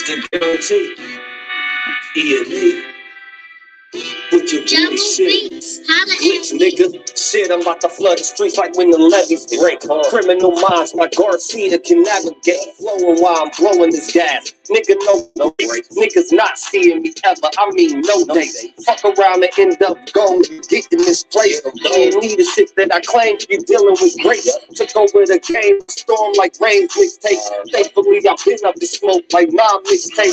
It's the guarantee. E&E. With your booty shit. Glitch, nigga. Shit, I'm about to flood the streets like when the levees break. Criminal minds, my Garcia can navigate. Flowing while I'm blowing this gas. Nigga, no break. Niggas not seeing me ever. I mean, no days. Fuck around and end up going, getting this place. You need the shit that I claim. You dealing with grace. Took over the game, storm like rain mixtape. Thankfully, I've been up the smoke like my mixtape.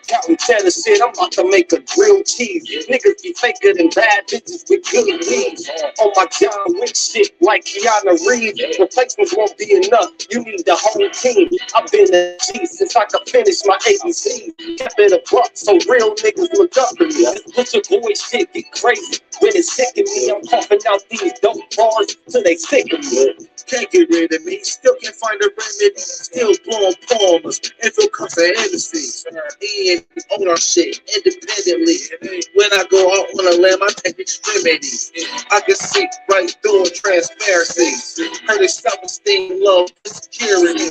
Counting cheddar shit, I'm about to make a grilled cheese. Niggas be faker than bad bitches with good leads. On my John Wick shit like Keanu Reeves. Replacements won't be enough. You need the whole team. I've been a G since I could finish my ABC. Kept it a buck, so real niggas look up to me. This your boy shit get crazy. When it's sick of me, I'm coughing out these dope bars till they sick of me. Can't get rid of me, still can't find a remedy. Still blowing palmers, and feel cups of Hennessy. And own our shit independently. When I go out on a limb, I take extremities. I can see right through transparency. Heard it's self-esteem, love, security.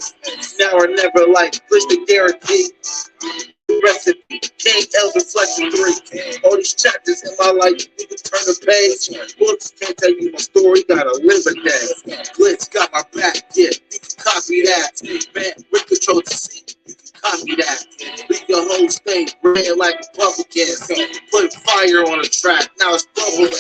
Now or never, like, push the guarantee. Recipe, King Elder Flexion 3. All these chapters in my life, you can turn the page. Books can't tell you my story, gotta live a day. Glitz got my back, yeah, you can copy that. Man, we control the seat, you can copy that. Leave your whole state red like Republicans. Put fire on a track, now it's bubbling.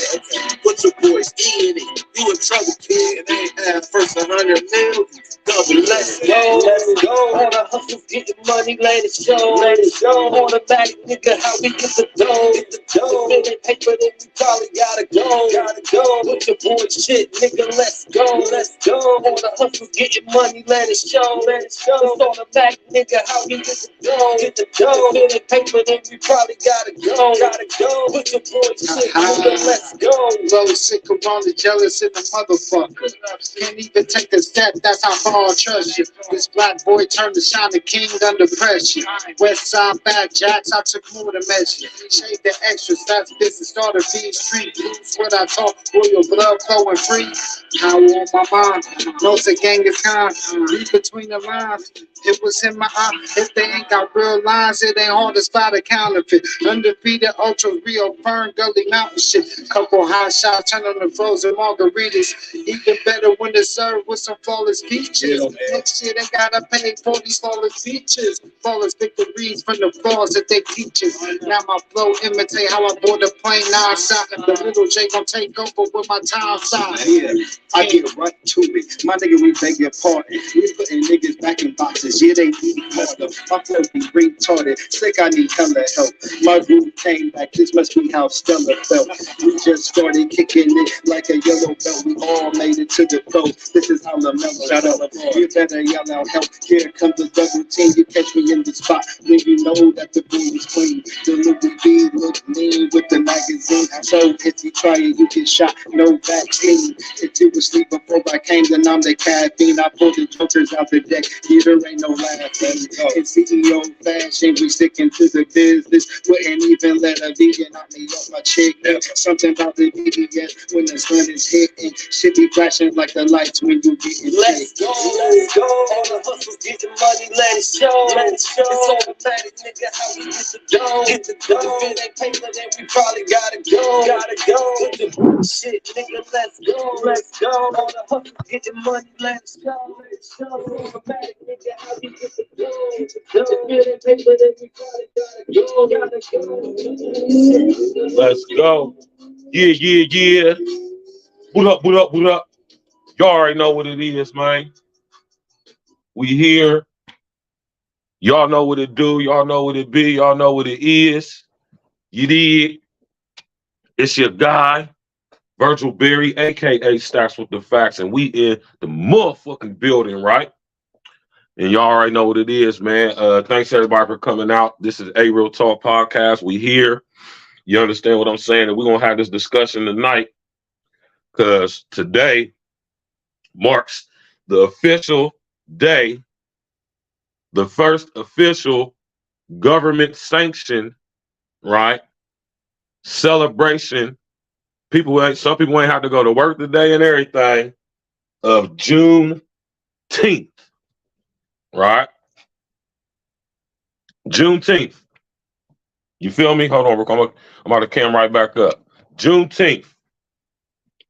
Put your boys in it, you in trouble, kid. And first 100 mil, double. Let's go, let's go. All the hustles getting money, let it show, let it show. Automatic nigga, how we get the dough, get the dough. If it ain't paper, then we probably gotta go, gotta go. With your boy shit, nigga, let's go, let's go. All the hustles getting money, let it show, let it show. It's automatic nigga, how we get the dough, get the dough. If it ain't paper, then we probably gotta go, gotta go. With your boy shit, nigga, let's go. Low, sick, corona, jealous in the motherfucker. Can't even take a step, that's how far I trust you. This black boy turned to shine the king under pressure. West side bad jacks, I took more to measure. Shade the extras, that's business, started being street blues. What I talk, royal blood flowing free. How on my mind, knows the gang is kind. Read between the lines, it was in my eye. If they ain't got real lines, it ain't hard to spot a counterfeit. Undefeated, ultra real, firm, gully mountain shit. Couple hot shots, turn on the frozen margaritas. Even better when it's served with some flawless features. Next year they gotta pay for these flawless features. Flawless victories from the flaws that they teaching. Now my flow imitate how I board the plane non-stop. The little J gon' take over with my time side. Yeah, I get right to it. My nigga, we beg your pardon. We putting niggas back in boxes. Yeah, they need harder. My flow be retarded. Sick, I need hella help. My groove came back. This must be how Stella felt. We just started kicking it like a yellow belt. We all made it to the coast. This is how the mellow. Shut up. You better yell out help. Here comes the double team. You catch me in the spot when you know that the boom is clean. The little B look lean with the magazine. So if you try it, you get shot. No vaccine. If you was asleep before I came, then I'm the caffeine. I pulled the jokers out the deck. Yeah, there ain't no laughing. In CEO fashion, we sticking to the business. Wouldn't even let a vegan knock me off my chick. Something about the BBS when the sun is hitting. Shit be flashing like the lights when you getting let's go, let's go. All the hustles getting money, let it show, let it show. It's automatic, nigga, how we get the dough, get the dough. If it ain't paper, then we probably gotta go, gotta go. With the bullshit, nigga, let's go, let's go. All the hustles getting money, let it show, let it show. Automatic, nigga, how we get the dough, get the dough. If it ain't paper, then we probably gotta go, gotta go. Let's go. Yeah. What up? Y'all already know what it is, man. We here. Y'all know what it do. Y'all know what it be. Y'all know what it is. You did. It's your guy, Virgil Berry, a.k.a. Stacks with the Facts, and we in the motherfucking building, right? And y'all already know what it is, man. Thanks everybody for coming out. This is A Real Talk Podcast. We here. You understand what I'm saying? And we're going to have this discussion tonight because today marks the official day, the first official government sanctioned, right, celebration. Some people ain't have to go to work today and everything of Juneteenth, right? Juneteenth. You feel me? Hold on, Rick. I'm about to cam right back up. Juneteenth.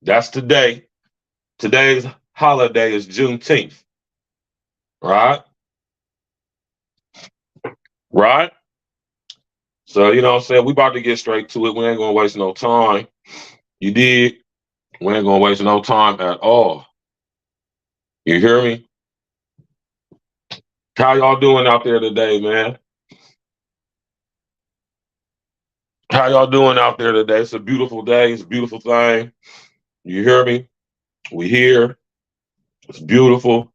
That's today. Today's holiday is Juneteenth. Right? Right? So, you know what I'm saying? We about to get straight to it. We ain't gonna waste no time. You did? We ain't gonna waste no time at all. You hear me? How y'all doing out there today, man? How y'all doing out there today? It's a beautiful day. It's a beautiful thing. You hear me? We here. It's beautiful.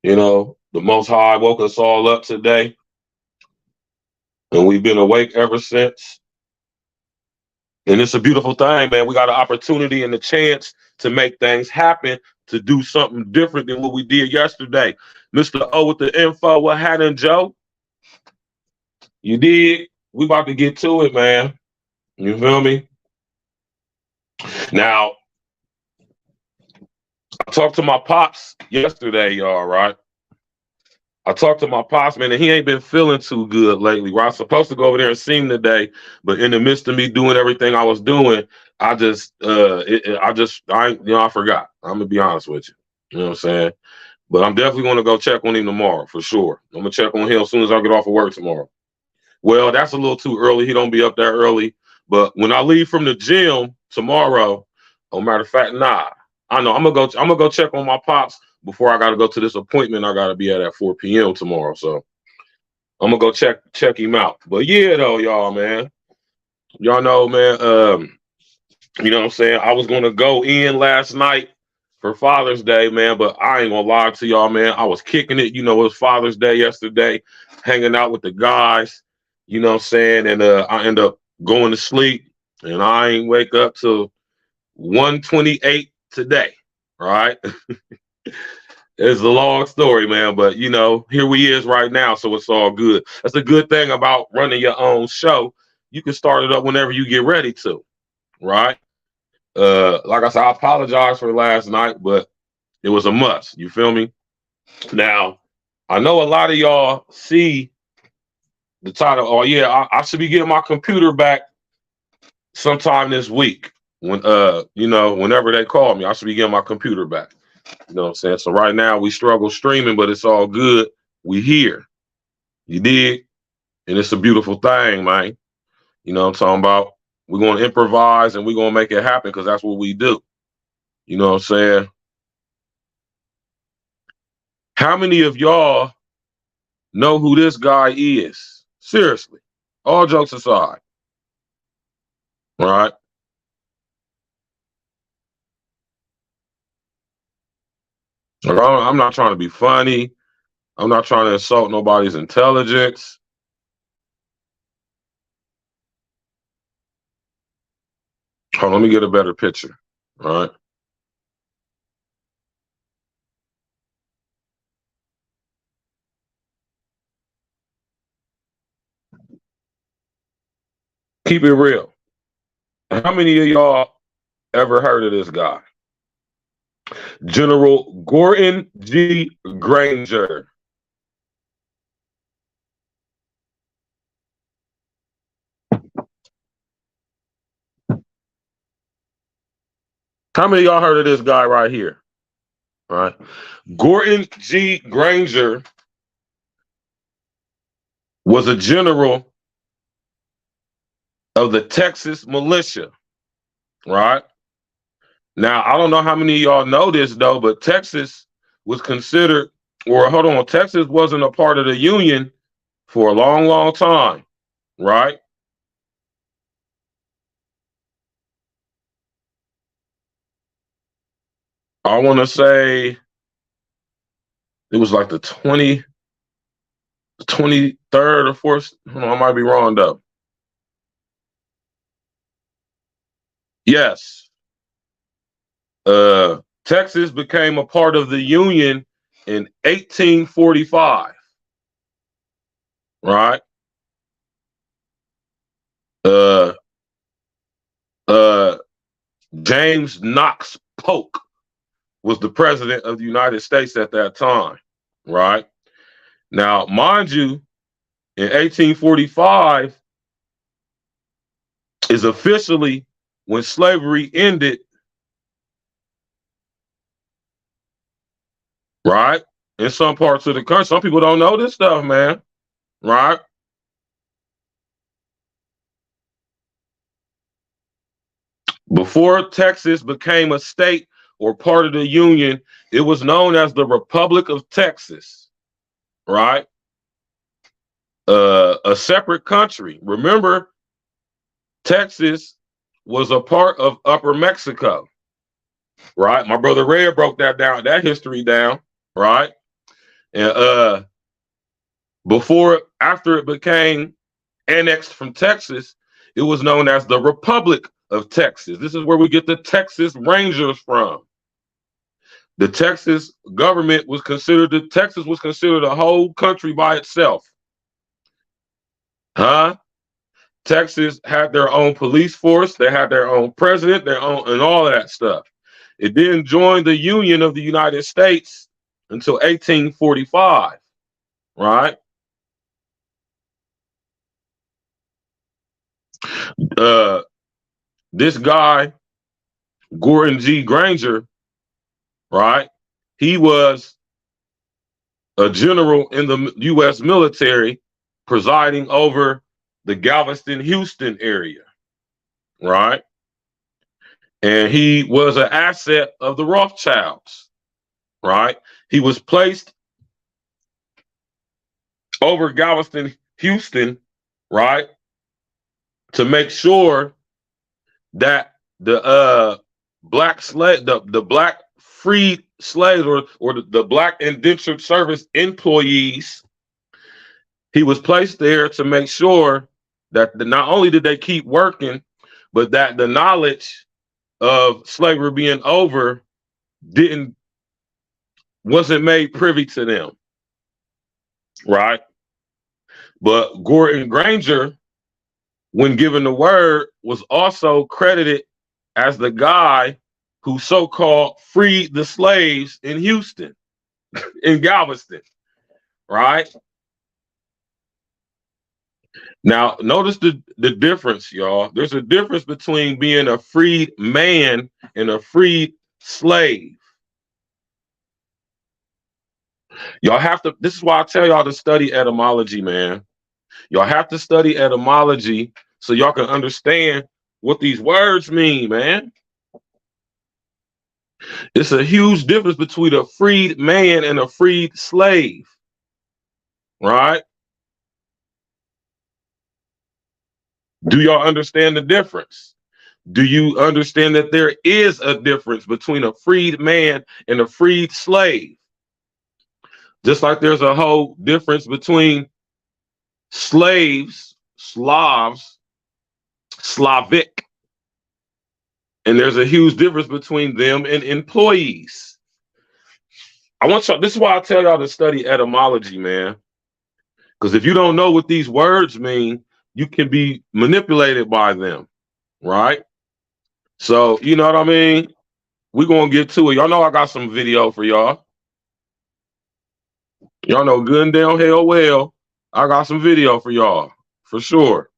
You know, the Most High woke us all up today. And we've been awake ever since. And it's a beautiful thing, man. We got an opportunity and a chance to make things happen, to do something different than what we did yesterday. Mr. O with the info, what happened, Joe? You did? We about to get to it, man. You feel me? Now, I talked to my pops yesterday, y'all, right? I talked to my pops, man, and he ain't been feeling too good lately. Right? I was supposed to go over there and see him today, but in the midst of me doing everything I was doing, I forgot. I'm gonna be honest with you. You know what I'm saying? But I'm definitely gonna go check on him tomorrow for sure. I'm gonna check on him as soon as I get off of work tomorrow. Well, that's a little too early. He don't be up there early. But when I leave from the gym tomorrow, matter of fact, nah. I know I'm gonna go check on my pops before I gotta go to this appointment I gotta be at 4 p.m. tomorrow. So I'm gonna go check him out. But yeah, though, y'all, man. Y'all know, man, you know what I'm saying? I was gonna go in last night for Father's Day, man, but I ain't gonna lie to y'all, man. I was kicking it. You know, it was Father's Day yesterday, hanging out with the guys, you know what I'm saying? And I end up going to sleep, and I ain't wake up till 1:28 today, right? It's a long story, man, but you know, here we is right now, so it's all good. That's a good thing about running your own show. You can start it up whenever you get ready to, right? Like I said, I apologize for last night, but it was a must. You feel me? Now, I know a lot of y'all see the title. Oh yeah, I should be getting my computer back sometime this week. When you know, whenever they call me, I should be getting my computer back. You know what I'm saying? So right now we struggle streaming, but it's all good. We here. You dig? And it's a beautiful thing, man. You know what I'm talking about? We're gonna improvise and we're gonna make it happen because that's what we do. You know what I'm saying? How many of y'all know who this guy is? Seriously. All jokes aside. All right. I'm not trying to be funny. I'm not trying to insult nobody's intelligence. Hold on, let me get a better picture. All right. Keep it real. How many of y'all ever heard of this guy? General Gordon G. Granger. How many of y'all heard of this guy right here? All right. Gordon G. Granger was a general of the Texas militia, right? Now, I don't know how many of y'all know this, though, but Texas was considered, or hold on, Texas wasn't a part of the Union for a long, long time, right? I want to say it was like the 23rd or 4th. Hold on, I might be wrong, though. Yes. Texas became a part of the Union in 1845, right? James Knox Polk was the president of the United States at that time, right? Now, mind you, in 1845 is officially when slavery ended, right? In some parts of the country. Some people don't know this stuff, man, right? Before Texas became a state or part of the Union, it was known as the Republic of Texas, right? A separate country. Remember, Texas was a part of Upper Mexico, right? My brother Red broke that down, that history down, right? And after it became annexed from Texas, it was known as the Republic of Texas. This is where we get the Texas Rangers from. The Texas government was considered, Texas was considered a whole country by itself. Huh? Texas had their own police force, they had their own president, their own, and all of that stuff. It didn't join the Union of the United States until 1845, right? This guy, Gordon G. Granger, right? He was a general in the U.S. military presiding over the Galveston, Houston area, right? And he was an asset of the Rothschilds, right? He was placed over Galveston, Houston, right? To make sure that the black slave, the black freed slaves or the black indentured service employees, he was placed there to make sure that not only did they keep working, but that the knowledge of slavery being over wasn't made privy to them, right? But Gordon Granger, when given the word, was also credited as the guy who so-called freed the slaves in Houston, in Galveston, right? Now, notice the difference, y'all. There's a difference between being a freed man and a freed slave. Y'all have to, this is why I tell y'all to study etymology, man. Y'all have to study etymology so y'all can understand what these words mean, man. It's a huge difference between a freed man and a freed slave, right? Do y'all understand the difference? Do you understand that there is a difference between a freed man and a freed slave? Just like there's a whole difference between slaves, Slavs, Slavic, and there's a huge difference between them and employees. I want y'all, this is why I tell y'all to study etymology, man. Because if you don't know what these words mean, you can be manipulated by them, right? So, you know what I mean? We're going to get to it. Y'all know I got some video for y'all. Y'all know good and damn hell well, I got some video for y'all, for sure.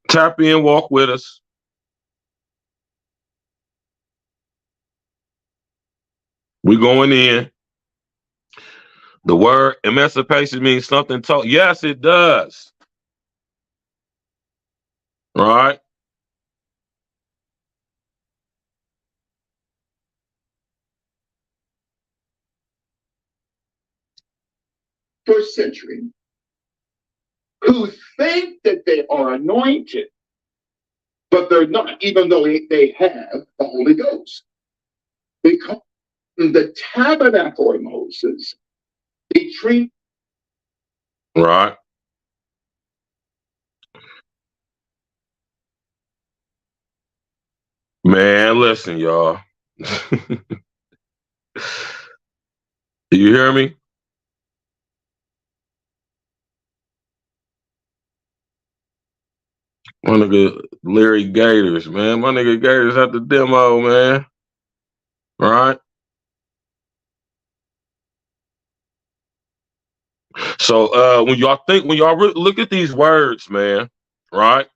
Tap in, walk with us. We going in. The word emancipation means something total. Yes, it does. Right? First century, who think that they are anointed, but they're not, even though they have the Holy Ghost. Because in the tabernacle of Moses, they treat. Right. Man, listen, y'all. Do you hear me? My nigga Larry Gators, man. My nigga Gators at the demo, man. Right? So when y'all look at these words, man, right?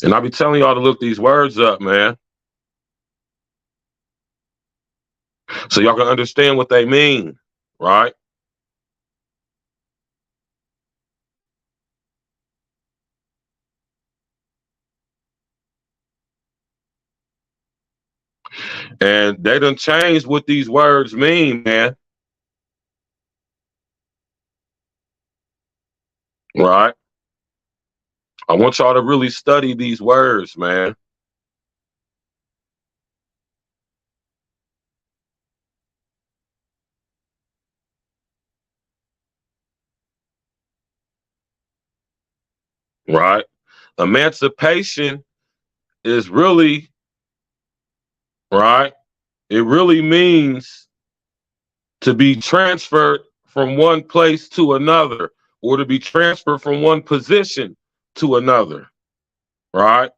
And I be telling y'all to look these words up, man, so y'all can understand what they mean, right? And they done changed what these words mean, man. Right? I want y'all to really study these words, man. Right? Emancipation is really, right? It really means to be transferred from one place to another, or to be transferred from one position to another, right?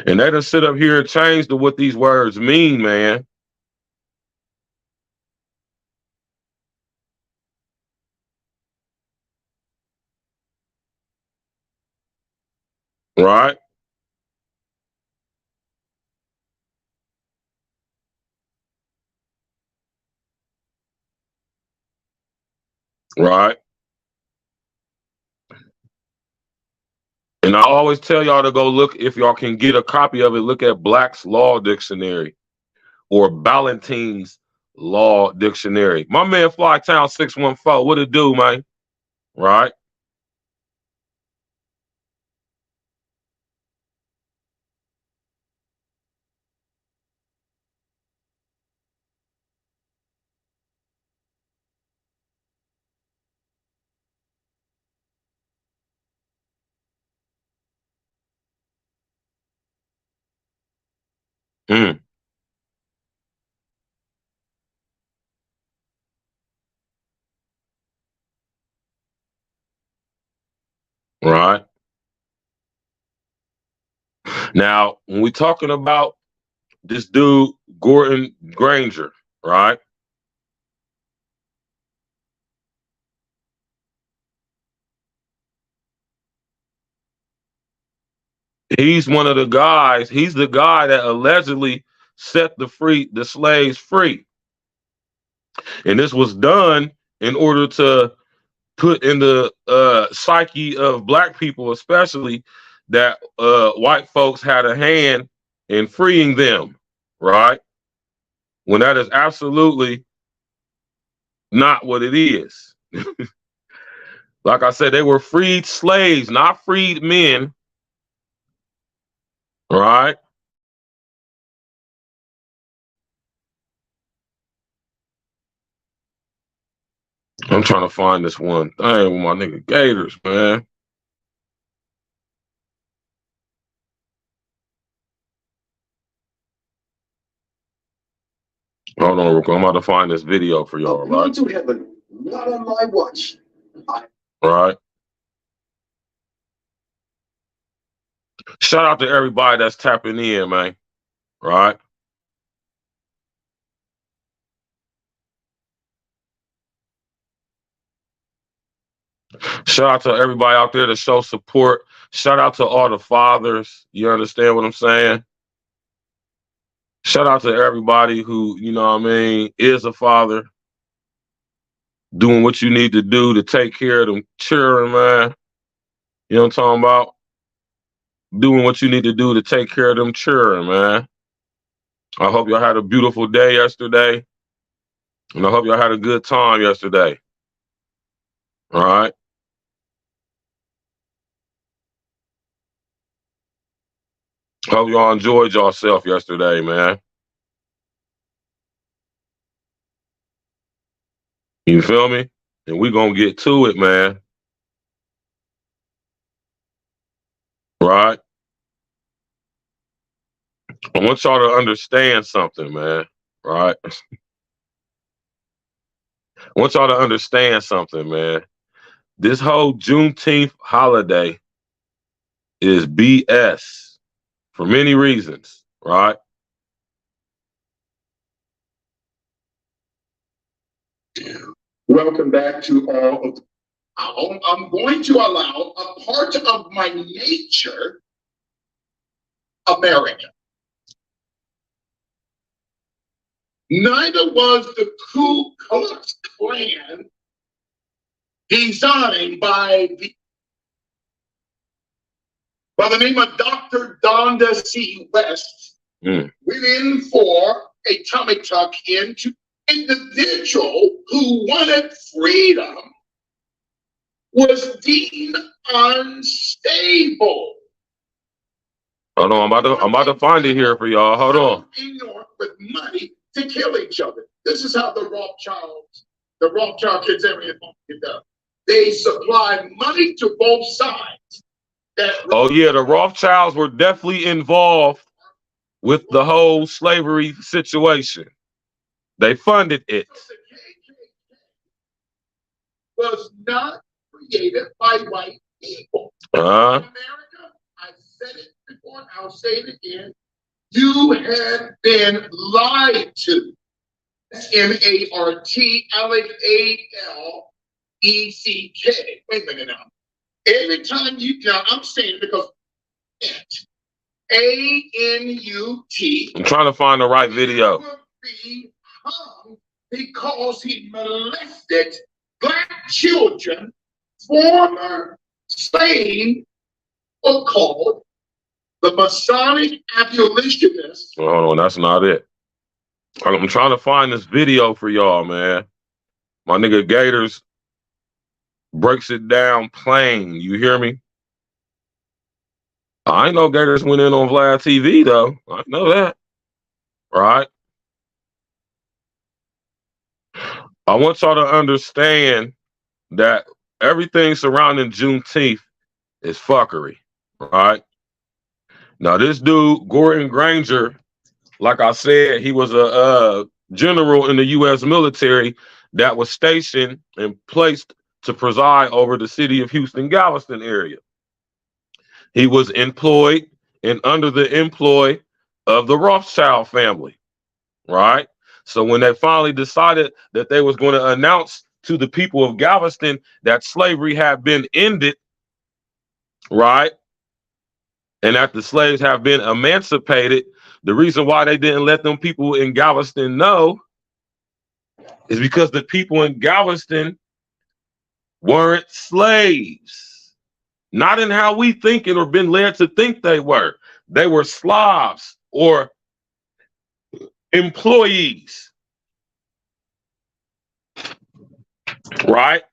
And they done sit up here and change to what these words mean, man. Right? Right? And I always tell y'all to go look, if y'all can get a copy of it, look at Black's Law Dictionary or Ballantyne's Law Dictionary. My man Flytown 614, what it do, man? Right? Mm, right. Now, when we talking about this dude, Gordon Granger, right? He's one of the guys, he's the guy that allegedly set the slaves free. And this was done in order to put in the psyche of black people, especially, that white folks had a hand in freeing them, right? When that is absolutely not what it is. Like I said, they were freed slaves, not freed men, right? I'm trying to find this one thing with my nigga Gators, man. Hold on, real quick. I'm about to find this video for y'all, right? To heaven, not on my watch. Right. Shout out to everybody that's tapping in, man. Right. Shout out to everybody out there to show support. Shout out to all the fathers. You understand what I'm saying? Shout out to everybody who, you know what I mean, is a father, doing what you need to do to take care of them children, man. You know what I'm talking about? Doing what you need to do to take care of them children, man. I hope y'all had a beautiful day yesterday. And I hope y'all had a good time yesterday. All right. Hope y'all enjoyed yourself yesterday, man. You feel me? And we gonna get to it, man. Right? I want y'all to understand something, man. Right? I want y'all to understand something, man. This whole Juneteenth holiday is BS for many reasons. right? Welcome back to all of. I'm going to allow a part of my nature, America. Neither was the Ku Klux Klan designed by the name of Dr. Donda C. West. Went in for a tummy tuck into individual who wanted freedom was deemed unstable. Hold on, I'm about to find it here for y'all. Hold on. In York with money to kill each other. This is how the Rothschild kids area did up. They supplied money to both sides. Oh yeah, the Rothschilds were definitely involved with the whole slavery situation. They funded it. Was not created by white people. In Uh-huh. America, I said it before, and I'll say it again. You have been lied to. MARTLEALECK. Wait a minute now. Every time now I'm saying it because ANUT. I'm trying to find the right video. Will be hung because he molested black children, former slave, or called the Masonic abolitionists. Hold on, that's not it. I'm trying to find this video for y'all, man. My nigga Gators breaks it down plain. You hear me? I ain't know Gators went in on Vlad TV though. I know that. Right? I want y'all to understand that everything surrounding Juneteenth is fuckery. Right? Now this dude, Gordon Granger, like I said, he was a general in the U.S. military that was stationed and placed to preside over the city of Houston, Galveston area. He was employed and under the employ of the Rothschild family, right? So when they finally decided that they was going to announce to the people of Galveston that slavery had been ended, right? And that the slaves have been emancipated, the reason why they didn't let them people in Galveston know is because the people in Galveston weren't slaves. Not in how we think it or been led to think they were. They were Slavs or employees. Right?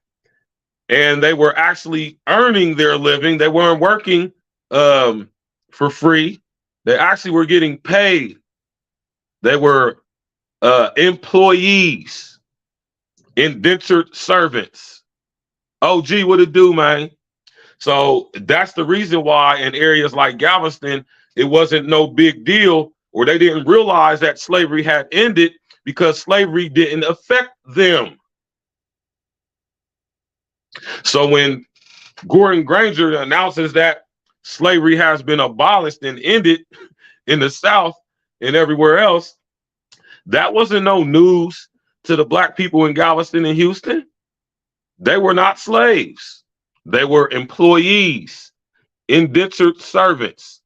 And they were actually earning their living. They weren't working for free. They actually were getting paid. They were employees, indentured servants. OG, what it do, man? So that's the reason why in areas like Galveston, it wasn't no big deal, or they didn't realize that slavery had ended because slavery didn't affect them. So when Gordon Granger announces that slavery has been abolished and ended in the South and everywhere else, that wasn't no news to the black people in Galveston and Houston. They were not slaves. They were employees, indentured servants.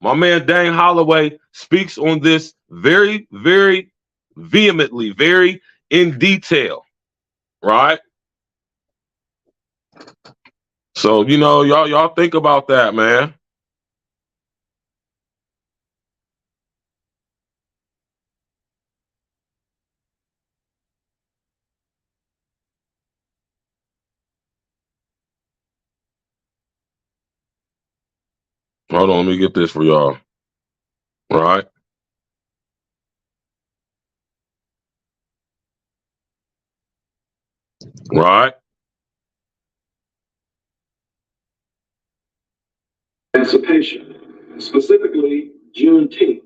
My man Dane Holloway speaks on this very, very vehemently, very in detail, right? So, you know, y'all think about that, man. Hold on, let me get this for y'all. Right? Right? Emancipation, specifically Juneteenth,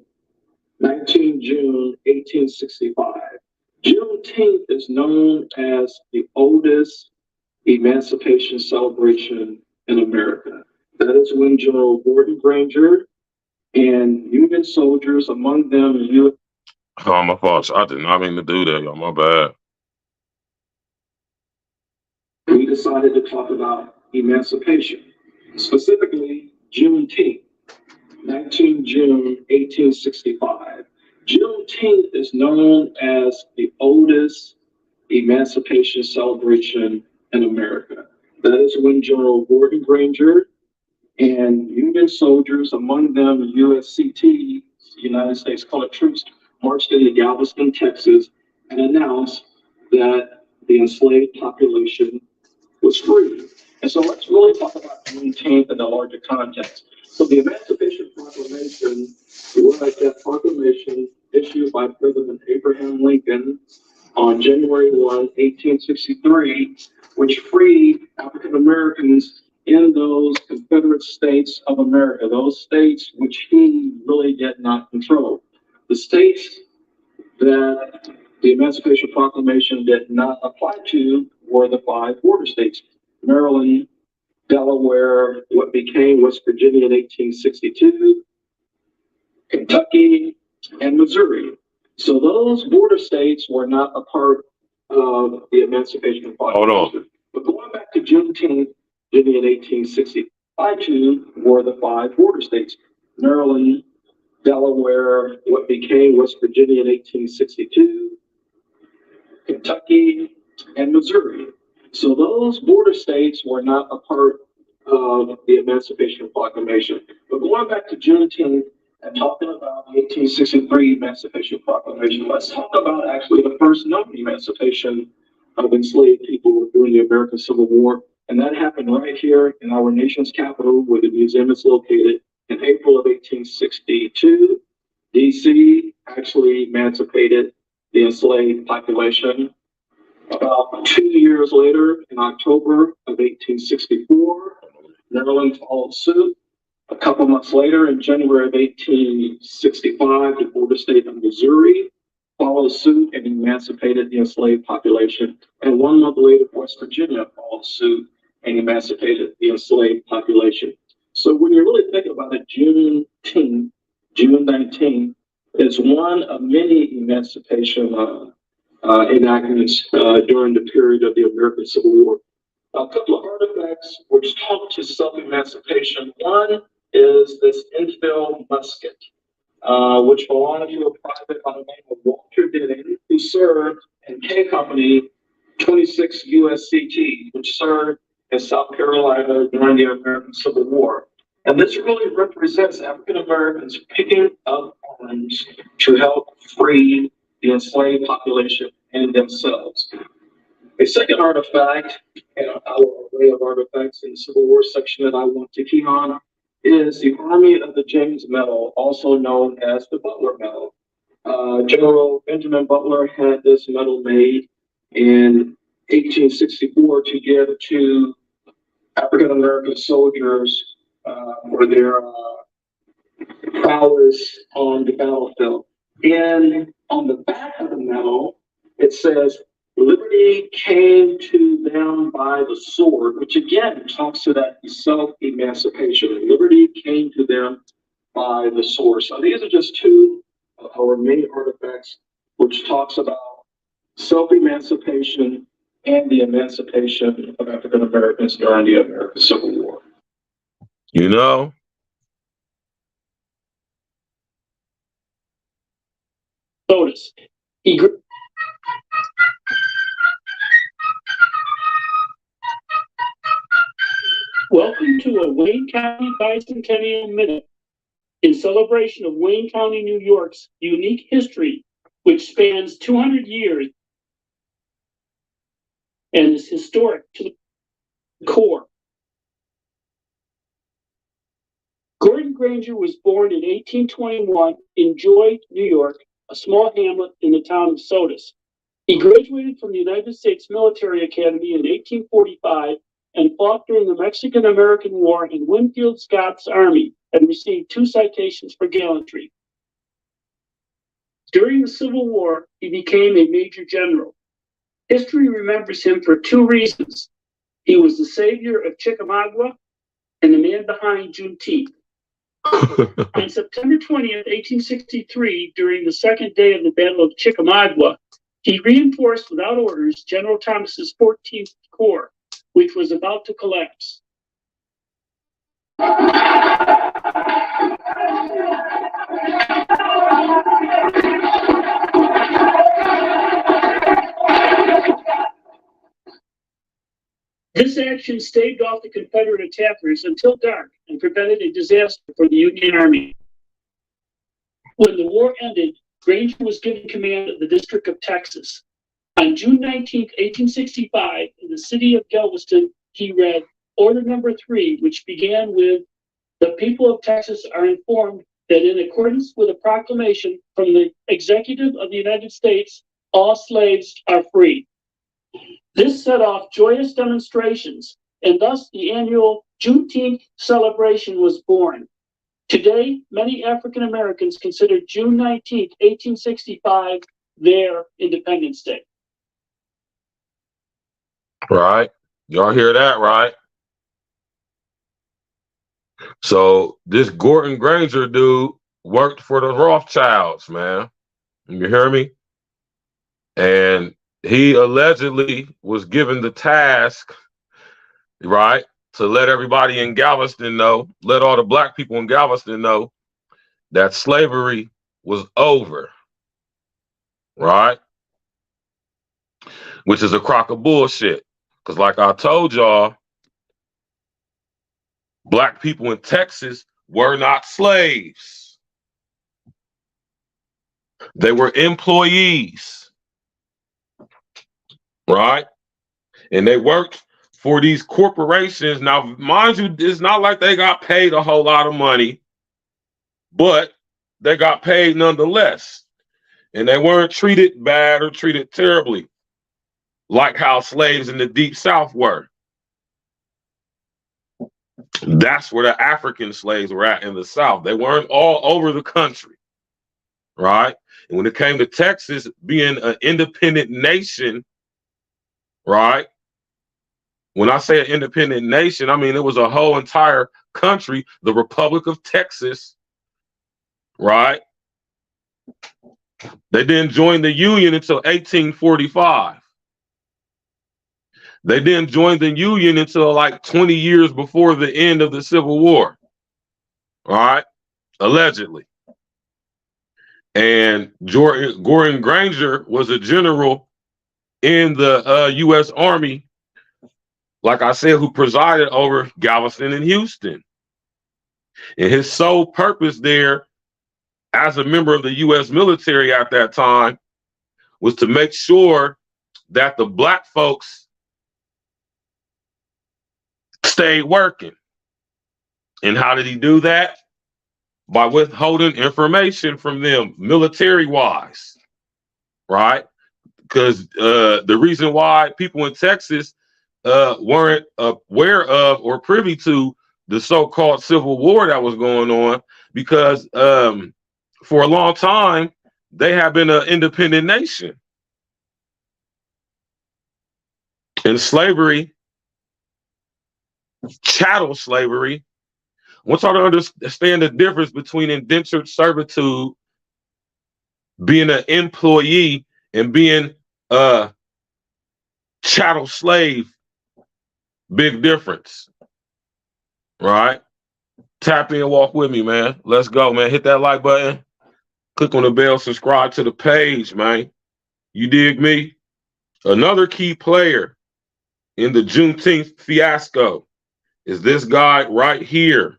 19 June 1865. Juneteenth is known as the oldest emancipation celebration in America. That is when General Gordon Granger and Union soldiers, among them Oh, my fault. I did not mean to do that, y'all. My bad. we decided to talk about emancipation, specifically Juneteenth, 19 June 1865. Juneteenth is known as the oldest emancipation celebration in America. That is when General Gordon Granger and Union soldiers, among them USCT, United States Colored Troops, marched into Galveston, Texas, and announced that the enslaved population was free. And so let's really talk about Juneteenth in the larger context. So the Emancipation Proclamation was that proclamation issued by President Abraham Lincoln on January 1, 1863, which freed African Americans in those Confederate States of America, those states which he really did not control. The states that the Emancipation Proclamation did not apply to were the 5 border states: Maryland, Delaware, what became West Virginia in 1862, Kentucky, and Missouri. So those border states were not a part of the Emancipation Proclamation. Hold on. But going back to Juneteenth, Virginia in 1865 were the 5 border states: Maryland, Delaware, what became West Virginia in 1862, Kentucky, and Missouri. So those border states were not a part of the Emancipation Proclamation. But going back to Juneteenth and talking about the 1863 Emancipation Proclamation, let's talk about actually the first known emancipation of enslaved people during the American Civil War. And that happened right here in our nation's capital, where the museum is located, in April of 1862. DC actually emancipated the enslaved population. About 2 years later, in October of 1864, Maryland followed suit. A couple months later, in January of 1865, the border state of Missouri followed suit and emancipated the enslaved population. And 1 month later, West Virginia followed suit and emancipated the enslaved population. So when you really think about it, Juneteenth, June 19th, is one of many emancipation enactments during the period of the American Civil War. A couple of artifacts which talk to self-emancipation. One is this infield musket, which belonged to a private by the name of Walter Denning, who served in K Company 26 USCT, which served in South Carolina during the American Civil War. And this really represents African Americans picking up arms to help free the enslaved population and themselves. A second artifact, and our array of artifacts in the Civil War section that I want to key on, is the Army of the James Medal, also known as the Butler Medal. General Benjamin Butler had this medal made in 1864 to give to African American soldiers for their prowess on the battlefield. And on the back of the medal, it says, "Liberty came to them by the sword," which again talks to that self-emancipation. Liberty came to them by the sword. So these are just 2 of our many artifacts which talks about self-emancipation and the emancipation of African Americans during the American Civil War. You know, Notice, welcome to a Wayne County Bicentennial Minute in celebration of Wayne County, New York's unique history, which spans 200 years and is historic to the core. Gordon Granger was born in 1821 in Joy, New York, a small hamlet in the town of Sodus. He graduated from the United States Military Academy in 1845 and fought during the Mexican-American War in Winfield Scott's Army and received 2 citations for gallantry. During the Civil War, he became a major general. History remembers him for 2 reasons. He was the savior of Chickamauga and the man behind Juneteenth. On September 20th, 1863, during the second day of the Battle of Chickamauga, he reinforced without orders General Thomas's 14th Corps, which was about to collapse. This action staved off the Confederate attackers until dark and prevented a disaster for the Union Army. When the war ended, Granger was given command of the District of Texas. On June 19, 1865, in the city of Galveston, he read Order Number 3, which began with, "The people of Texas are informed that in accordance with a proclamation from the Executive of the United States, all slaves are free." This set off joyous demonstrations, and thus the annual Juneteenth celebration was born. Today, many African Americans consider June 19, 1865, their Independence Day. Right? Y'all hear that, right? So this Gordon Granger dude worked for the Rothschilds, man. You hear me? And he allegedly was given the task, right, to let everybody in Galveston know, let all the black people in Galveston know that slavery was over, right? Which is a crock of bullshit. Because like I told y'all, black people in Texas were not slaves. They were employees. Right? And they worked for these corporations. Now, mind you, it's not like they got paid a whole lot of money, but they got paid nonetheless. And they weren't treated bad or treated terribly, like how slaves in the Deep South were. That's where the African slaves were at in the South. They weren't all over the country, right? And when it came to Texas being an independent nation, right? When I say an independent nation, I mean it was a whole entire country, the Republic of Texas, right? They didn't join the Union until 1845. They didn't join the Union until like 20 years before the end of the Civil War, all right? Allegedly. And Gordon Granger was a general in the U.S. Army, like I said, who presided over Galveston and Houston. And his sole purpose there, as a member of the U.S. military at that time, was to make sure that the black folks stayed working. And how did he do that? By withholding information from them, military-wise, right? Because the reason why people in Texas weren't aware of or privy to the so-called Civil War that was going on, because for a long time, they have been an independent nation. And slavery, chattel slavery, once I understand the difference between indentured servitude, being an employee, and being a chattel slave, big difference, right? Tap in, walk with me, man. Let's go, man. Hit that like button. Click on the bell, subscribe to the page, man. You dig me? Another key player in the Juneteenth fiasco is this guy right here.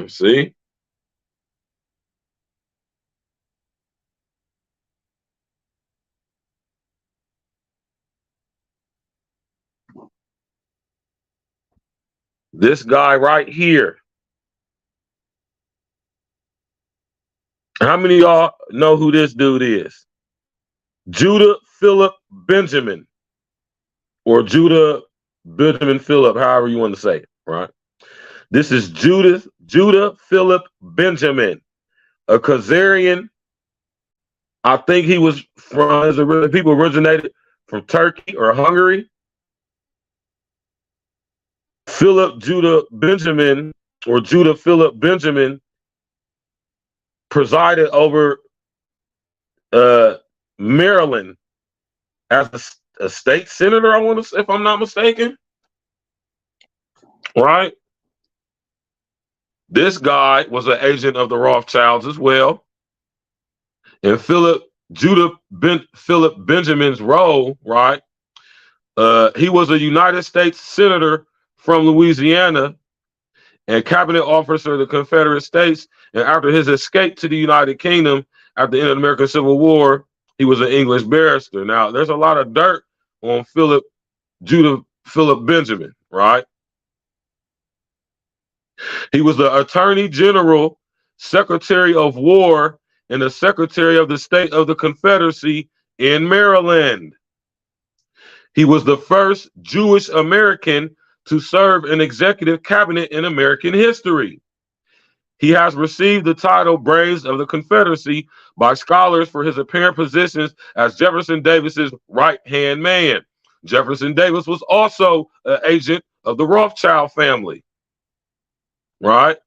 See? This guy right here. How many of y'all know who this dude is? Judah Philip Benjamin, or Judah Benjamin Philip, however you want to say it, right? This is Judah Philip Benjamin, a Khazarian. I think he was from, people originated from Turkey or Hungary. Philip Judah Benjamin, or Judah Philip Benjamin, presided over Maryland as a state senator, I want to say, if I'm not mistaken. Right? This guy was an agent of the Rothschilds as well. And Philip Benjamin's role, right? He was a United States senator from Louisiana and cabinet officer of the Confederate States. And after his escape to the United Kingdom at the end of the American Civil War, he was an English barrister. Now, there's a lot of dirt on Judah Philip Benjamin, right? He was the Attorney General, Secretary of War, and the Secretary of the State of the Confederacy in Maryland. He was the first Jewish American to serve in executive cabinet in American history. He has received the title Brains of the Confederacy by scholars for his apparent positions as Jefferson Davis's right-hand man. Jefferson Davis was also an agent of the Rothschild family, right?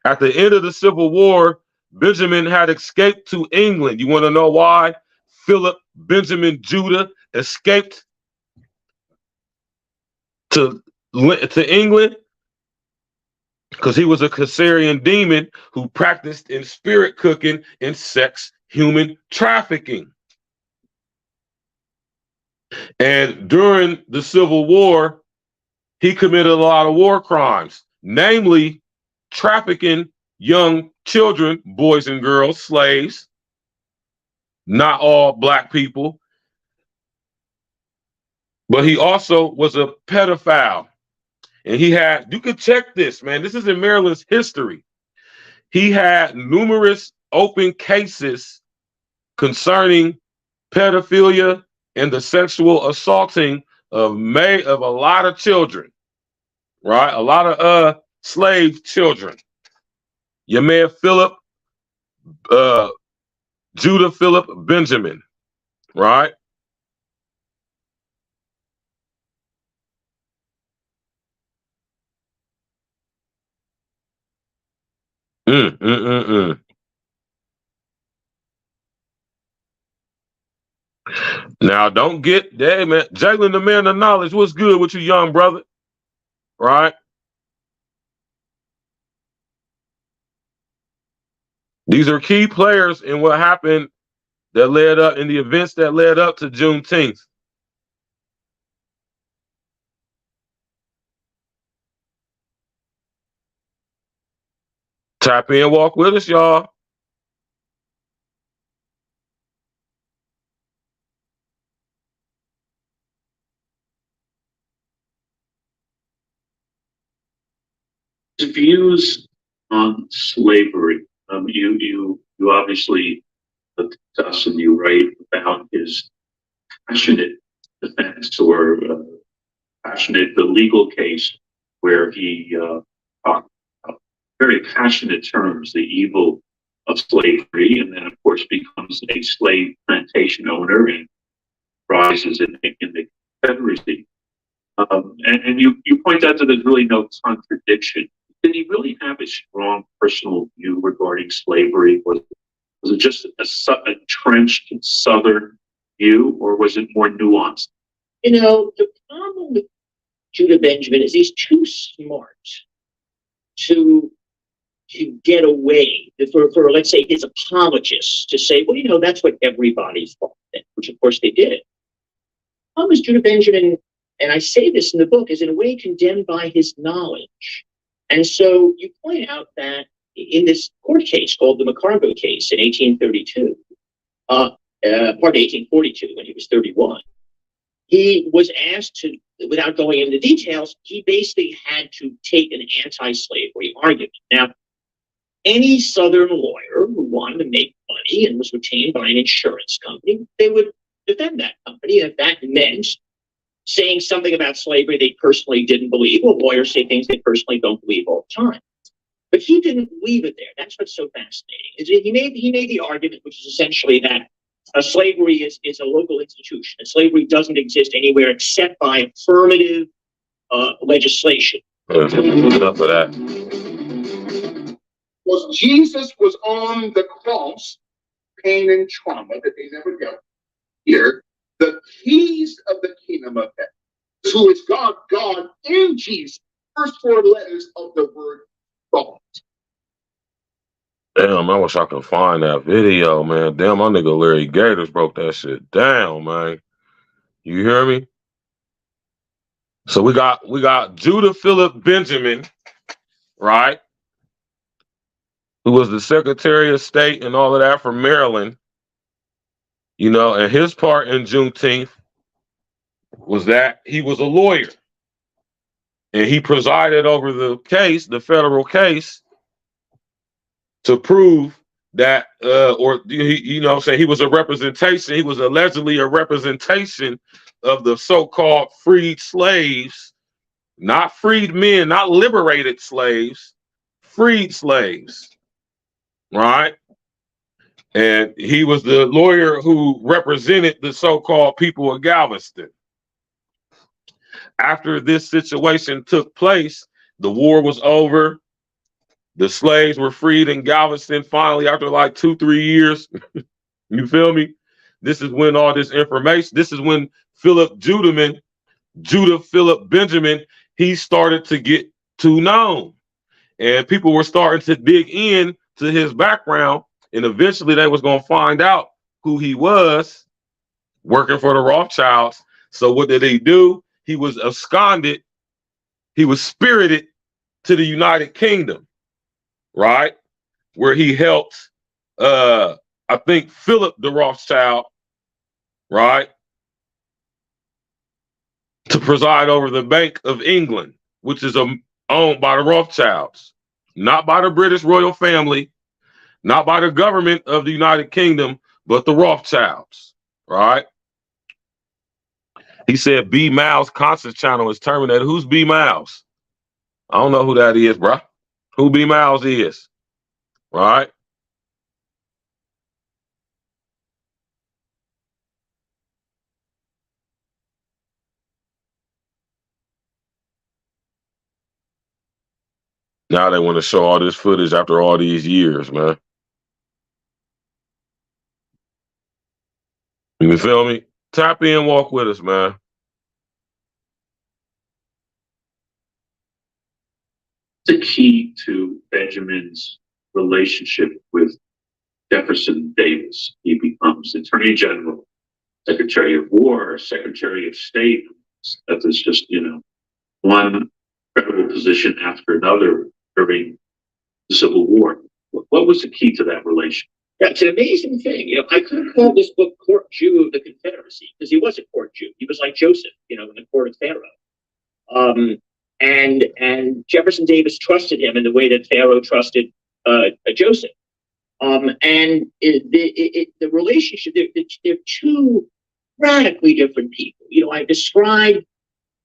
At the end of the Civil War, Benjamin had escaped to England. You want to know why Philip Benjamin Judah escaped to England? Because he was a Khazarian demon who practiced in spirit cooking and sex human trafficking. And during the Civil War, he committed a lot of war crimes, namely trafficking young children, boys and girls, slaves, not all black people. But he also was a pedophile. And he had, you could check this, man. This is in Maryland's history. He had numerous open cases concerning pedophilia and the sexual assaulting of a lot of children, right? A lot of slave children. Your man Judah Philip Benjamin, right? Now, don't get that, man. Jalen, the man of knowledge, what's good with you, young brother? Right? These are key players in what happened that led up in the events that led up to Juneteenth. Tap in, walk with us, y'all. Views on slavery. You obviously discuss and you write about his passionate defense or passionate the legal case where he talked about very passionate terms the evil of slavery, and then of course becomes a slave plantation owner and rises in the Confederacy. And you point out that there's really no contradiction. Did he really have a strong personal view regarding slavery? Was it just a trenched Southern view, or was it more nuanced? You know, the problem with Judah Benjamin is he's too smart to get away for let's say his apologists to say, well, you know, that's what everybody thought, which of course they did. The problem is Judah Benjamin, and I say this in the book, is in a way condemned by his knowledge. And so you point out that in this court case called the McCargo case in 1832, pardon, 1842, when he was 31, he was asked to, without going into details, he basically had to take an anti-slavery argument. Now, any Southern lawyer who wanted to make money and was retained by an insurance company, they would defend that company. And if that meant saying something about slavery they personally didn't believe. Well, lawyers say things they personally don't believe all the time. But he didn't leave it there. That's what's so fascinating. He made the argument, which is essentially that slavery is a local institution, and slavery doesn't exist anywhere except by affirmative legislation. Enough of that. Was Jesus was on the cross, pain and trauma that they never got. Here, the keys of the kingdom of heaven, who is God, God in Jesus. First 4 letters of the word God. Damn, I wish I could find that video, man. Damn, my nigga Larry Gators broke that shit down, man. You hear me? So we got Judah Philip Benjamin, right? Who was the Secretary of State and all of that for Maryland. You know, and his part in Juneteenth was that he was a lawyer. And he presided over the case, the federal case, to prove that, he was a representation. He was allegedly a representation of the so-called freed slaves, not freed men, not liberated slaves, freed slaves, right? And he was the lawyer who represented the so-called people of Galveston. After this situation took place, the war was over. The slaves were freed in Galveston finally after like 2-3 years. You feel me? This is when all this information, this is when Judah Philip Benjamin, he started to get too known. And people were starting to dig in to his background. And eventually they was going to find out who he was working for the Rothschilds. So what did he do? He was absconded. He was spirited to the United Kingdom, right? Where he helped, I think, Philip the Rothschild, right? To preside over the Bank of England, which is owned by the Rothschilds, not by the British royal family, not by the government of the United Kingdom, but the Rothschilds, right? He said B. Miles' conscious channel is terminated. Who's B. Miles? I don't know who that is, bro. Who B. Miles is, right? Now they want to show all this footage after all these years, man. You feel me? Tap in, walk with us, man. The key to Benjamin's relationship with Jefferson Davis. He becomes Attorney General, Secretary of War, Secretary of State. That is just, one credible position after another during the Civil War. What was the key to that relation? Yeah, it's an amazing thing. I could have called this book Court Jew of the Confederacy, because he was a court Jew. He was like Joseph, in the court of Pharaoh. And Jefferson Davis trusted him in the way that Pharaoh trusted Joseph. And the relationship, they're two radically different people. I described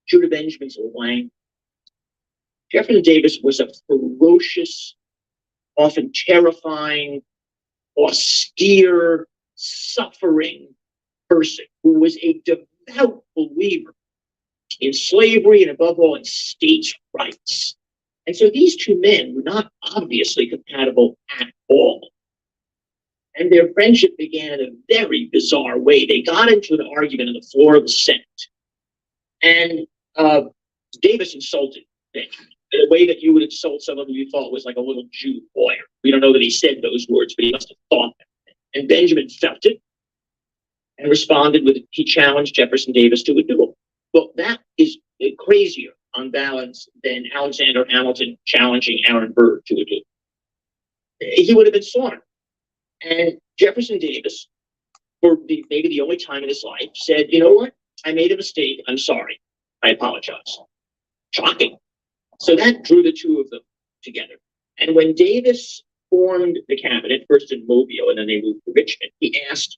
Judah Benjamin's language. Jefferson Davis was a ferocious, often terrifying, austere, suffering person who was a devout believer in slavery and above all in states' rights. And so these two men were not obviously compatible at all. And their friendship began in a very bizarre way. They got into an argument on the floor of the Senate. And Davis insulted Benjamin in a way that you would insult someone who you thought was like a little Jew lawyer. We don't know that he said those words, but he must have thought them. And Benjamin felt it and responded he challenged Jefferson Davis to a duel. Well, that is crazier on balance than Alexander Hamilton challenging Aaron Burr to a duel. He would have been slaughtered. And Jefferson Davis, for maybe the only time in his life, said, you know what? I made a mistake. I'm sorry. I apologize. Shocking. So that drew the two of them together. And when Davis formed the cabinet, first in Mobile, and then they moved to Richmond, he asked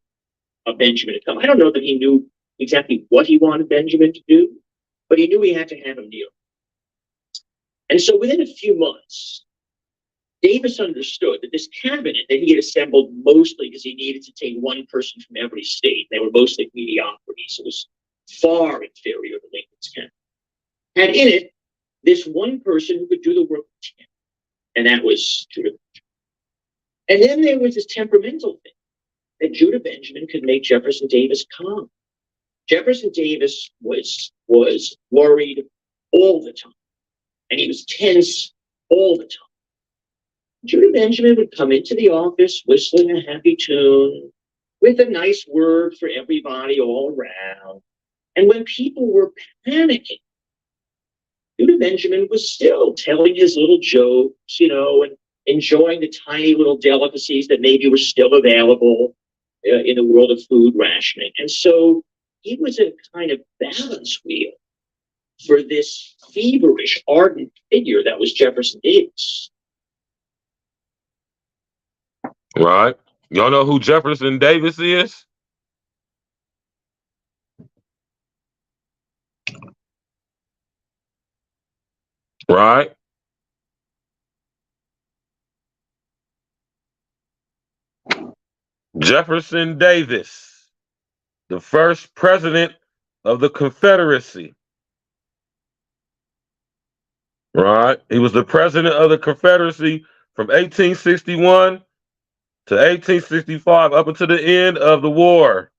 Benjamin to come. I don't know that he knew exactly what he wanted Benjamin to do, but he knew he had to have him kneel. And so within a few months, Davis understood that this cabinet that he had assembled mostly because he needed to take one person from every state, they were mostly mediocrities, it was far inferior to Lincoln's cabinet, had in it this one person who could do the work with him, and that was Judah Benjamin. And then there was this temperamental thing that Judah Benjamin could make Jefferson Davis calm. Jefferson Davis was worried all the time, and he was tense all the time. Judah Benjamin would come into the office whistling a happy tune with a nice word for everybody all around. And when people were panicking, Judah Benjamin was still telling his little jokes, and enjoying the tiny little delicacies that maybe were still available in the world of food rationing. And so he was a kind of balance wheel for this feverish, ardent figure that was Jefferson Davis. Right. Y'all know who Jefferson Davis is? Right. Jefferson Davis, the first president of the Confederacy. Right. He was the president of the Confederacy from 1861 to 1865, up until the end of the war.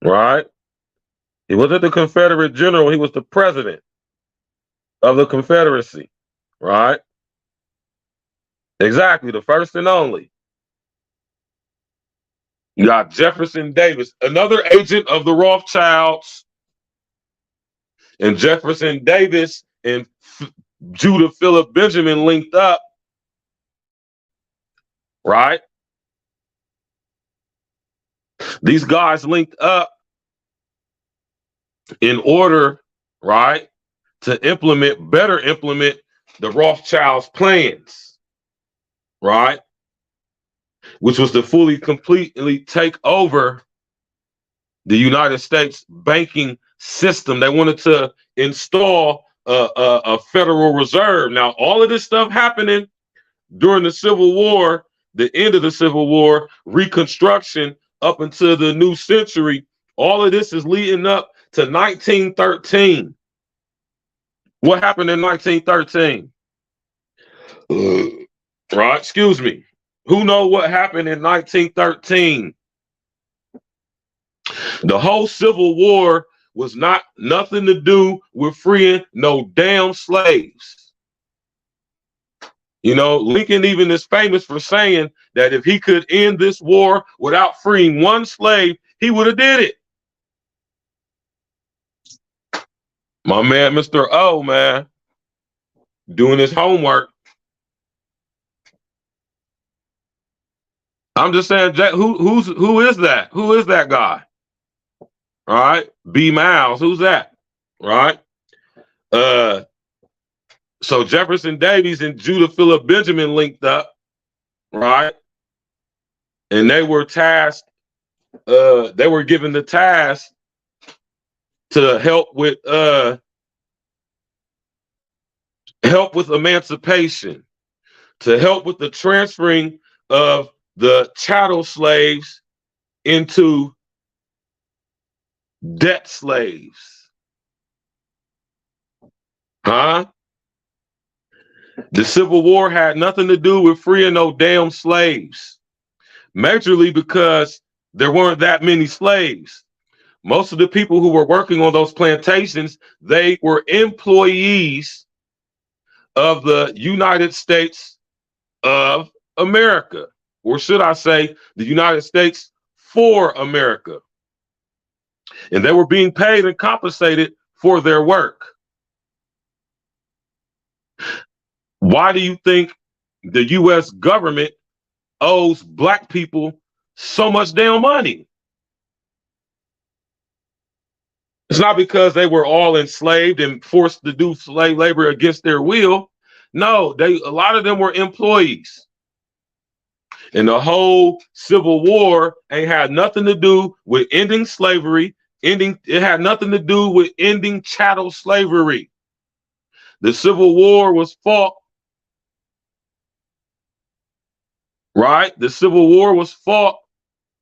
Right. He wasn't the Confederate general. He was the president of the Confederacy. Right. Exactly. The first and only. You got Jefferson Davis, another agent of the Rothschilds. And Jefferson Davis and Judah Philip Benjamin linked up. Right? These guys linked up in order, right, to better implement the Rothschilds' plans, right? Which was to completely take over the United States banking system. They wanted to install a Federal Reserve. Now, all of this stuff happening during the Civil War, the end of the Civil War, Reconstruction, up until the new century, all of this is leading up to 1913. What happened in 1913? Right, excuse me. Who know what happened in 1913? The whole Civil War was nothing to do with freeing no damn slaves. Lincoln even is famous for saying that if he could end this war without freeing one slave, he would have did it. My man, Mr. O, man, doing his homework. I'm just saying, Jack, who is that? Who is that guy? All right, B. Miles, who's that? Right. So Jefferson Davis and Judah Philip Benjamin linked up, right? And they were tasked. They were given the task to help with emancipation, to help with the transferring of the chattel slaves into debt slaves. Huh? The Civil War had nothing to do with freeing no damn slaves. Majorly because there weren't that many slaves. Most of the people who were working on those plantations, they were employees of the United States of America. Or should I say, the United States for America. And they were being paid and compensated for their work. Why do you think the U.S. government owes black people so much damn money? It's not because they were all enslaved and forced to do slave labor against their will. No, a lot of them were employees. And the whole Civil War ain't had nothing to do with ending slavery. It had nothing to do with ending chattel slavery. The Civil War was fought, right? The Civil War was fought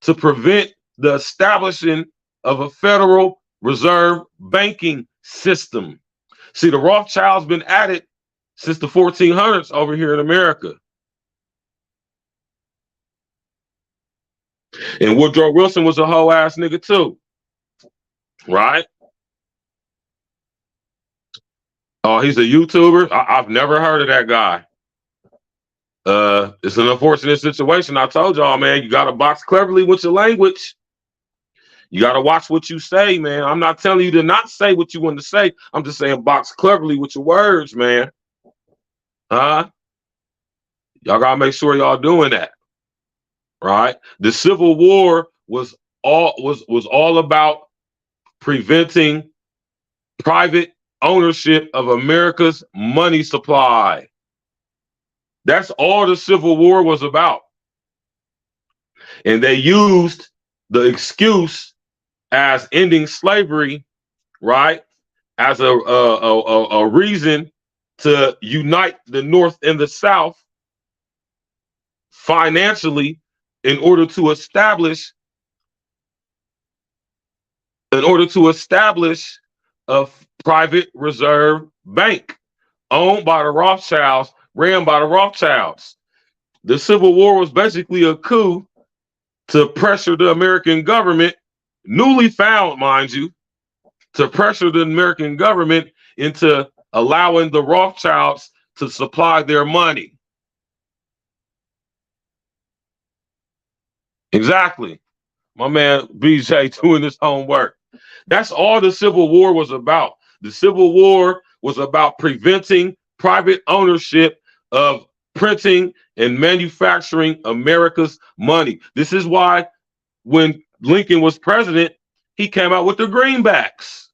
to prevent the establishing of a Federal Reserve banking system. See, the Rothschilds been at it since the 1400s over here in America. And Woodrow Wilson was a hoe ass nigga too, right? Oh, he's a YouTuber. I've never heard of that guy. It's an unfortunate situation. I told y'all, man, you gotta box cleverly with your language. You gotta watch what you say, man. I'm not telling you to not say what you want to say. I'm just saying box cleverly with your words, man. Y'all gotta make sure y'all doing that. Right? The Civil War was all about preventing private ownership of America's money supply. That's all the Civil War was about. And they used the excuse as ending slavery, right, as a reason to unite the North and the South financially in order to establish a private reserve bank owned by the Rothschilds, ran by the Rothschilds. The Civil War was basically a coup to pressure the American government, newly found, mind you, to pressure the American government into allowing the Rothschilds to supply their money. Exactly. My man BJ doing his homework. That's all the Civil War was about. The Civil War was about preventing private ownership of printing and manufacturing America's money. This is why when Lincoln was president, he came out with the greenbacks.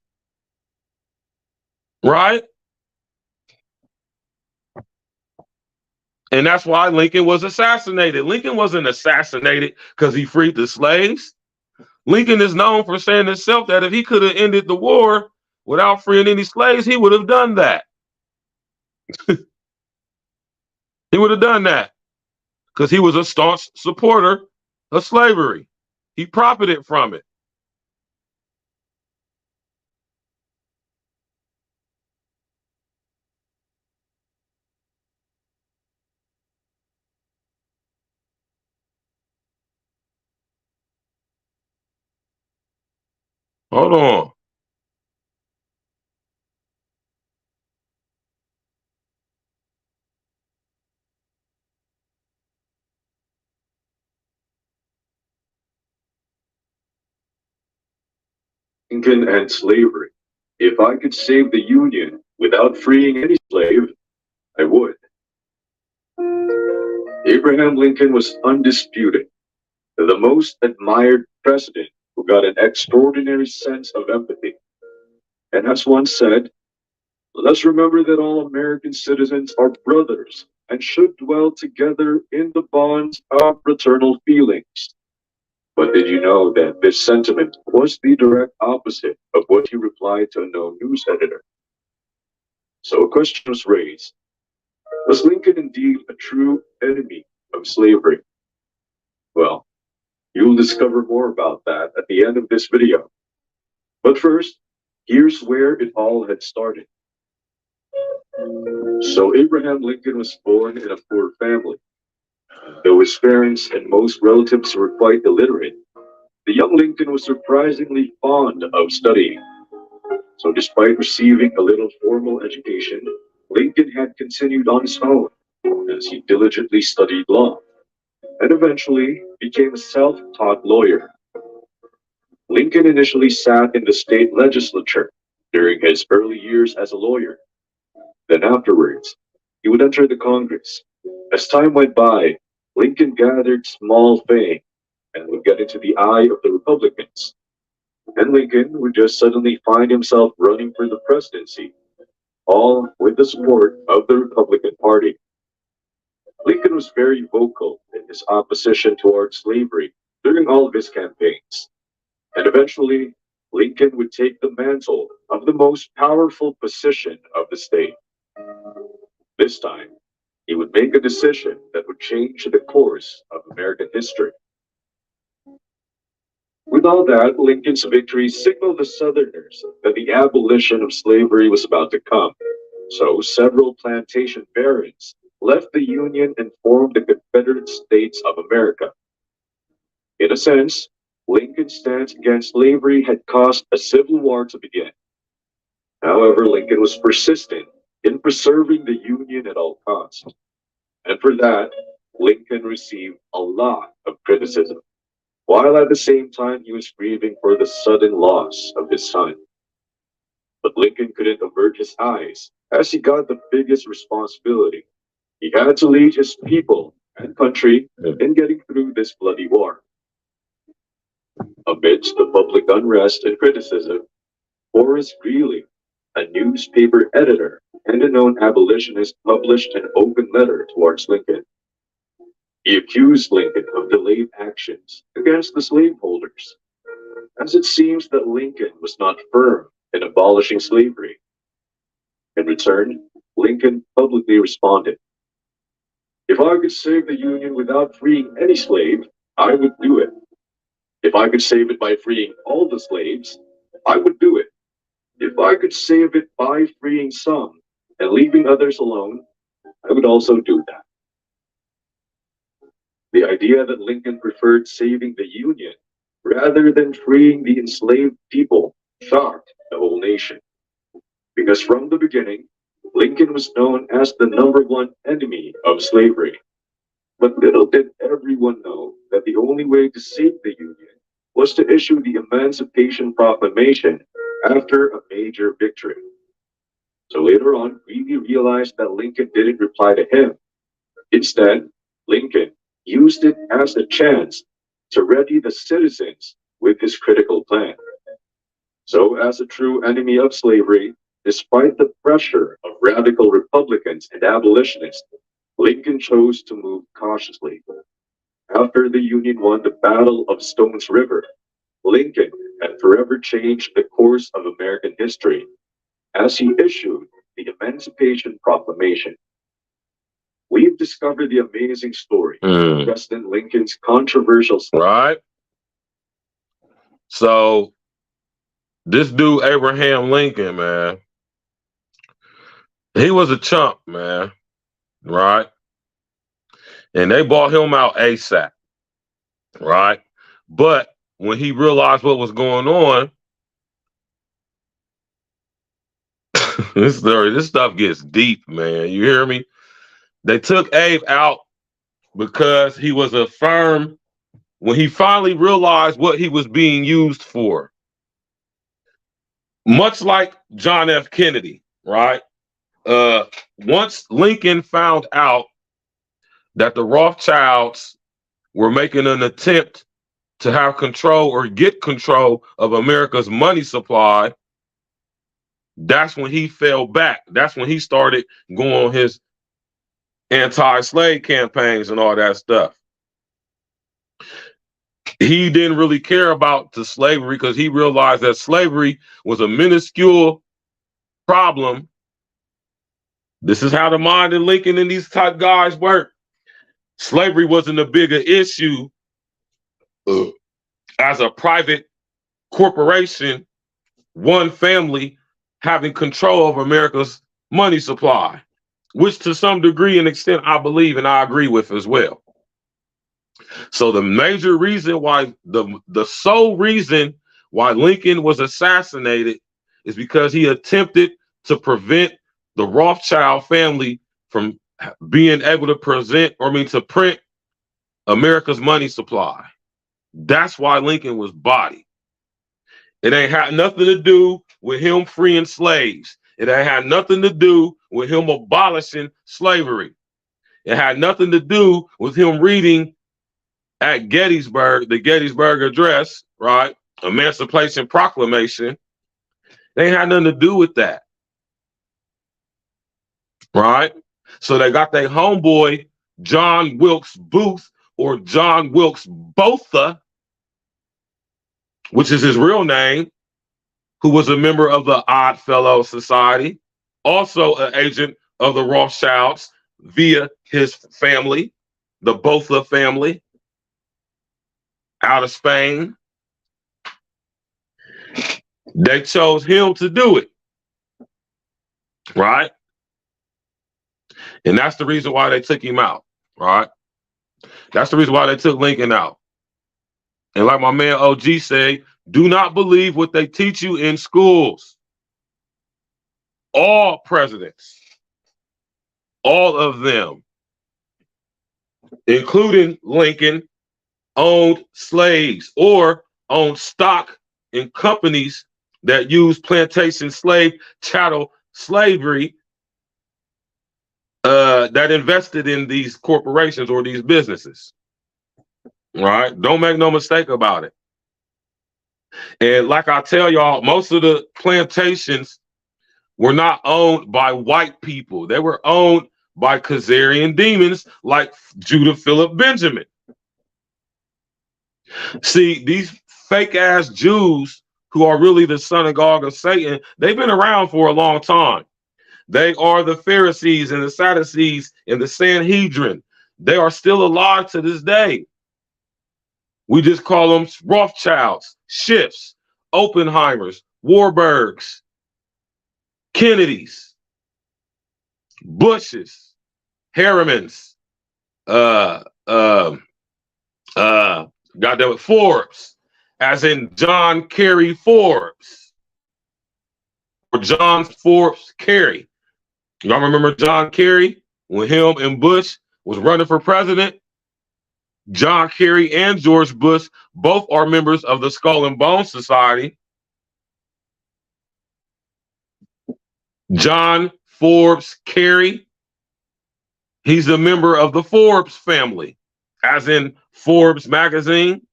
Right? And that's why Lincoln was assassinated. Lincoln wasn't assassinated because he freed the slaves. Lincoln is known for saying himself that if he could have ended the war without freeing any slaves, he would have done that. He would have done that because he was a staunch supporter of slavery. He profited from it. Hold on. Lincoln and slavery. If I could save the Union without freeing any slave, I would. Abraham Lincoln was undisputed, the most admired president who got an extraordinary sense of empathy. And as once said, let's remember that all American citizens are brothers and should dwell together in the bonds of fraternal feelings. But did you know that this sentiment was the direct opposite of what he replied to a known news editor? So a question was raised. Was Lincoln indeed a true enemy of slavery? Well, you'll discover more about that at the end of this video. But first, here's where it all had started. So Abraham Lincoln was born in a poor family. Though his parents and most relatives were quite illiterate, the young Lincoln was surprisingly fond of studying. So despite receiving a little formal education, Lincoln had continued on his own as he diligently studied law and eventually became a self-taught lawyer. Lincoln initially sat in the state legislature during his early years as a lawyer. Then afterwards, he would enter the Congress. As time went by, Lincoln gathered small fame and would get into the eye of the Republicans. And Lincoln would just suddenly find himself running for the presidency, all with the support of the Republican Party. Lincoln was very vocal in his opposition towards slavery during all of his campaigns. And eventually, Lincoln would take the mantle of the most powerful position of the state. This time, he would make a decision that would change the course of American history. With all that, Lincoln's victory signaled the Southerners that the abolition of slavery was about to come. So several plantation barons left the Union and formed the Confederate States of America. In a sense, Lincoln's stance against slavery had caused a civil war to begin. However, Lincoln was persistent in preserving the Union at all costs. And for that, Lincoln received a lot of criticism, while at the same time he was grieving for the sudden loss of his son. But Lincoln couldn't avert his eyes, as he got the biggest responsibility. He had to lead his people and country in getting through this bloody war. Amidst the public unrest and criticism, Horace Greeley, a newspaper editor and a known abolitionist, published an open letter towards Lincoln. He accused Lincoln of delayed actions against the slaveholders, as it seems that Lincoln was not firm in abolishing slavery. In return, Lincoln publicly responded, "If I could save the Union without freeing any slave, I would do it. If I could save it by freeing all the slaves, I would do it. If I could save it by freeing some and leaving others alone, I would also do that." The idea that Lincoln preferred saving the Union rather than freeing the enslaved people shocked the whole nation. Because from the beginning, Lincoln was known as the #1 enemy of slavery. But little did everyone know that the only way to save the Union was to issue the Emancipation Proclamation after a major victory. So later on, Greeley realized that Lincoln didn't reply to him. Instead, Lincoln used it as a chance to ready the citizens with his critical plan. So as a true enemy of slavery, despite the pressure of radical Republicans and abolitionists, Lincoln chose to move cautiously. After the Union won the Battle of Stones River, Lincoln had forever changed the course of American history as he issued the Emancipation Proclamation. We've discovered the amazing story of President Lincoln's controversial. Right. So this dude, Abraham Lincoln, man, he was a chump, man. Right. And they bought him out ASAP. Right. But when he realized what was going on, this stuff gets deep, man. You hear me? They took Abe out because he was a firm, when he finally realized what he was being used for. Much like John F. Kennedy, right? Once Lincoln found out that the Rothschilds were making an attempt to have control or get control of America's money supply, that's when he fell back. That's when he started going on his anti-slave campaigns and all that stuff. He didn't really care about the slavery because he realized that slavery was a minuscule problem. This is how the mind of Lincoln and these type guys work. Slavery wasn't a bigger issue as a private corporation, one family having control of America's money supply, which to some degree and extent I believe and I agree with as well. So the major reason why, the sole reason why Lincoln was assassinated is because he attempted to prevent the Rothschild family from being able to to print America's money supply. That's why Lincoln was bodied. It ain't had nothing to do with him freeing slaves. It ain't had nothing to do with him abolishing slavery. It had nothing to do with him reading at Gettysburg, the Gettysburg Address, right? Emancipation Proclamation. They ain't had nothing to do with that. Right? So they got their homeboy John Wilkes Booth, or John Wilkes Botha, which is his real name, who was a member of the Odd Fellow Society, also an agent of the Rothschilds via his family, the Botha family, out of Spain. They chose him to do it, right? And that's the reason why they took him out, right? That's the reason why they took Lincoln out. And like my man OG said, do not believe what they teach you in schools. All presidents, all of them, including Lincoln, owned slaves or owned stock in companies that used plantation slave chattel slavery that invested in these corporations or these businesses. Right? Don't make no mistake about it. And like I tell y'all, most of the plantations were not owned by white people. They were owned by Khazarian demons like Judah Philip Benjamin. See, these fake ass Jews who are really the synagogue of Satan, they've been around for a long time. They are the Pharisees and the Sadducees and the Sanhedrin. They are still alive to this day. We just call them Rothschilds, Schiffs, Oppenheimers, Warburgs, Kennedys, Bushes, Harrimans, goddamn it, Forbes, as in John Kerry Forbes, or John Forbes Kerry. Y'all remember John Kerry when him and Bush was running for president? John Kerry and George Bush both are members of the Skull and Bones Society. John Forbes Kerry, he's a member of the Forbes family, as in Forbes magazine.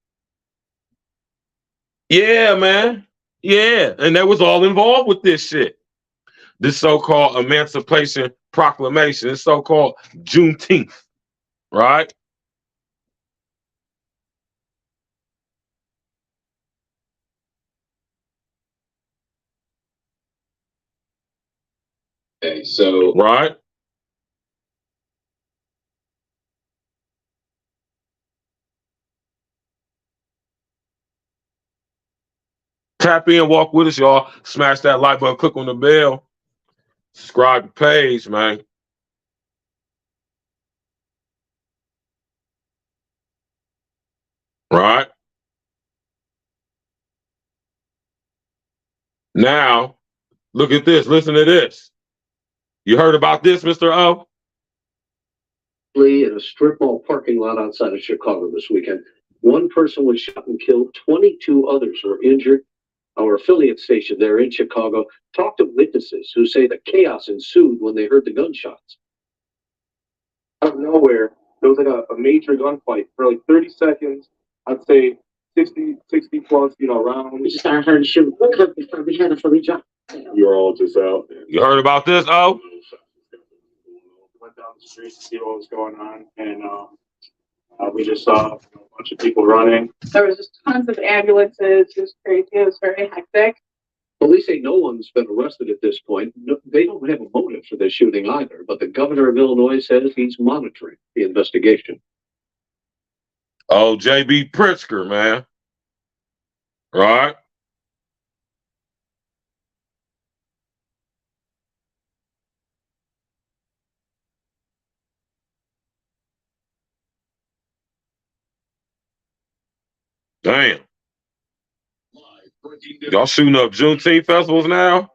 Yeah, man. Yeah, and they was all involved with this shit. This so-called Emancipation Proclamation, this so-called Juneteenth, right? Okay, so Right? Tap in, walk with us, y'all. Smash that like button, click on the bell. Subscribe to the page, man. Right? Now, look at this. Listen to this. You heard about this, Mr. O? In a strip mall parking lot outside of Chicago this weekend. One person was shot and killed, 22 others were injured. Our affiliate station there in Chicago talked to witnesses who say the chaos ensued when they heard the gunshots. Out of nowhere, there was like a major gunfight for like 30 seconds. I'd say 60 plus, rounds. We just started hearing shoot before we had a fully job. We were all just out. You heard about this, O? Went down the street to see what was going on, and we just saw a bunch of people running. There was just tons of ambulances. It was crazy. It was very hectic. Police say no one's been arrested at this point. No, they don't have a motive for this shooting either, but the governor of Illinois says he's monitoring the investigation. Oh, J.B. Pritzker, man. Right? Damn. Y'all shooting up Juneteenth festivals now?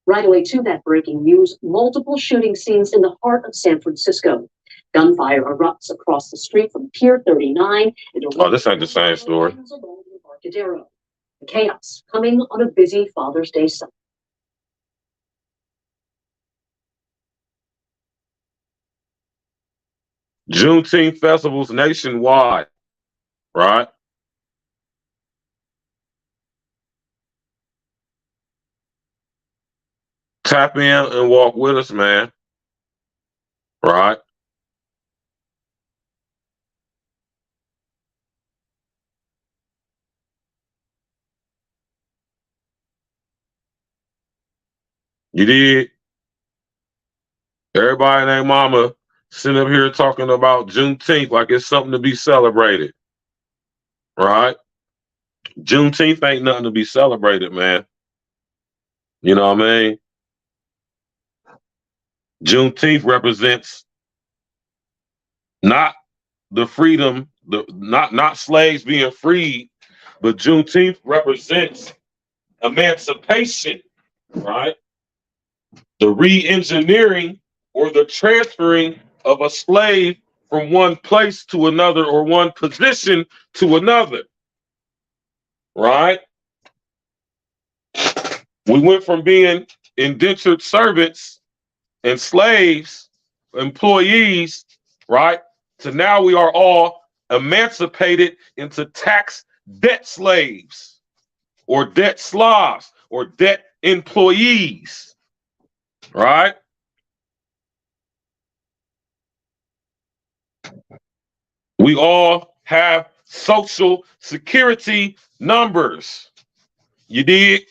Right away to that breaking news, multiple shooting scenes in the heart of San Francisco. Gunfire erupts across the street from Pier 39. Oh, this ain't the same story. The chaos coming on a busy Father's Day Sunday. Juneteenth festivals nationwide, right? Tap in and walk with us, man. Right? You did. Everybody and their mama sitting up here talking about Juneteenth like it's something to be celebrated. Right? Juneteenth ain't nothing to be celebrated, man. You know what I mean? Juneteenth represents not the freedom, not slaves being freed, but Juneteenth represents emancipation, right? The re-engineering or the transferring of a slave from one place to another or one position to another, right? We went from being indentured servants and slaves, employees, right, to now we are all emancipated into tax debt slaves or debt Slavs or debt employees, right? We all have social security numbers. You dig?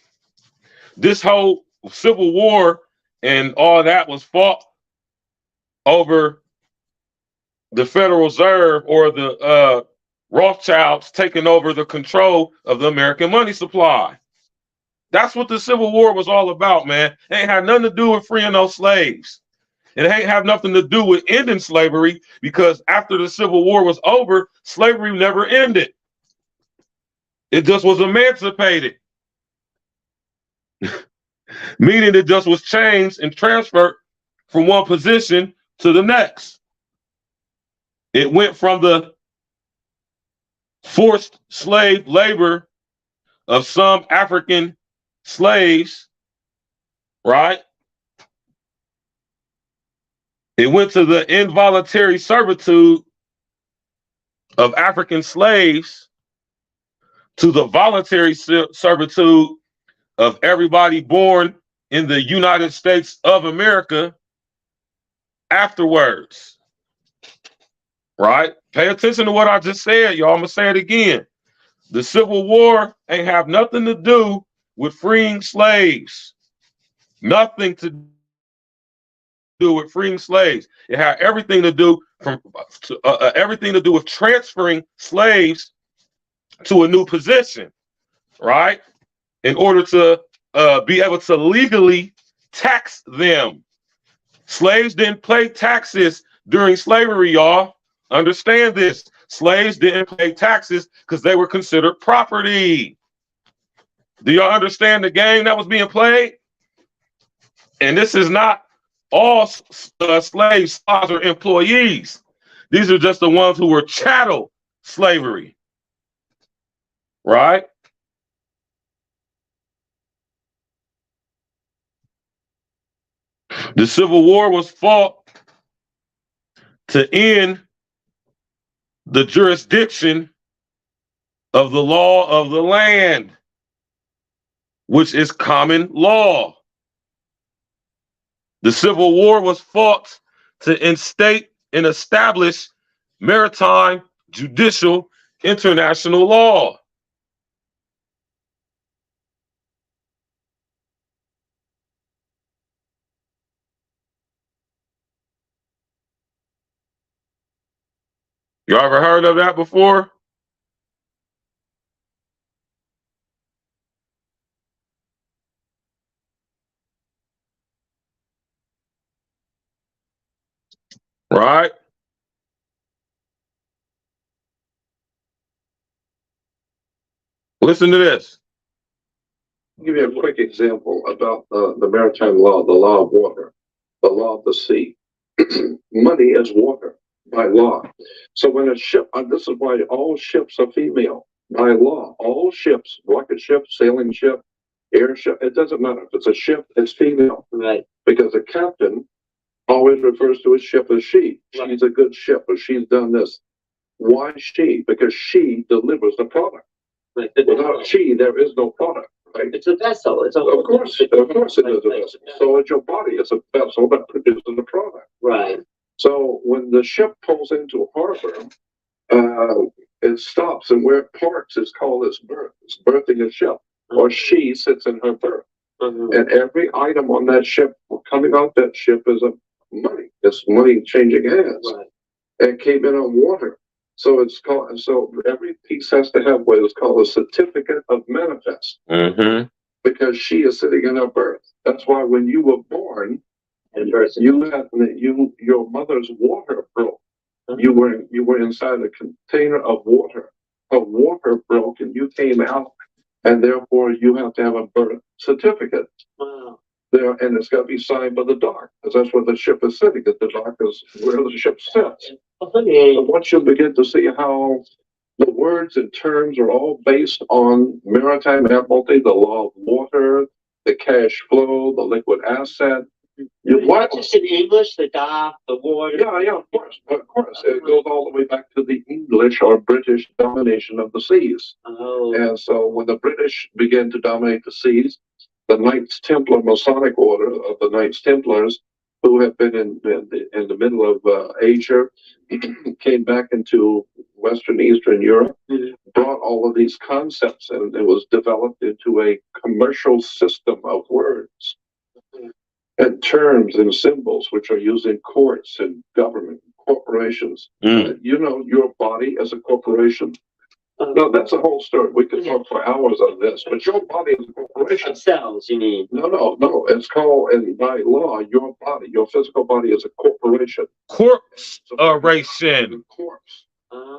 This whole Civil War and all that was fought over the Federal Reserve or the Rothschilds taking over the control of the American money supply. That's what the Civil War was all about, man. It ain't had nothing to do with freeing those slaves. It ain't have nothing to do with ending slavery, because after the Civil War was over, slavery never ended. It just was emancipated. Meaning it just was changed and transferred from one position to the next. It went from the forced slave labor of some African slaves, right? It went to the involuntary servitude of African slaves to the voluntary servitude of everybody born in the United States of America afterwards, right? Pay attention to what I just said, y'all. I'm gonna say it again. The Civil War ain't have nothing to do with freeing slaves. Nothing to do with freeing slaves. It had everything to do with transferring slaves to a new position, right? In order to be able to legally tax them. Slaves didn't pay taxes during slavery, y'all. Understand this. Slaves didn't pay taxes because they were considered property. Do y'all understand the game that was being played? And this is not all slaves or employees. These are just the ones who were chattel slavery, right? The Civil War was fought to end the jurisdiction of the law of the land, which is common law. The Civil War was fought to instate and establish maritime, judicial, international law. You ever heard of that before? Right? Listen to this. I'll give you a quick example about the maritime law, the law of water, the law of the sea. Money is water by law. So when a ship, this is why all ships are female by law. All ships, rocket ship, sailing ship, airship, it doesn't matter. If it's a ship, it's female. Right. Because the captain always refers to his ship as she. She's a good ship, or she's done this. Why she? Because she delivers the product. Right. Without she, there is no product. Right? It's a vessel. It's a Of course it is a vessel. So it's your body. It's a vessel that produces the product. Right. So when the ship pulls into harbor, it stops, and where it parks is called its berth. It's berthing a ship, or she sits in her berth. And every item on that ship, coming out that ship, is a money. It's money changing hands. Right. It came in on water. So it's called. So every piece has to have what is called a certificate of manifest, because she is sitting in her berth. That's why when you were born, your mother's water broke. You were inside a container of water. Her water broke, and you came out, and therefore you have to have a birth certificate. Wow. There, and it's got to be signed by the dock, because that's where the ship is sitting. At the dock is where the ship sits. Okay. So once you begin to see how the words and terms are all based on maritime admiralty, the law of water, the cash flow, the liquid asset. Not just in English, the dock, the water. Yeah, of course. It goes all the way back to the English or British domination of the seas. Oh. And so when the British began to dominate the seas, the Knights Templar Masonic Order of the Knights Templars, who have been in the middle of Asia, came back into Western Eastern Europe, brought all of these concepts, and it was developed into a commercial system of words and terms and symbols which are used in courts and government, corporations. You know, your body as a corporation. No, that's a whole story. We could talk for hours on this, but your body is a corporation. Cells, you mean? No. It's called, and by law, your body, your physical body is a corporation. Corporation. Corpse.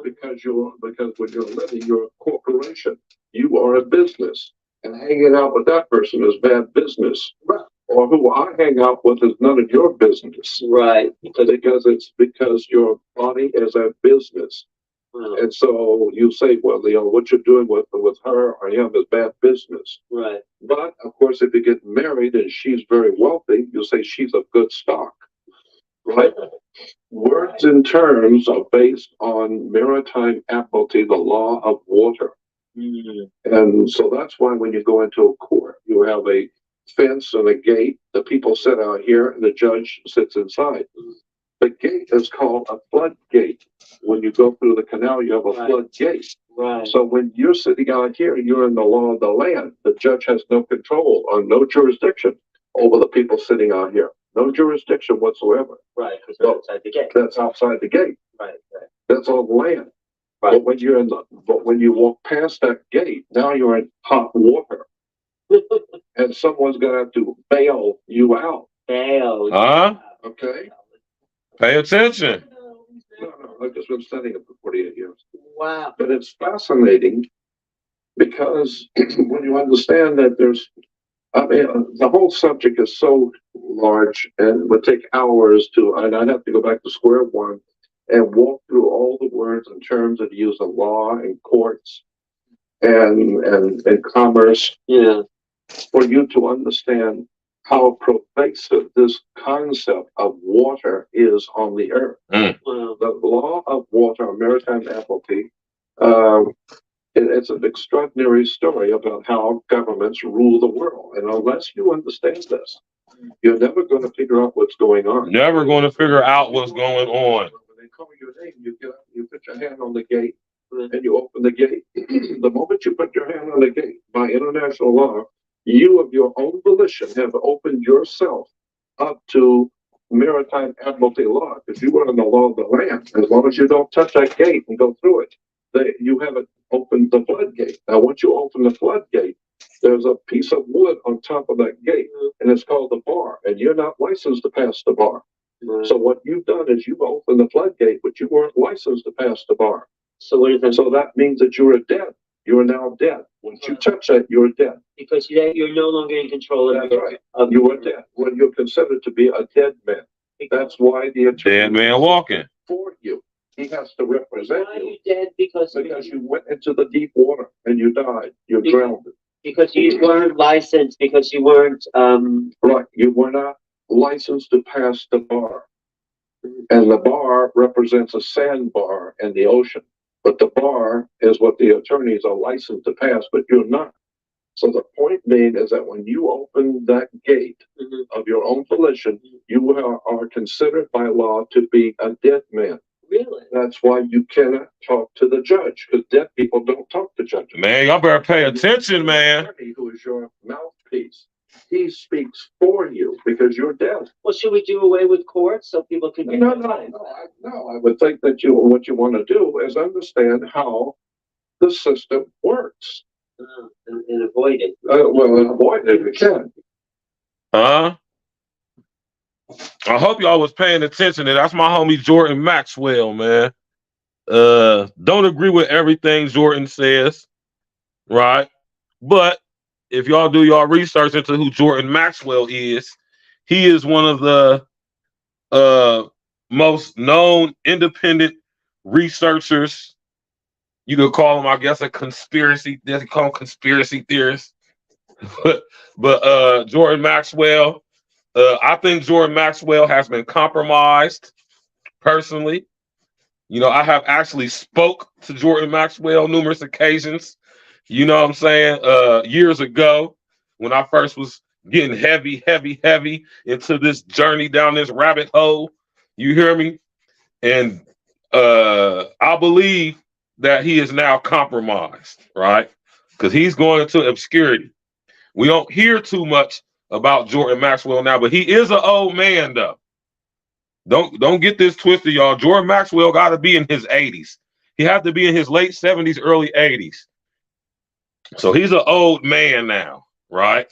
Because when you're living, you're a corporation. You are a business. And hanging out with that person is bad business. Right. Or who I hang out with is none of your business. Right. Because your body is a business. Wow. And so you say, well, what you're doing with her or him is bad business. Right. But of course, if you get married and she's very wealthy, you say she's of good stock. Right? Words and terms are based on maritime admiralty, the law of water. And so that's why when you go into a court, you have a fence and a gate. The people sit out here and the judge sits inside. The gate is called a floodgate. When you go through the canal, you have a floodgate. Right. So when you're sitting out here, you're in the law of the land. The judge has no control or no jurisdiction over the people sitting out here. No jurisdiction whatsoever. Right, because they're outside the gate. That's outside the gate. Right. That's on the land. Right. But when you walk past that gate, now you're in hot water. And someone's gonna have to bail you out. Bail. Huh? Okay. Pay attention. No, I've just been studying it for 48 years. Wow. But it's fascinating because when you understand that the whole subject is so large and would take hours and I'd have to go back to square one and walk through all the words and terms that use in law and courts and commerce. Yeah. For you to understand how pervasive this concept of water is on the earth. The law of water, maritime admiralty, it's an extraordinary story about how governments rule the world. And unless you understand this, you're never going to figure out what's going on. Never going to figure out what's going on. When they call your name, you put your hand on the gate and you open the gate. The moment you put your hand on the gate, by international law, you of your own volition have opened yourself up to maritime admiralty law. If you were in the law of the land, as long as you don't touch that gate and go through it, you haven't opened the floodgate. Now, once you open the floodgate, there's a piece of wood on top of that gate, and it's called the bar, and you're not licensed to pass the bar. So what you've done is you've opened the floodgate, but you weren't licensed to pass the bar. So that means that you are dead. You are now dead. Once you touch that, you're dead. Because you're no longer in control of That's right. You are dead. When you're considered to be a dead man. That's why the attorney Dead man walking. For you. He has to represent Why are you dead? Because you went into the deep water and you died. You're drowned. Because you weren't licensed, because you weren't Right. You were not licensed to pass the bar. And the bar represents a sandbar in the ocean. But the bar is what the attorneys are licensed to pass, but you're not. So the point being is that when you open that gate of your own volition, you are considered by law to be a dead man. Really? That's why you cannot talk to the judge, because dead people don't talk to judges. Man, y'all better pay attention, man. Who is your mouthpiece? He speaks for you because you're dead. Well, should we do away with courts so people can get No. I would think that what you want to do is understand how the system works. And avoid it. Well, avoid it if you can. I hope y'all was paying attention. That's my homie Jordan Maxwell, man. Don't agree with everything Jordan says, right? But if y'all do y'all research into who Jordan Maxwell is, he is one of the most known independent researchers. You could call him, I guess, a conspiracy. They call him conspiracy theorist. but Jordan Maxwell, I think Jordan Maxwell has been compromised. Personally, you know, I have actually spoke to Jordan Maxwell numerous occasions. You know what I'm saying? Years ago, when I first was getting heavy into this journey down this rabbit hole. You hear me? And I believe that he is now compromised, right? Because he's going into obscurity. We don't hear too much about Jordan Maxwell now, but he is an old man, though. Don't get this twisted, y'all. Jordan Maxwell got to be in his 80s. He had to be in his late 70s, early 80s. So he's an old man now, right?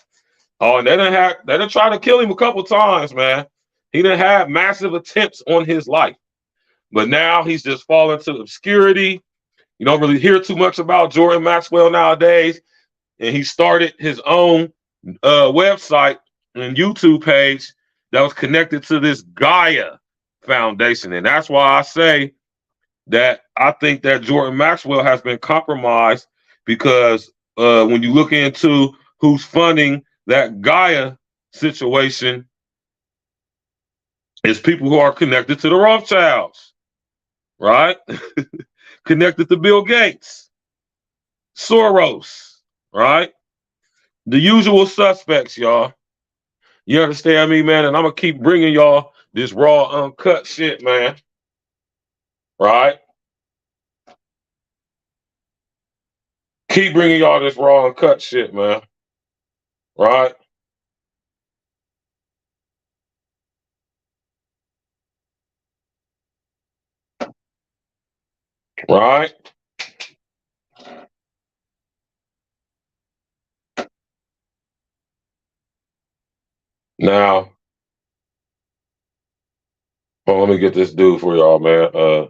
Oh, and they done tried to kill him a couple times, man. He done had massive attempts on his life. But now he's just fallen to obscurity. You don't really hear too much about Jordan Maxwell nowadays. And he started his own website and YouTube page that was connected to this Gaia Foundation. And that's why I say that I think that Jordan Maxwell has been compromised, because when you look into who's funding that Gaia situation, it's people who are connected to the Rothschilds, right? Connected to Bill Gates, Soros, right? The usual suspects, y'all. You understand me, man? And I'm going to keep bringing y'all this raw, uncut shit, man. Right? Keep bringing y'all this raw, uncut shit, man. Right? Right? Now, let me get this dude for y'all, man.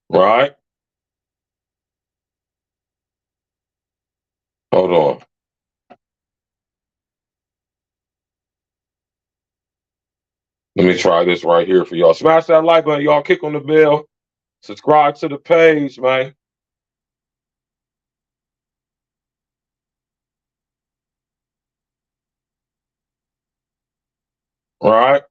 Right? Hold on. Let me try this right here for y'all. Smash that like button, y'all. Click on the bell. Subscribe to the page, man. Right?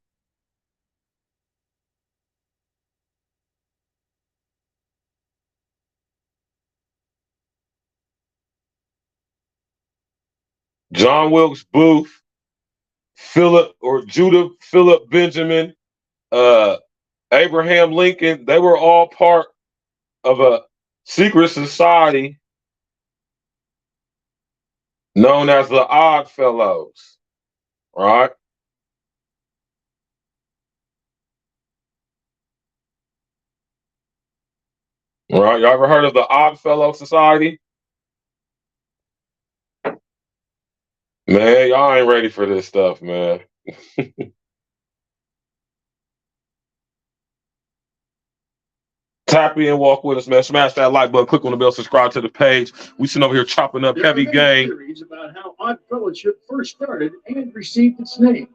John Wilkes Booth, Judah Philip Benjamin, Abraham Lincoln, they were all part of a secret society known as the Odd Fellows, right? Right? Y'all ever heard of the Odd Fellow Society? Man, y'all ain't ready for this stuff, man. Tap in, walk with us, man. Smash that like button, click on the bell, subscribe to the page. We sitting over here chopping up heavy game. Theories about how Odd Fellowship first started and received its name.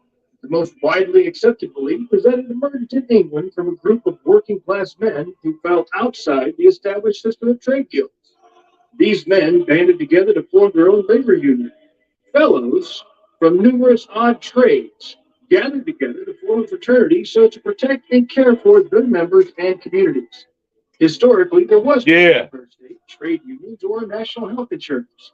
The most widely accepted belief is that it emerged in England from a group of working class men who fell outside the established system of trade guilds. These men banded together to form their own labor union. Fellows from numerous odd trades gathered together to form a fraternity so to protect and care for their members and communities. Historically, there was no welfare state, trade unions, or national health insurance.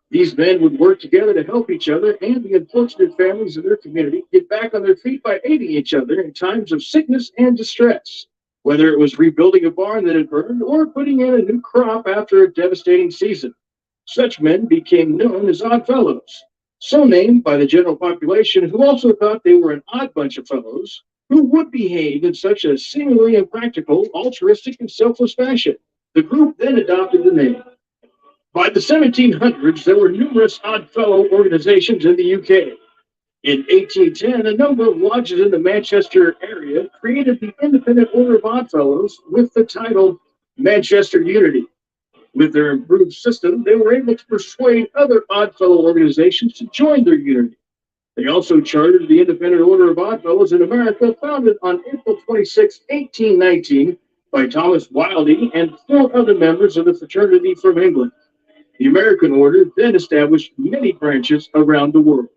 These men would work together to help each other and the unfortunate families of their community get back on their feet by aiding each other in times of sickness and distress, whether it was rebuilding a barn that had burned or putting in a new crop after a devastating season. Such men became known as Odd Fellows, so named by the general population who also thought they were an odd bunch of fellows who would behave in such a seemingly impractical, altruistic, and selfless fashion. The group then adopted the name. By the 1700s, there were numerous Odd Fellow organizations in the UK. In 1810, a number of lodges in the Manchester area created the Independent Order of Odd Fellows with the title Manchester Unity. With their improved system, they were able to persuade other Odd Fellow organizations to join their unity. They also chartered the Independent Order of Odd Fellows in America, founded on April 26, 1819, by Thomas Wildey and 4 other members of the fraternity from England. The American Order then established many branches around the world.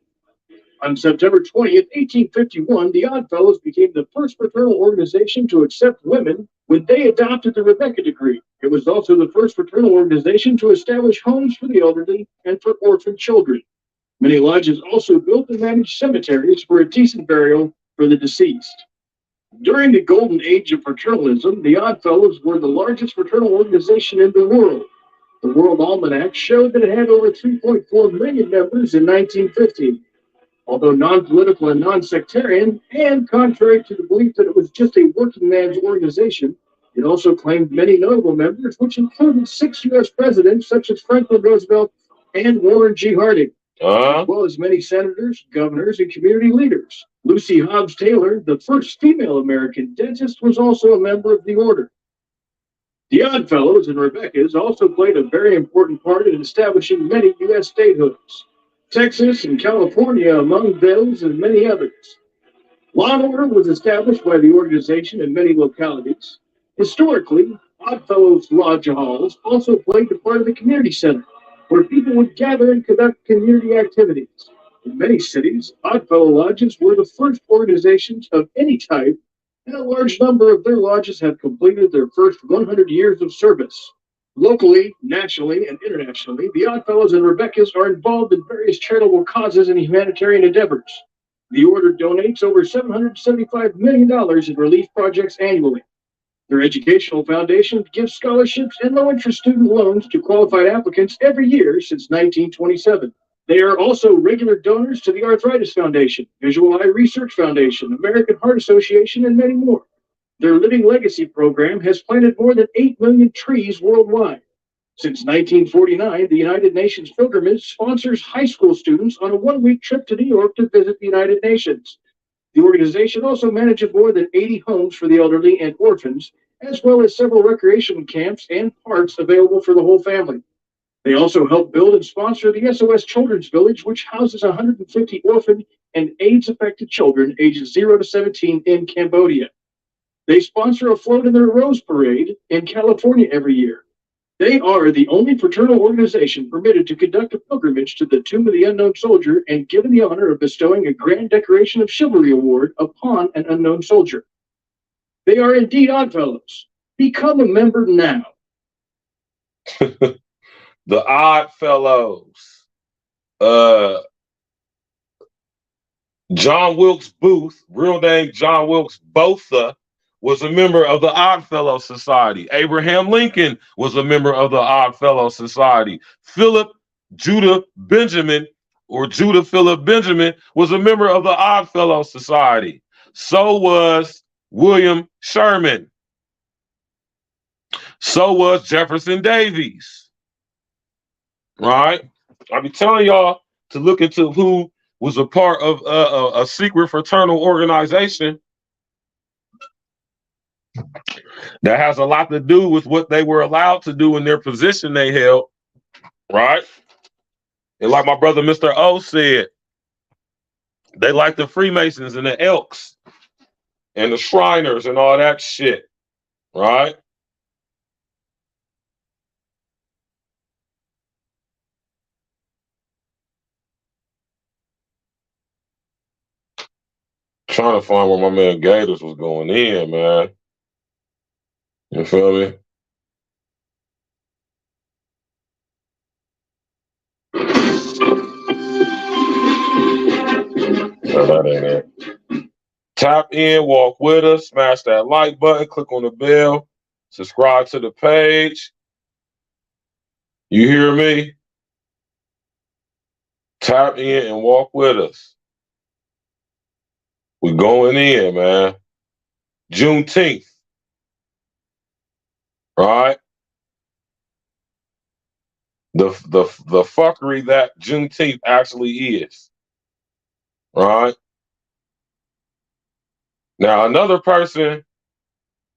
On September 20th, 1851, the Odd Fellows became the first fraternal organization to accept women when they adopted the Rebecca Decree. It was also the first fraternal organization to establish homes for the elderly and for orphan children. Many lodges also built and managed cemeteries for a decent burial for the deceased. During the golden age of fraternalism, the Odd Fellows were the largest fraternal organization in the world. The World Almanac showed that it had over 3.4 million members in 1950. Although non-political and non-sectarian, and contrary to the belief that it was just a working man's organization, it also claimed many notable members, which included 6 U.S. presidents such as Franklin Roosevelt and Warren G. Harding, as well as many senators, governors, and community leaders. Lucy Hobbs Taylor, the first female American dentist, was also a member of the order. The Odd Fellows and Rebeccas also played a very important part in establishing many U.S. statehoods, Texas and California among those and many others. Law and order was established by the organization in many localities. Historically, Odd Fellows lodge halls also played the part of the community center, where people would gather and conduct community activities. In many cities, Odd Fellow lodges were the first organizations of any type, and a large number of their lodges have completed their first 100 years of service. Locally, nationally, and internationally, the Odd Fellows and Rebeccas are involved in various charitable causes and humanitarian endeavors. The order donates over $775 million in relief projects annually. Their educational foundation gives scholarships and low-interest student loans to qualified applicants every year since 1927. They are also regular donors to the Arthritis Foundation, Visual Eye Research Foundation, American Heart Association, and many more. Their Living Legacy program has planted more than 8 million trees worldwide. Since 1949, the United Nations Pilgrimage sponsors high school students on a 1-week trip to New York to visit the United Nations. The organization also manages more than 80 homes for the elderly and orphans, as well as several recreation camps and parks available for the whole family. They also help build and sponsor the SOS Children's Village, which houses 150 orphan and AIDS-affected children ages 0 to 17 in Cambodia. They sponsor a float in their Rose Parade in California every year. They are the only fraternal organization permitted to conduct a pilgrimage to the Tomb of the Unknown Soldier and given the honor of bestowing a Grand Decoration of Chivalry Award upon an unknown soldier. They are indeed Odd Fellows. Become a member now. The Odd Fellows. John Wilkes Booth, real name John Wilkes Botha, was a member of the Odd Fellow Society. Abraham Lincoln was a member of the Odd Fellow Society. Philip Judah Benjamin, or Judah Philip Benjamin, was a member of the Odd Fellow Society. So was William Sherman. So was Jefferson Davis. Right? I be telling y'all to look into who was a part of a secret fraternal organization that has a lot to do with what they were allowed to do in their position they held, right? And like my brother Mr. O said, They like the Freemasons and the Elks and the Shriners and all that shit, right? Trying to find where my man Gators was going in, man. You feel me? No, that ain't it. Tap in, walk with us, smash that like button, click on the bell, subscribe to the page. You hear me? Tap in and walk with us. We're going in, man. Juneteenth. Right? The fuckery that Juneteenth actually is. Right? Now, another person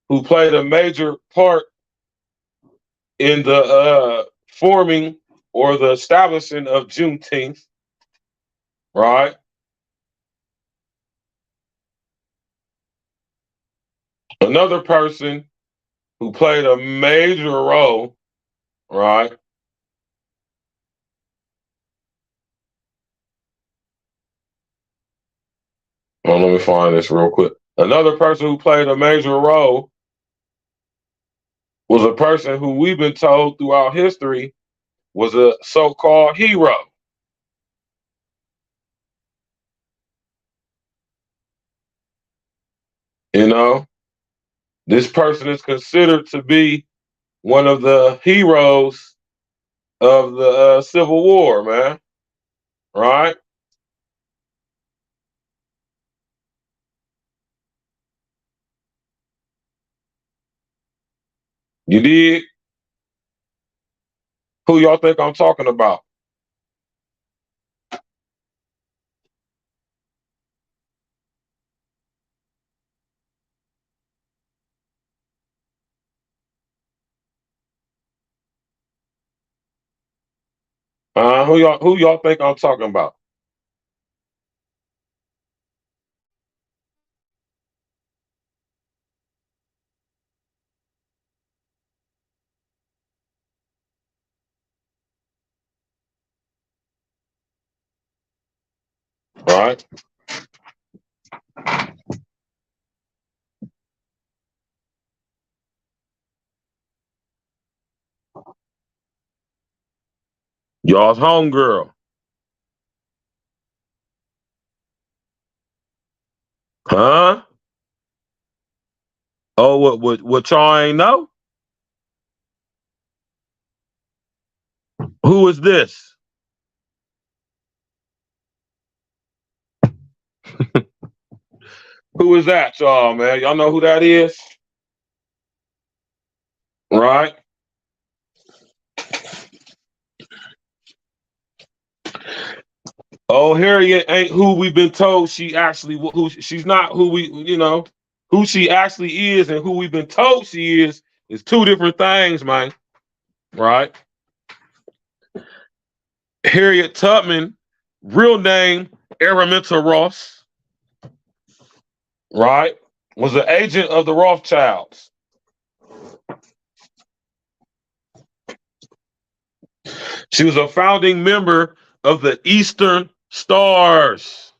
who played a major part in the forming or the establishing of Juneteenth, right? Another person who played a major role, right? Well, let me find this real quick. Another person who played a major role was a person who we've been told throughout history was a so-called hero. You know, this person is considered to be one of the heroes of the Civil War, man. Right? You did? Who y'all think I'm talking about? Who y'all think I'm talking about? Right? Y'all's homegirl. Huh? Oh, what y'all ain't know? Who is this? Who is that, y'all, man? Y'all know who that is? Right? Oh, Harriet ain't who we've been told she actually, who she's not who we, who she actually is and who we've been told she is two different things, man. Right? Harriet Tubman, real name Araminta Ross, right, was an agent of the Rothschilds. She was a founding member of the Eastern Stars.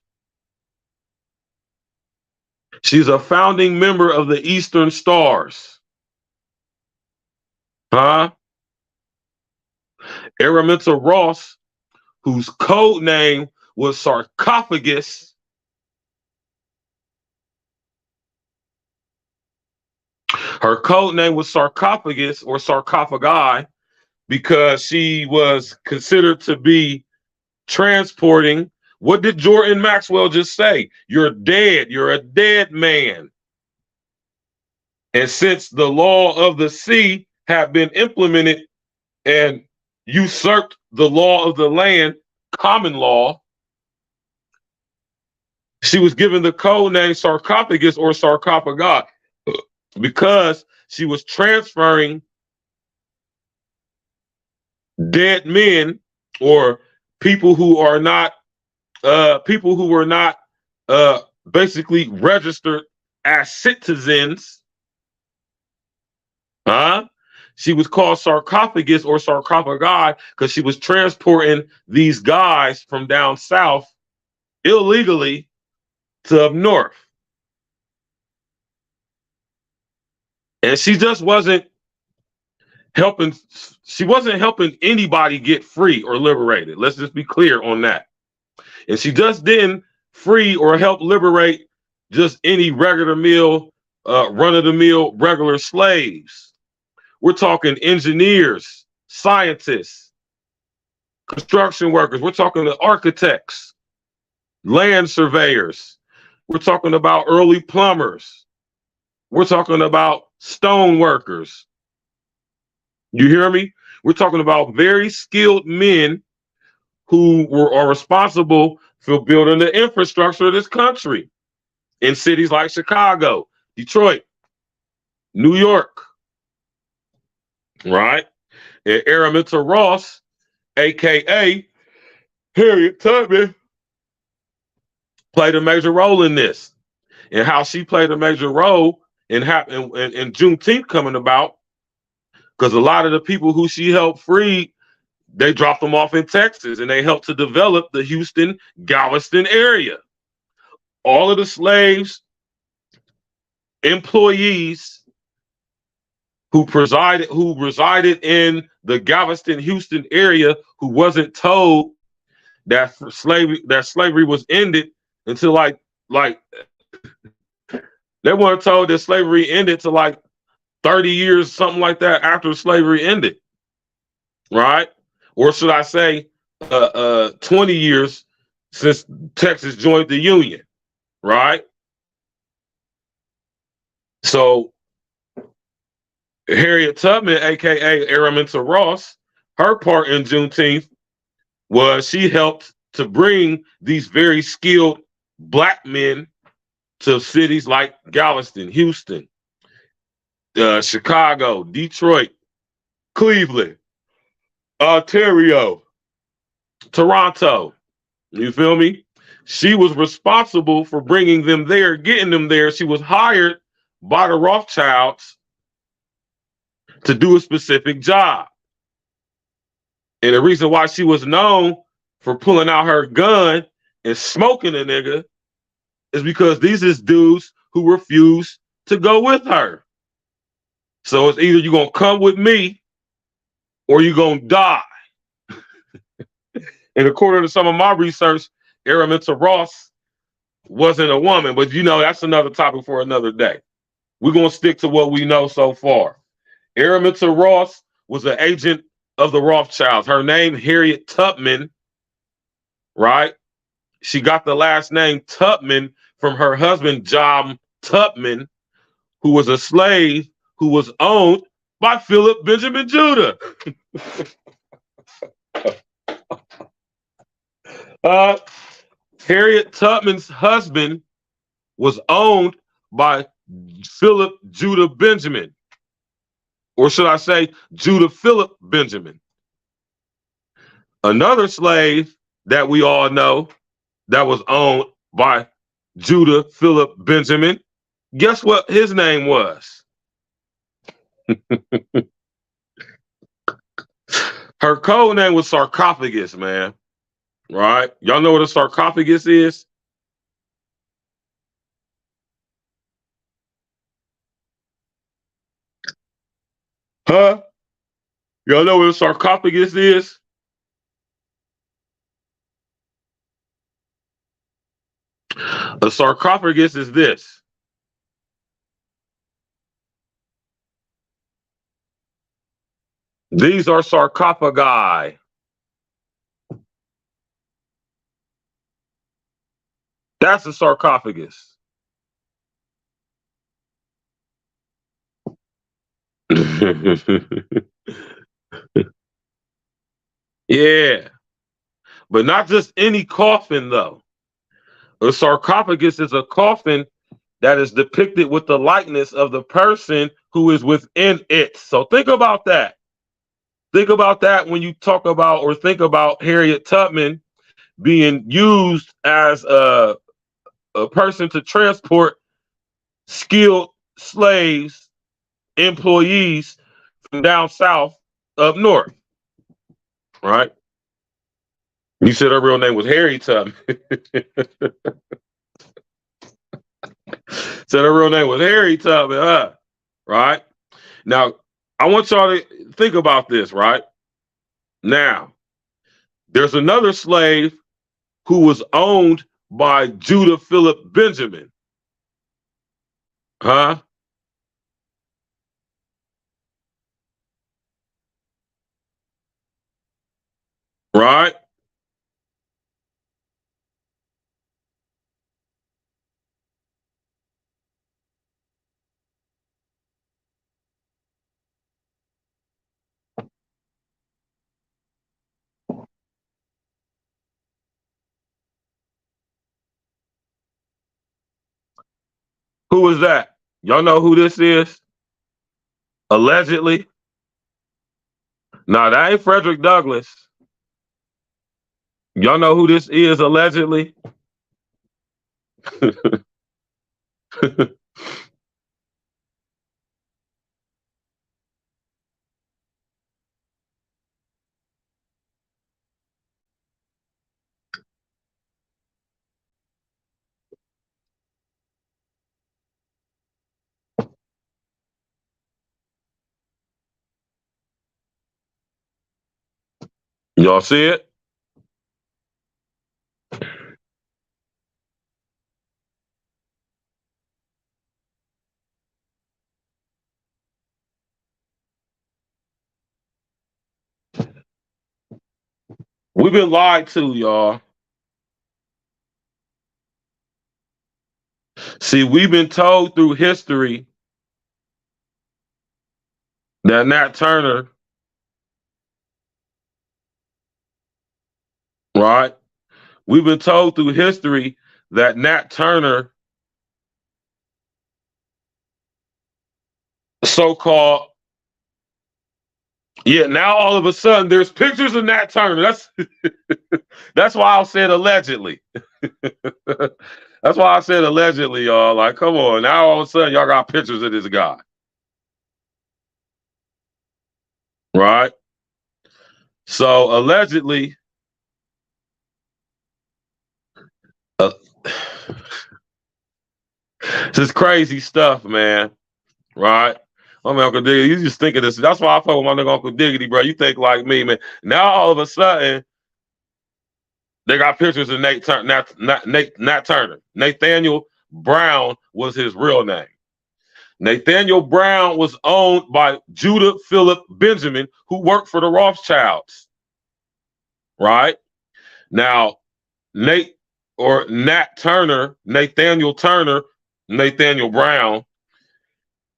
She's a founding member of the Eastern Stars. Huh? Araminta Ross, whose code name was Sarcophagus. Her code name was Sarcophagus or Sarcophagi because she was considered to be transporting. What did Jordan Maxwell just say? You're dead. You're a dead man. And since the law of the sea had been implemented and usurped the law of the land, common law, she was given the code name Sarcophagus or Sarcophagi because she was transferring dead men or people who are not people who were not basically registered as citizens. She was called sarcophagus or sarcophagi because she was transporting these guys from down south illegally to up north. And she just wasn't helping. She wasn't helping anybody get free or liberated. Let's just be clear on that. And she just didn't free or help liberate just any run-of-the-mill regular slaves. We're talking engineers, scientists, construction workers. We're talking to architects, land surveyors. We're talking about early plumbers. We're talking about stone workers. You hear me? We're talking about very skilled men who are responsible for building the infrastructure of this country in cities like Chicago, Detroit, New York, right? And Araminta Ross, aka Harriet Tubman, played a major role in this. And how she played a major role in Juneteenth coming about, because a lot of the people who she helped free, they dropped them off in Texas and they helped to develop the Houston, Galveston area. All of the slaves, employees who resided in the Galveston, Houston area, who wasn't told that slavery was ended until like they weren't told that slavery ended to like 30 years, something like that, after slavery ended, right? Or should I say 20 years since Texas joined the Union, right? So Harriet Tubman, aka Araminta Ross, her part in Juneteenth was she helped to bring these very skilled black men to cities like Galveston, Houston, Chicago, Detroit, Cleveland, Ontario, Toronto. You feel me? She was responsible for bringing them there, getting them there. She was hired by the Rothschilds to do a specific job. And the reason why she was known for pulling out her gun and smoking a nigga is because these is dudes who refused to go with her. So it's either you're going to come with me or you're going to die. And according to some of my research, Araminta Ross wasn't a woman, but you know, that's another topic for another day. We're going to stick to what we know so far. Araminta Ross was an agent of the Rothschilds. Her name, Harriet Tubman, right? She got the last name Tubman from her husband, John Tubman, who was a slave who was owned by Philip Benjamin Judah. Harriet Tubman's husband was owned by Philip Judah Benjamin, or should I say Judah Philip Benjamin. Another slave that we all know that was owned by Judah Philip Benjamin, guess what his name was? Her code name was Sarcophagus, man. Right? Y'all know what a sarcophagus is? Huh? Y'all know what a sarcophagus is? A sarcophagus is this. These are sarcophagi. That's a sarcophagus. Yeah. But not just any coffin, though. A sarcophagus is a coffin that is depicted with the likeness of the person who is within it. So think about that. Think about that when you talk about or think about Harriet Tubman being used as a a person to transport skilled slaves, employees from down south up north, right? You said her real name was Harry Tubman. Said her real name was Harry Tubman, huh? Right? Now, I want y'all to think about this, right? Now, there's another slave who was owned by Judah Philip Benjamin. Huh? Right? Who was that? Y'all know who this is? Allegedly? No, that ain't Frederick Douglass. Y'all know who this is allegedly? Y'all see it? We've been lied to, y'all. See, we've been told through history that Nat Turner, right? We've been told through history that Nat Turner, so-called, yeah, now all of a sudden there's pictures of Nat Turner. That's why I said allegedly. That's why I said allegedly, y'all. Like, come on. Now all of a sudden y'all got pictures of this guy. Right? So allegedly, this is crazy stuff, man. Right? I mean, Uncle Diggity, you just think of this. That's why I fuck with my nigga Uncle Diggity, bro. You think like me, man. Now all of a sudden, they got pictures of Nat Turner. Nathaniel Brown was his real name. Nathaniel Brown was owned by Judah Philip Benjamin, who worked for the Rothschilds. Right? Now, Nat Turner, Nathaniel Brown,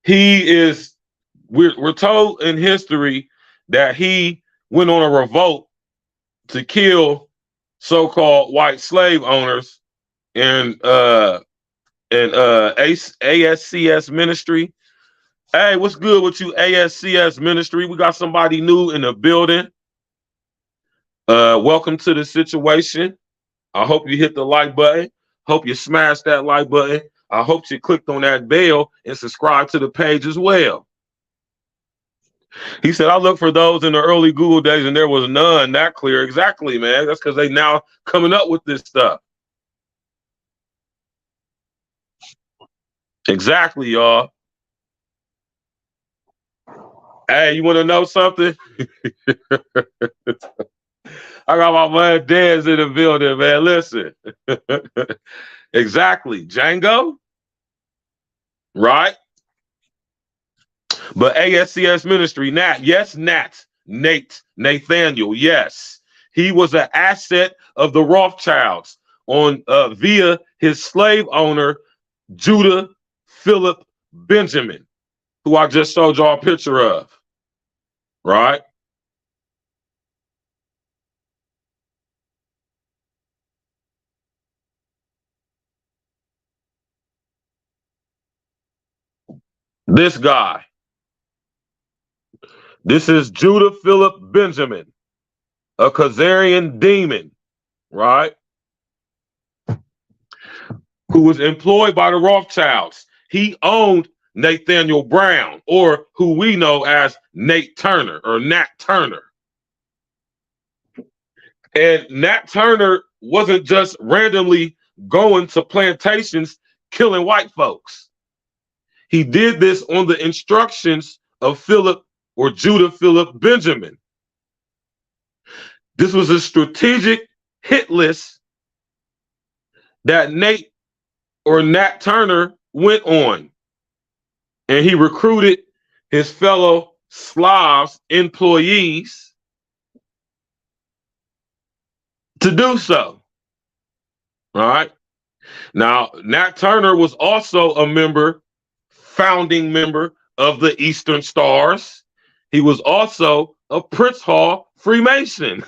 he is, we're told in history that he went on a revolt to kill so-called white slave owners in ASCS ministry. Hey, what's good with you, ASCS ministry? We got somebody new in the building. Welcome to the situation. I hope you hit the like button. Hope you smash that like button. I hope you clicked on that bell and subscribe to the page as well. He said, I looked for those in the early Google days and there was none that clear. Exactly, man. That's because they now coming up with this stuff. Exactly, y'all. Hey, you want to know something? I got my man Dez in the building, man. Listen. Exactly. Django. Right? But ASCS ministry, Nat. Yes, Nathaniel. Yes. He was an asset of the Rothschilds on via his slave owner, Judah Philip Benjamin, who I just showed y'all a picture of. Right? This guy. This is Judah Philip Benjamin, a Khazarian demon, right? who was employed by the Rothschilds. He owned Nathaniel Brown, or who we know as Nate Turner or Nat Turner. And Nat Turner wasn't just randomly going to plantations killing white folks. He did this on the instructions of Philip or Judah Philip Benjamin. This was a strategic hit list that Nate or Nat Turner went on. And he recruited his fellow Slavs employees to do so. All right. Now, Nat Turner was also a founding member of the Eastern Stars. He was also a Prince Hall Freemason.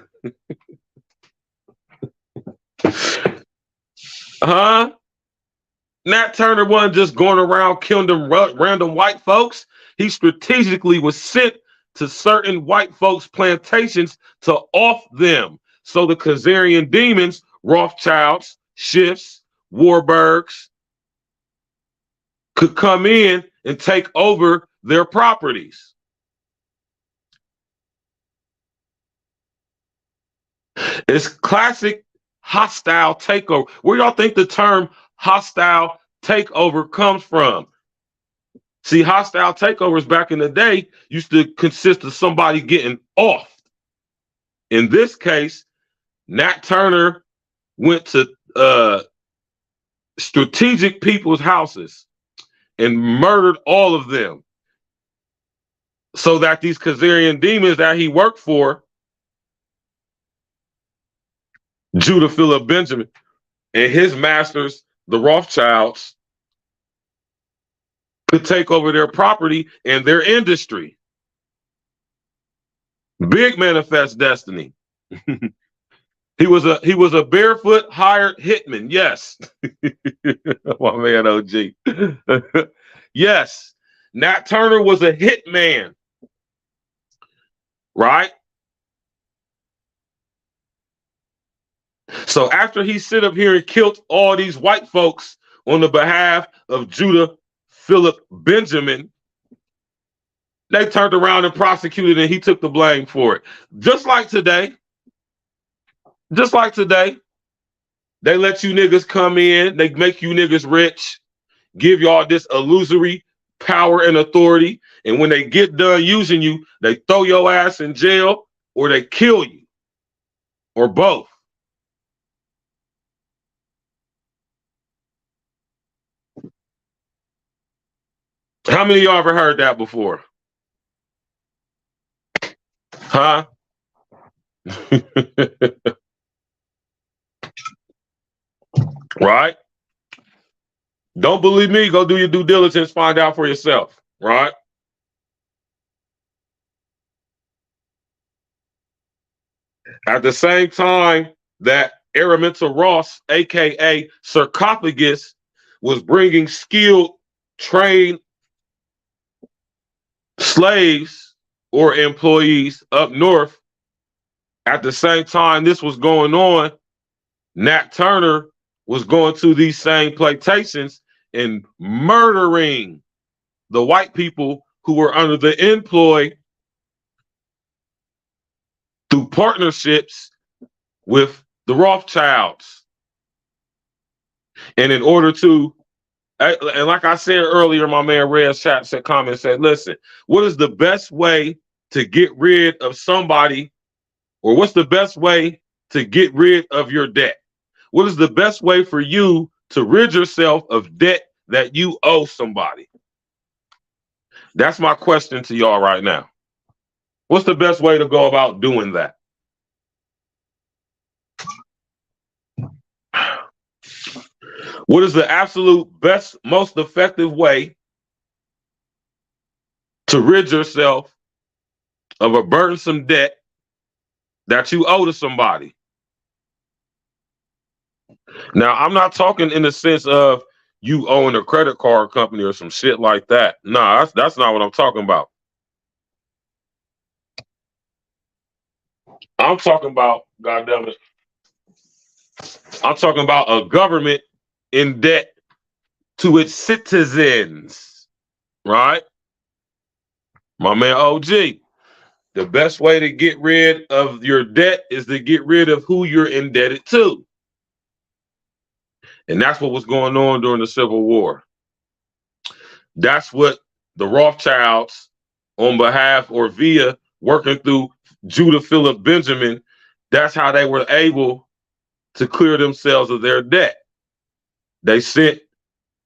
Nat Turner wasn't just going around killing them random white folks. He strategically was sent to certain white folks' plantations to off them. So the Khazarian demons, Rothschilds, Schiffs, Warburgs, could come in and take over their properties. It's classic hostile takeover. Where y'all think the term hostile takeover comes from? See, hostile takeovers back in the day used to consist of somebody getting off. In this case, Nat Turner went to strategic people's houses and murdered all of them so that these Khazarian demons that he worked for, Judah Philip Benjamin and his masters, the Rothschilds, could take over their property and their industry. Big manifest destiny. He was a barefoot hired hitman. Yes. My man OG. Yes. Nat Turner was a hitman. Right? So after he sit up here and killed all these white folks on the behalf of Judah Philip Benjamin, they turned around and prosecuted and he took the blame for it. Just like today, they let you niggas come in, they make you niggas rich, give y'all this illusory power and authority, and when they get done using you, they throw your ass in jail or they kill you, or both. How many of y'all ever heard that before? Huh? Right? Don't believe me, go do your due diligence, find out for yourself, right? At the same time that Araminta Ross, aka Sarcophagus, was bringing skilled, trained slaves or employees up north, at the same time this was going on, Nat Turner was going to these same plantations and murdering the white people who were under the employ through partnerships with the Rothschilds. And in order to, and like I said earlier, my man Red's chat said, comment said, listen, what is the best way to get rid of somebody, or what's the best way to get rid of your debt? What is the best way for you to rid yourself of debt that you owe somebody? That's my question to y'all right now. What's the best way to go about doing that? What is the absolute best, most effective way to rid yourself of a burdensome debt that you owe to somebody? Now, I'm not talking in the sense of you owing a credit card company or some shit like that. Nah, that's not what I'm talking about. I'm talking about, goddammit, I'm talking about a government in debt to its citizens, right? My man OG, the best way to get rid of your debt is to get rid of who you're indebted to. And that's what was going on during the Civil War. That's what the Rothschilds, on behalf or via working through Judah Philip Benjamin, that's how they were able to clear themselves of their debt. They sent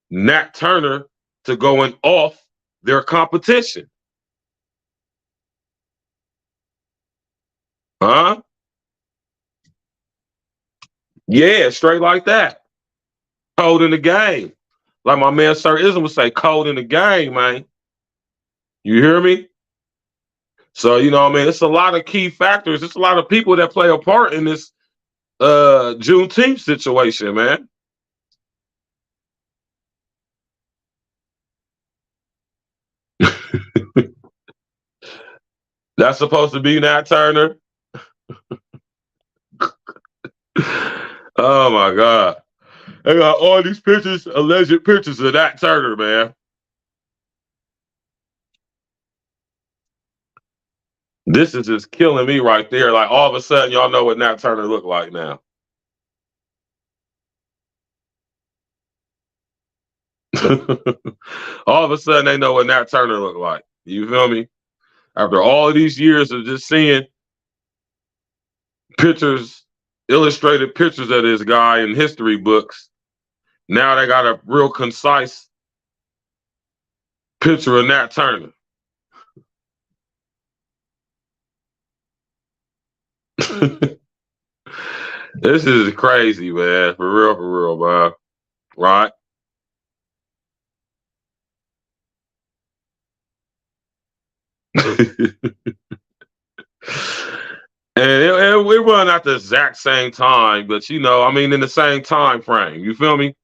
Nat Turner to going off their competition. Huh? Yeah, straight like that. Code in the game. Like my man Sir Ism would say, code in the game, man. You hear me? So, you know what I mean? It's a lot of key factors. It's a lot of people that play a part in this Juneteenth situation, man. That's supposed to be Nat Turner. Oh my God. They got all these pictures, alleged pictures of Nat Turner, man. This is just killing me right there. Like all of a sudden, y'all know what Nat Turner look like now. All of a sudden, they know what Nat Turner look like. You feel me? After all of these years of just seeing pictures, illustrated pictures of this guy in history books, now they got a real concise picture of Nat Turner. This is crazy, man. For real, man. Right? And we run at the exact same time, but you know, I mean, in the same time frame. You feel me?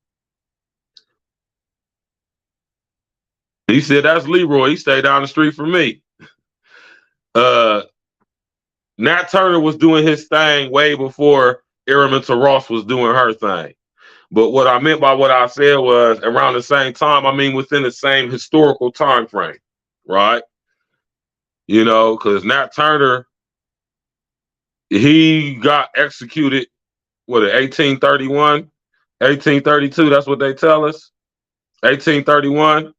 He said, "That's Leroy. He stayed down the street from me." Nat Turner was doing his thing way before Araminta Ross was doing her thing. But what I meant by what I said was around the same time. I mean, within the same historical time frame, right? You know, because Nat Turner, he got executed. What, 1831, 1832? That's what they tell us. 1831.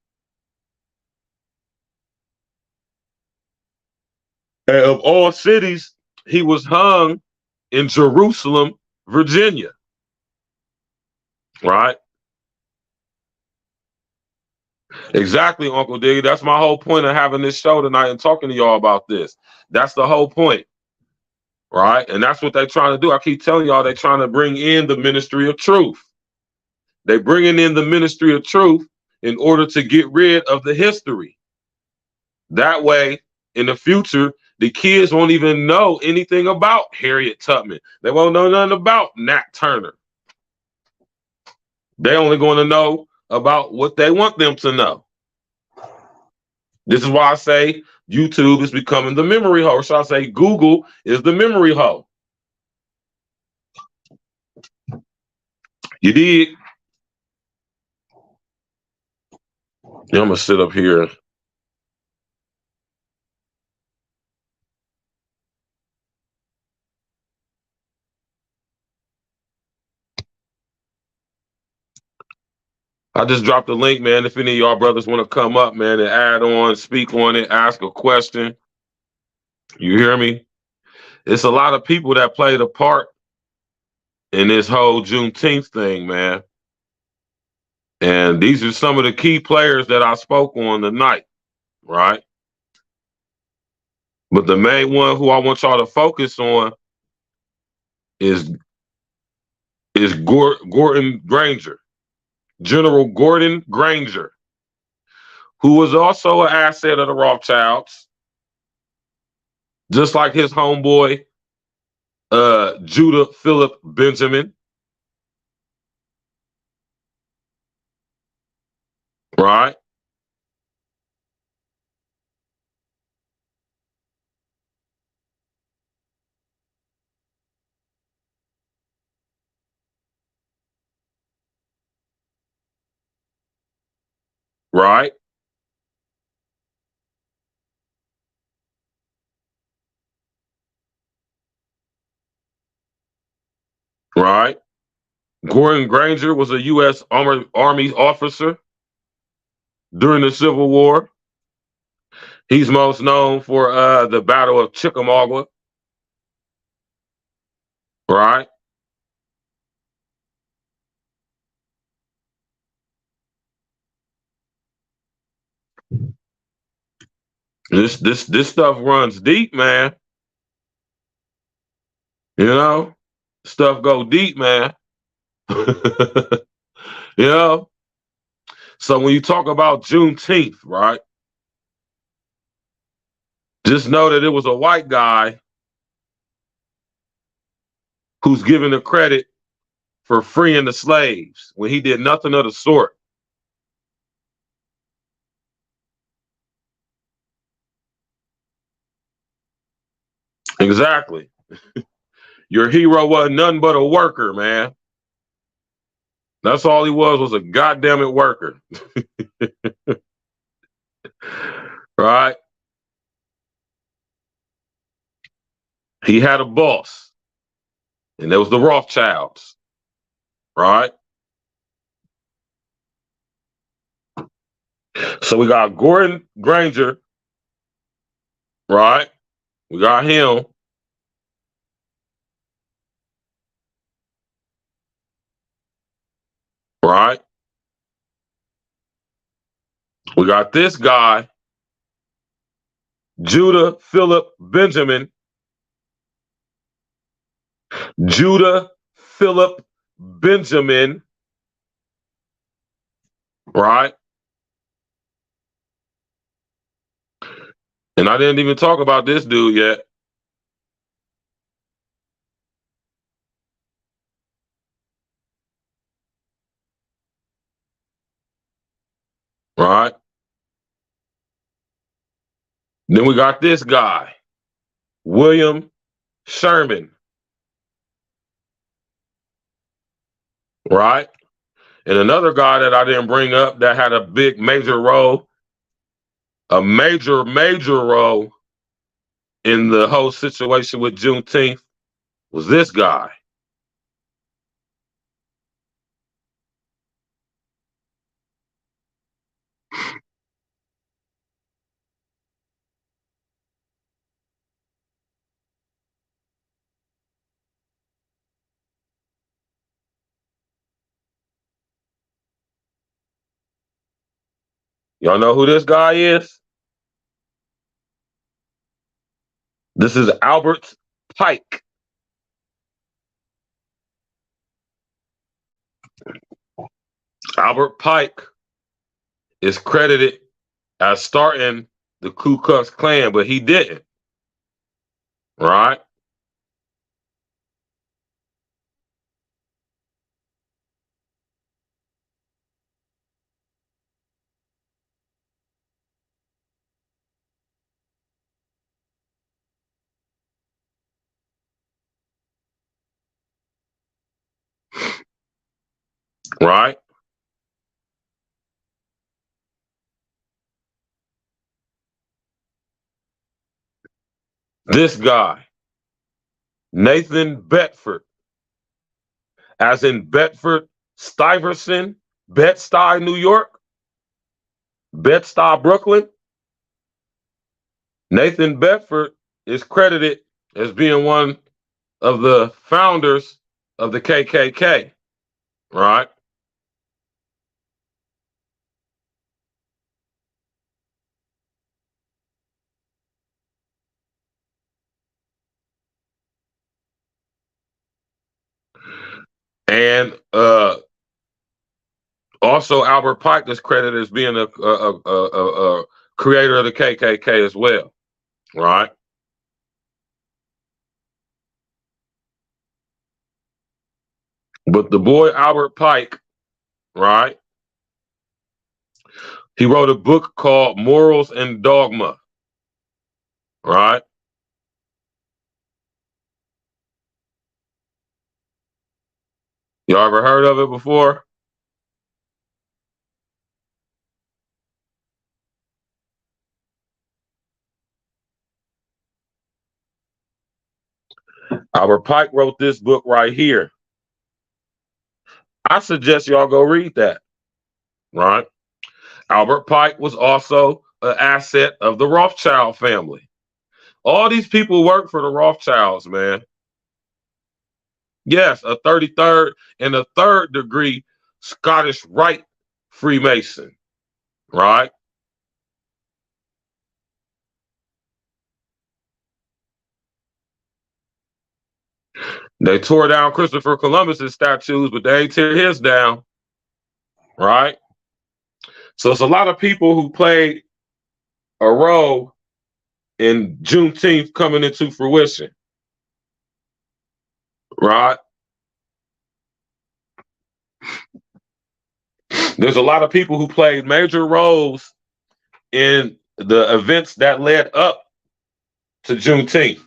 And of all cities, he was hung in Jerusalem, Virginia. Right? Exactly, Uncle D. That's my whole point of having this show tonight and talking to y'all about this. That's the whole point. Right? And that's what they're trying to do. I keep telling y'all they're trying to bring in the ministry of truth. They're bringing in the ministry of truth in order to get rid of the history. That way, in the future, the kids won't even know anything about Harriet Tubman. They won't know nothing about Nat Turner. They're only going to know about what they want them to know. This is why I say YouTube is becoming the memory hole. So I say Google is the memory hole. You did. Yeah, I'm going to sit up here. I just dropped the link, man. If any of y'all brothers want to come up, man, and add on, speak on it, ask a question. You hear me? It's a lot of people that played a part in this whole Juneteenth thing, man. And these are some of the key players that I spoke on tonight, right? But the main one who I want y'all to focus on is Gordon Granger, General Gordon Granger, who was also an asset of the Rothschilds, just like his homeboy, Judah Philip Benjamin, right? right? Right. Gordon Granger was a U.S. Army officer during the Civil War. He's most known for the Battle of Chickamauga, right? This stuff runs deep, man. You know, stuff go deep, man. You know, so when you talk about Juneteenth, right? Just know that it was a white guy who's given the credit for freeing the slaves when he did nothing of the sort. Exactly. Your hero wasn't nothing but a worker, man. That's all he was a goddamn it worker. Right? He had a boss, and there was the Rothschilds, right? So we got Gordon Granger, right? We got him. Right? We got this guy, Judah Philip Benjamin. Judah Philip Benjamin. Right? And I didn't even talk about this dude yet. Right? Then we got this guy, William Sherman. Right? And another guy that I didn't bring up that had a big major role, a major role in the whole situation with Juneteenth was this guy. Y'all know who this guy is? This is Albert Pike. Albert Pike is credited as starting the Ku Klux Klan, but he didn't. Right? Right? This guy, Nathan Bedford, as in Bedford Stuyvesant, Bed-Stuy, New York, Bed-Stuy, Brooklyn. Nathan Bedford is credited as being one of the founders of the KKK. Right? And also Albert Pike is credited as being a creator of the KKK as well. Right? But the boy Albert Pike, right? He wrote a book called Morals and Dogma. Right? Y'all ever heard of it before? Albert Pike wrote this book right here. I suggest y'all go read that, right? Albert Pike was also an asset of the Rothschild family. All these people work for the Rothschilds, man. Yes, a 33rd and a third degree Scottish Rite Freemason, right? They tore down Christopher Columbus's statues, but they ain't tear his down, right? So it's a lot of people who played a role in Juneteenth coming into fruition, right? There's a lot of people who played major roles in the events that led up to Juneteenth,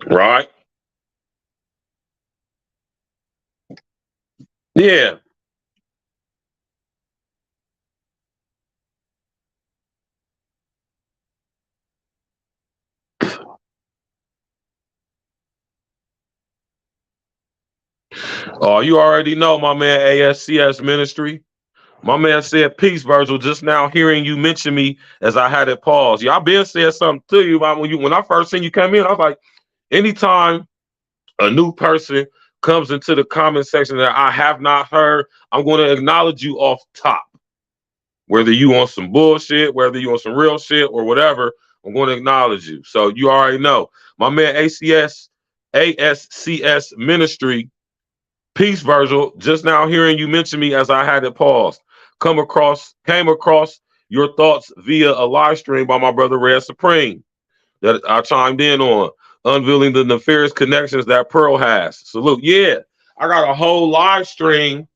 right? Yeah. Oh, you already know my man ASCS Ministry. My man said, peace, Virgil. Just now hearing you mention me as I had it paused. Y'all been said something to you about when I first seen you come in. I was like, anytime a new person comes into the comment section that I have not heard, I'm going to acknowledge you off top. Whether you want some bullshit, whether you want some real shit or whatever, I'm going to acknowledge you. So you already know. My man ASCS Ministry. Peace, Virgil. Just now hearing you mention me as I had it paused. Came across your thoughts via a live stream by my brother Red Supreme that I chimed in on, unveiling the nefarious connections that Pearl has. Salute. Yeah, I got a whole live stream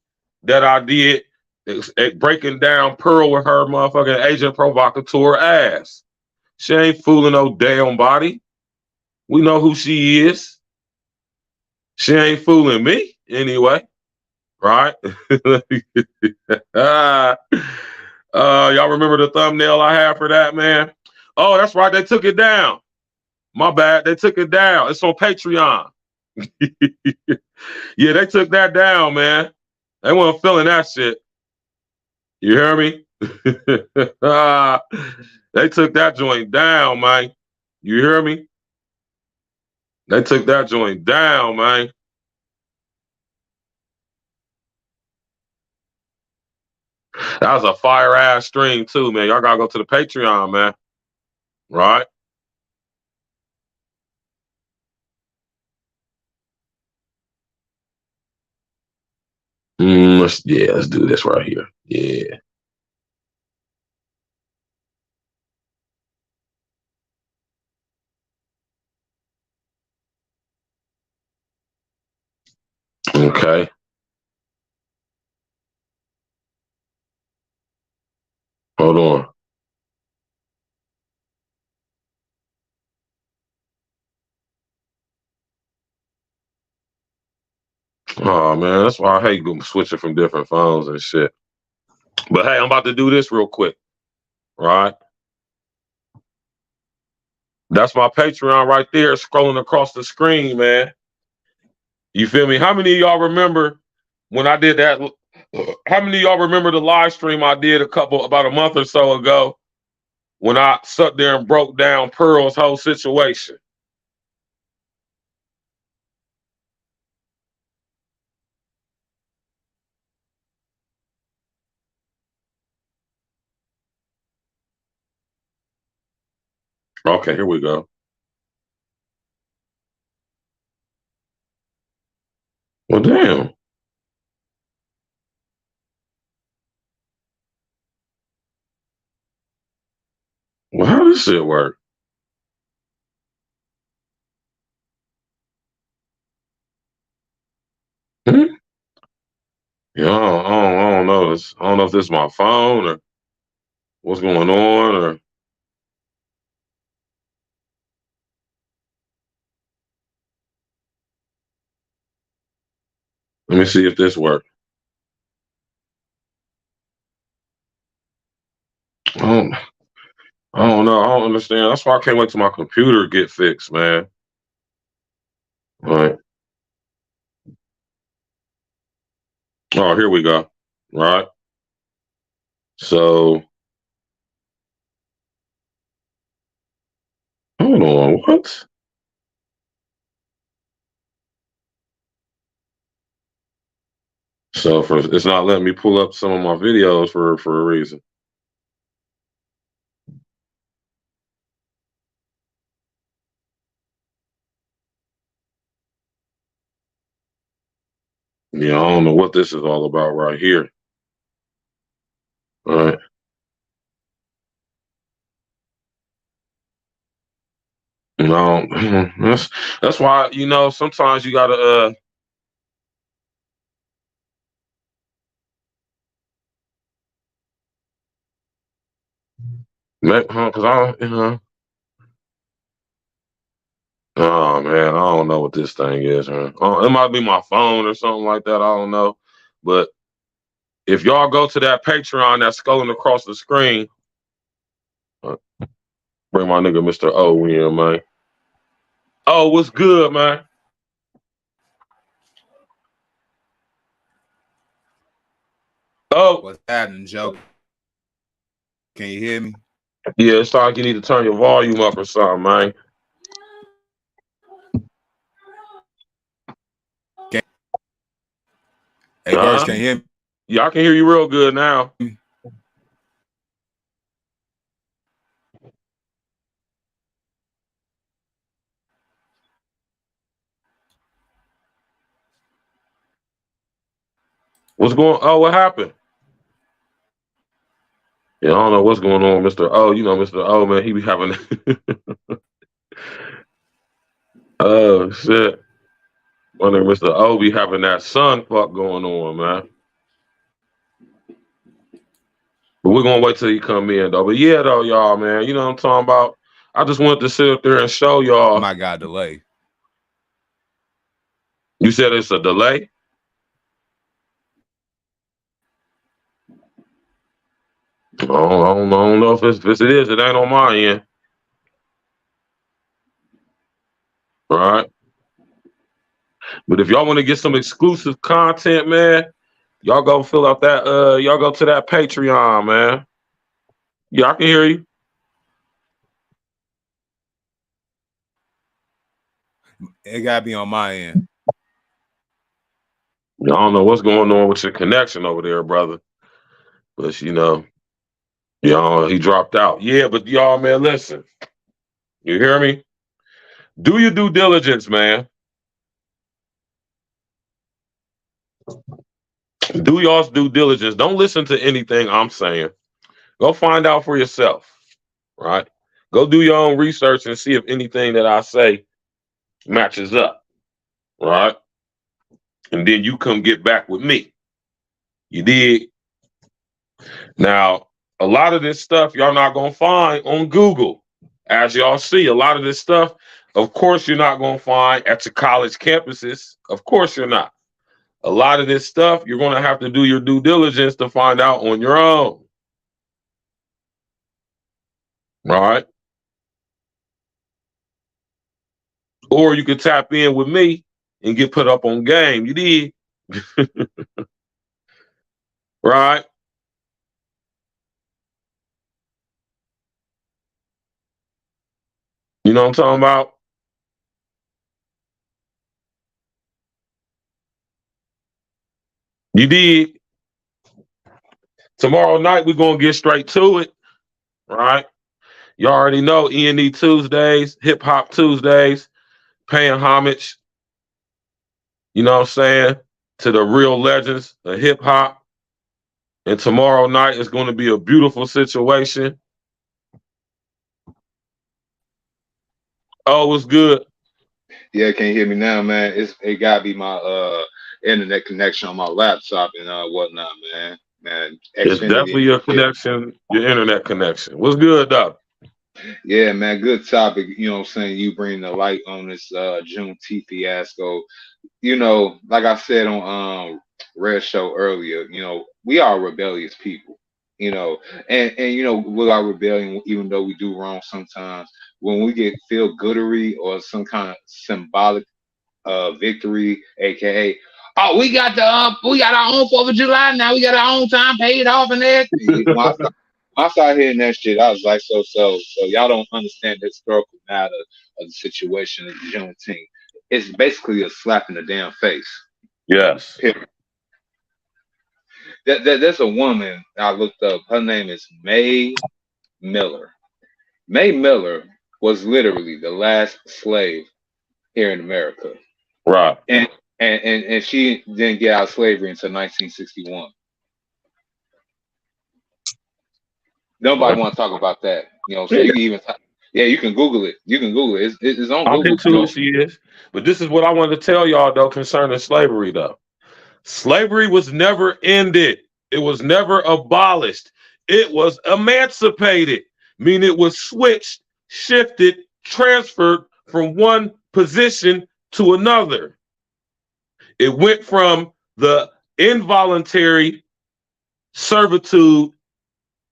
that I did breaking down Pearl with her motherfucking agent provocateur ass. She ain't fooling no damn body. We know who she is. She ain't fooling me anyway. Right? Y'all remember the thumbnail I had for that, man? Oh, that's right. They took it down. My bad. They took it down. It's on Patreon. Yeah, they took that down, man. They weren't feeling that shit. You hear me? They took that joint down, man. You hear me? They took that joint down, man. That was a fire ass stream too, man. Y'all gotta go to the Patreon, man. Right? Let's do this right here. Yeah. Okay. Hold on. Oh man, that's why I hate switching from different phones and shit. But hey, I'm about to do this real quick. Right? That's my Patreon right there, scrolling across the screen, man. You feel me? How many of y'all remember when I did that? How many of y'all remember the live stream I did about a month or so ago when I sat there and broke down Pearl's whole situation? Okay, here we go. Well, damn. Well, how does shit work? Hmm? Yeah, I don't know. I don't know if this is my phone or what's going on or. Let me see if this works. Oh, I don't know. I don't understand. That's why I can't wait till my computer get fixed, man. All right. Oh, here we go. Right. So, hold on. What? So it's not letting me pull up some of my videos for a reason. Yeah, I don't know what this is all about right here. All right. No, that's why, you know, sometimes you gotta because oh man, I don't know what this thing is, man. It might be my phone or something like that. I don't know. But if y'all go to that Patreon that's scrolling across the screen, bring my nigga Mr. O in, man. Oh, what's good, man? Oh, what's happening, Joe? Can you hear me? Yeah, it's like you need to turn your volume up or something, man. Hey, Virgil, can you hear me? Yeah, I can hear you real good now. What's going? Oh, what happened? Yeah, I don't know what's going on, Mr. O. You know, Mr. O, man, he be having. Oh shit, my nigga Mr. O be having that sun fuck going on, man. But we're gonna wait till he come in though. But yeah, though, y'all, man, you know what I'm talking about. I just wanted to sit up there and show y'all. My God, delay. You said it's a delay? I don't know if it is. It ain't on my end. All right. But if y'all want to get some exclusive content, man, y'all go fill out that y'all go to that Patreon, man. Yeah, I can hear you. It gotta be on my end. I don't know what's going on with your connection over there, brother. But you know, y'all, he dropped out. Yeah, but y'all, man, listen. You hear me? Do your due diligence, man. Do y'all's due diligence. Don't listen to anything I'm saying. Go find out for yourself, right? Go do your own research and see if anything that I say matches up, right? And then you come get back with me. You did. Now, a lot of this stuff y'all not gonna find on Google. As y'all see, a lot of this stuff, of course, you're not gonna find at your college campuses. Of course, you're not. A lot of this stuff you're gonna have to do your due diligence to find out on your own. Right? Or you could tap in with me and get put up on game. You did. Right? You know what I'm talking about? You did. Tomorrow night, we're going to get straight to it. Right? You already know E&E Tuesdays, Hip Hop Tuesdays, paying homage, you know what I'm saying, to the real legends of hip hop. And tomorrow night is going to be a beautiful situation. Oh, it's good. Yeah, can you hear me now, man? It gotta be my internet connection on my laptop and whatnot, man. It's definitely your connection, your internet connection. What's good, though? Yeah, man, good topic. You know what I'm saying? You bring the light on this Juneteenth fiasco. You know, like I said on Red Show earlier, you know, we are rebellious people. you know, and you know, with our rebellion, even though we do wrong sometimes, when we get feel goodery or some kind of symbolic victory, aka, oh, we got our own 4th of July now, we got our own time paid off and everything. When I started hearing that shit, I was like, so y'all don't understand the historical matter of the situation of Juneteenth. It's basically a slap in the damn face. Yes. There's a woman I looked up. Her name is May Miller. May Miller was literally the last slave here in America. Right. And she didn't get out of slavery until 1961. Nobody want to talk about that. You know, so you can even you can Google it. You can Google it. It's on I'll Google. get to it, she is. But this is what I wanted to tell y'all though concerning slavery though. Slavery was never ended. It was never abolished. It was emancipated, meaning it was switched, shifted, transferred from one position to another. It went from the involuntary servitude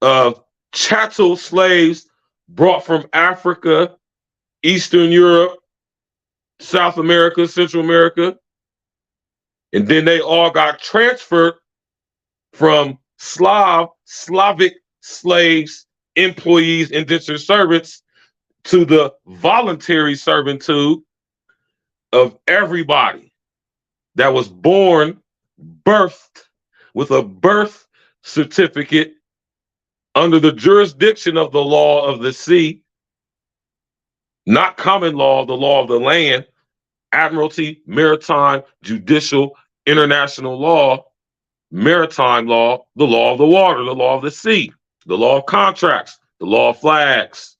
of chattel slaves brought from Africa, Eastern Europe, South America, Central America, and then they all got transferred from Slavic slaves, employees, indentured servants to the voluntary servitude of everybody that was born, birthed with a birth certificate under the jurisdiction of the law of the sea, not common law, the law of the land, admiralty, maritime, judicial, international law, maritime law, the law of the water, the law of the sea, the law of contracts, the law of flags.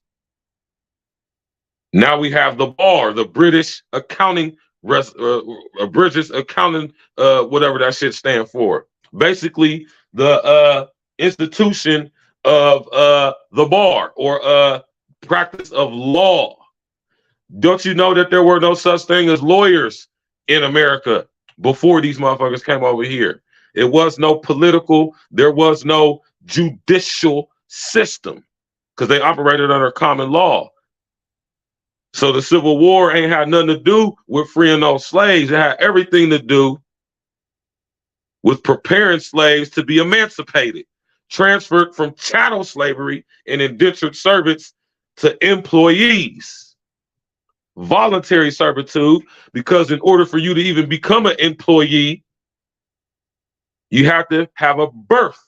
Now we have the bar, the British accounting, British accounting, whatever that shit stand for. Basically, the institution of the bar or practice of law. Don't you know that there were no such thing as lawyers in America before these motherfuckers came over here? It was no political, there was no judicial system because they operated under common law. So the Civil War ain't had nothing to do with freeing those slaves. It had everything to do with preparing slaves to be emancipated, transferred from chattel slavery and indentured servants to employees. Voluntary servitude, because in order for you to even become an employee, you have to have a birth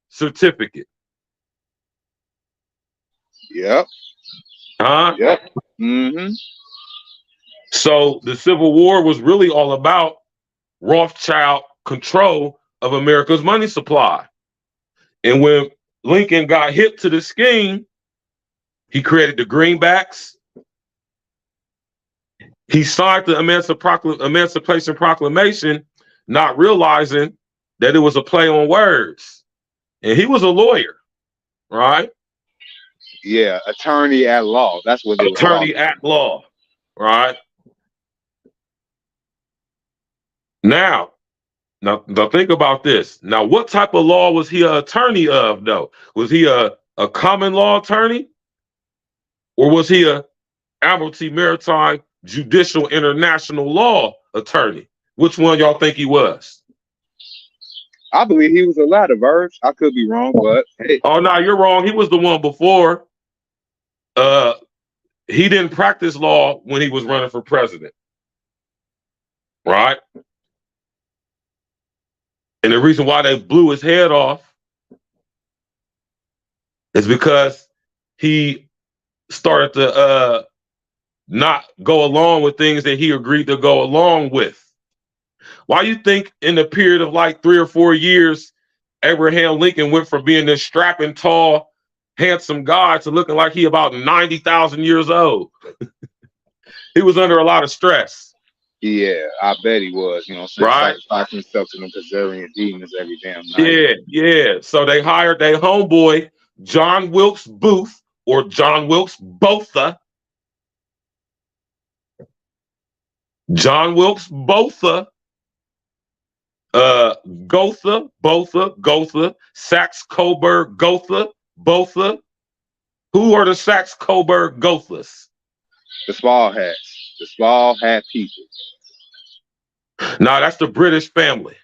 certificate. Yep. Huh? Yep. Mm-hmm. So the Civil War was really all about Rothschild control of America's money supply. And when Lincoln got hip to the scheme, he created the greenbacks. He signed the Emancipation Proclamation, not realizing that it was a play on words. And he was a lawyer, right? Yeah, attorney at law. That's what they attorney at law, right? Now think about this. Now, what type of law was he an attorney of, though? Was he a common law attorney? Or was he a admiralty, maritime, judicial, international law attorney? Which one y'all think he was? I believe he was a latter, Virg. I could be wrong, but hey. Oh, no, you're wrong. He was the one before. He didn't practice law when he was running for president. Right? And the reason why they blew his head off is because he started to not go along with things that he agreed to go along with. Why you think in the period of like 3 or 4 years, Abraham Lincoln went from being this strapping, tall, handsome guy to looking like he about 90,000 years old? He was under a lot of stress. Yeah, I bet he was, you know, right? Sacrificing himself to them Kazarian demons every damn night. Yeah. So they hired their homeboy, John Wilkes Booth, or John Wilkes Botha. John Wilkes Botha, Gotha, Botha, Gotha, Saxe-Coburg, Gotha, Botha. Who are the Saxe-Coburg Gothas? The small hats. The small hat people. No, that's the British family.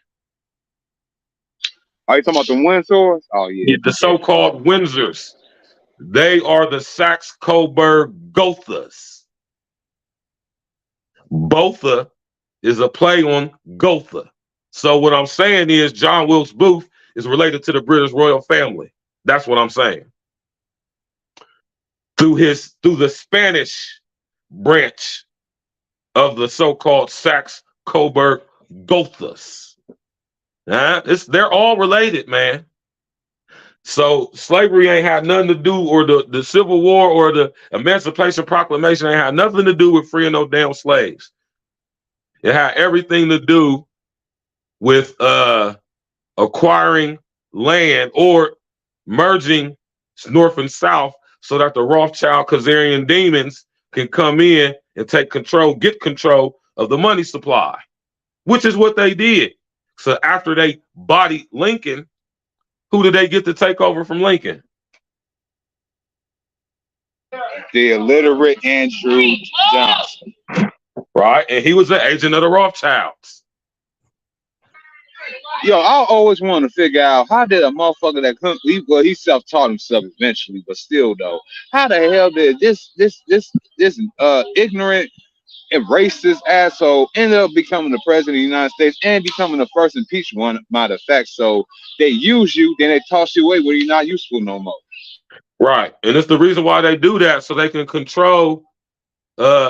Are you talking about the Windsors? Oh, yeah. The so-called Windsors. They are the Saxe-Coburg Gothas. Botha is a play on Gotha. So what I'm saying is John Wilkes Booth is related to the British royal family. That's what I'm saying. Through the Spanish branch of the so-called Saxe-Coburg Gothas. They're all related, man. So slavery ain't had nothing to do, or the Civil War or the Emancipation Proclamation ain't had nothing to do with freeing no damn slaves. It had everything to do with acquiring land or merging North and South so that the Rothschild Khazarian demons can come in and get control of the money supply, which is what they did. So after they bodied Lincoln, who did they get to take over from Lincoln? The illiterate Andrew Johnson. Right, and he was an agent of the Rothschilds. Yo, I always want to figure out how did a motherfucker that he self-taught himself eventually, but still though, how the hell did this ignorant and racist asshole end up becoming the president of the United States and becoming the first impeached one, matter of fact? So they use you, then they toss you away when you're not useful no more. Right, and it's the reason why they do that, so they can control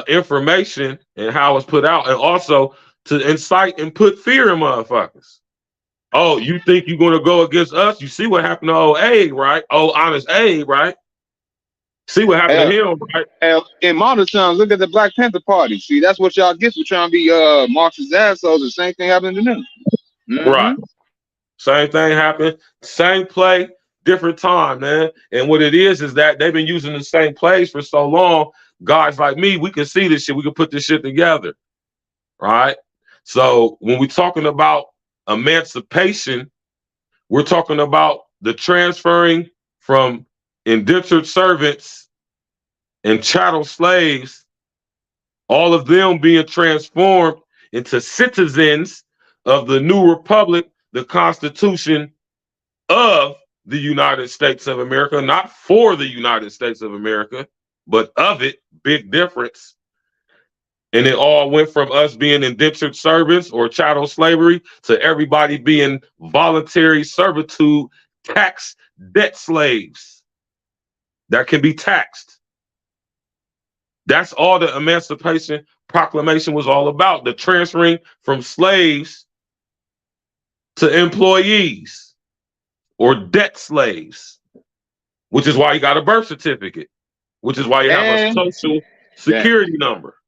information and how it's put out, and also to incite and put fear in motherfuckers. Oh, you think you're going to go against us? You see what happened to old Abe, right? Oh, Honest Abe, right? See what happened to him, right? Hell, in modern times, look at the Black Panther Party. See, that's what y'all get for trying to be Marxist assholes. The same thing happened to them. Right. Same thing happened. Same play, different time, man. And what it is that they've been using the same plays for so long. Guys like me, we can see this shit. We can put this shit together, right? So when we're talking about emancipation, we're talking about the transferring from indentured servants and chattel slaves, all of them being transformed into citizens of the new republic, the Constitution of the United States of America, not for the United States of America, but of it. Big difference. And it all went from us being indentured servants or chattel slavery to everybody being voluntary servitude, tax debt slaves that can be taxed. That's all the Emancipation Proclamation was all about, the transferring from slaves to employees or debt slaves, which is why you got a birth certificate, which is why you have a social security number.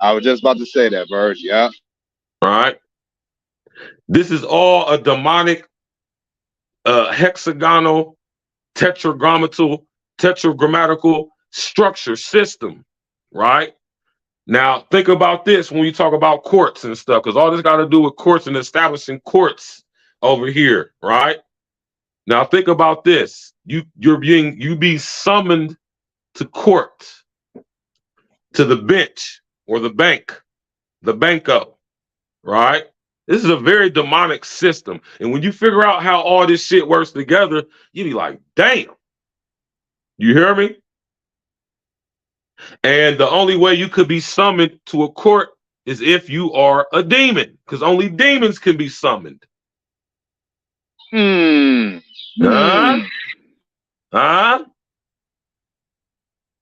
I was just about to say that, Virgil. Yeah. All right. This is all a demonic, hexagonal, tetragrammatical structure system, right? Now, think about this when you talk about courts and stuff, because all this got to do with courts and establishing courts over here, right? Now, think about this. You be summoned to court, to the bench or the bank, the banco, right? This is a very demonic system. And when you figure out how all this shit works together, you be like, damn. You hear me? And the only way you could be summoned to a court is if you are a demon, because only demons can be summoned.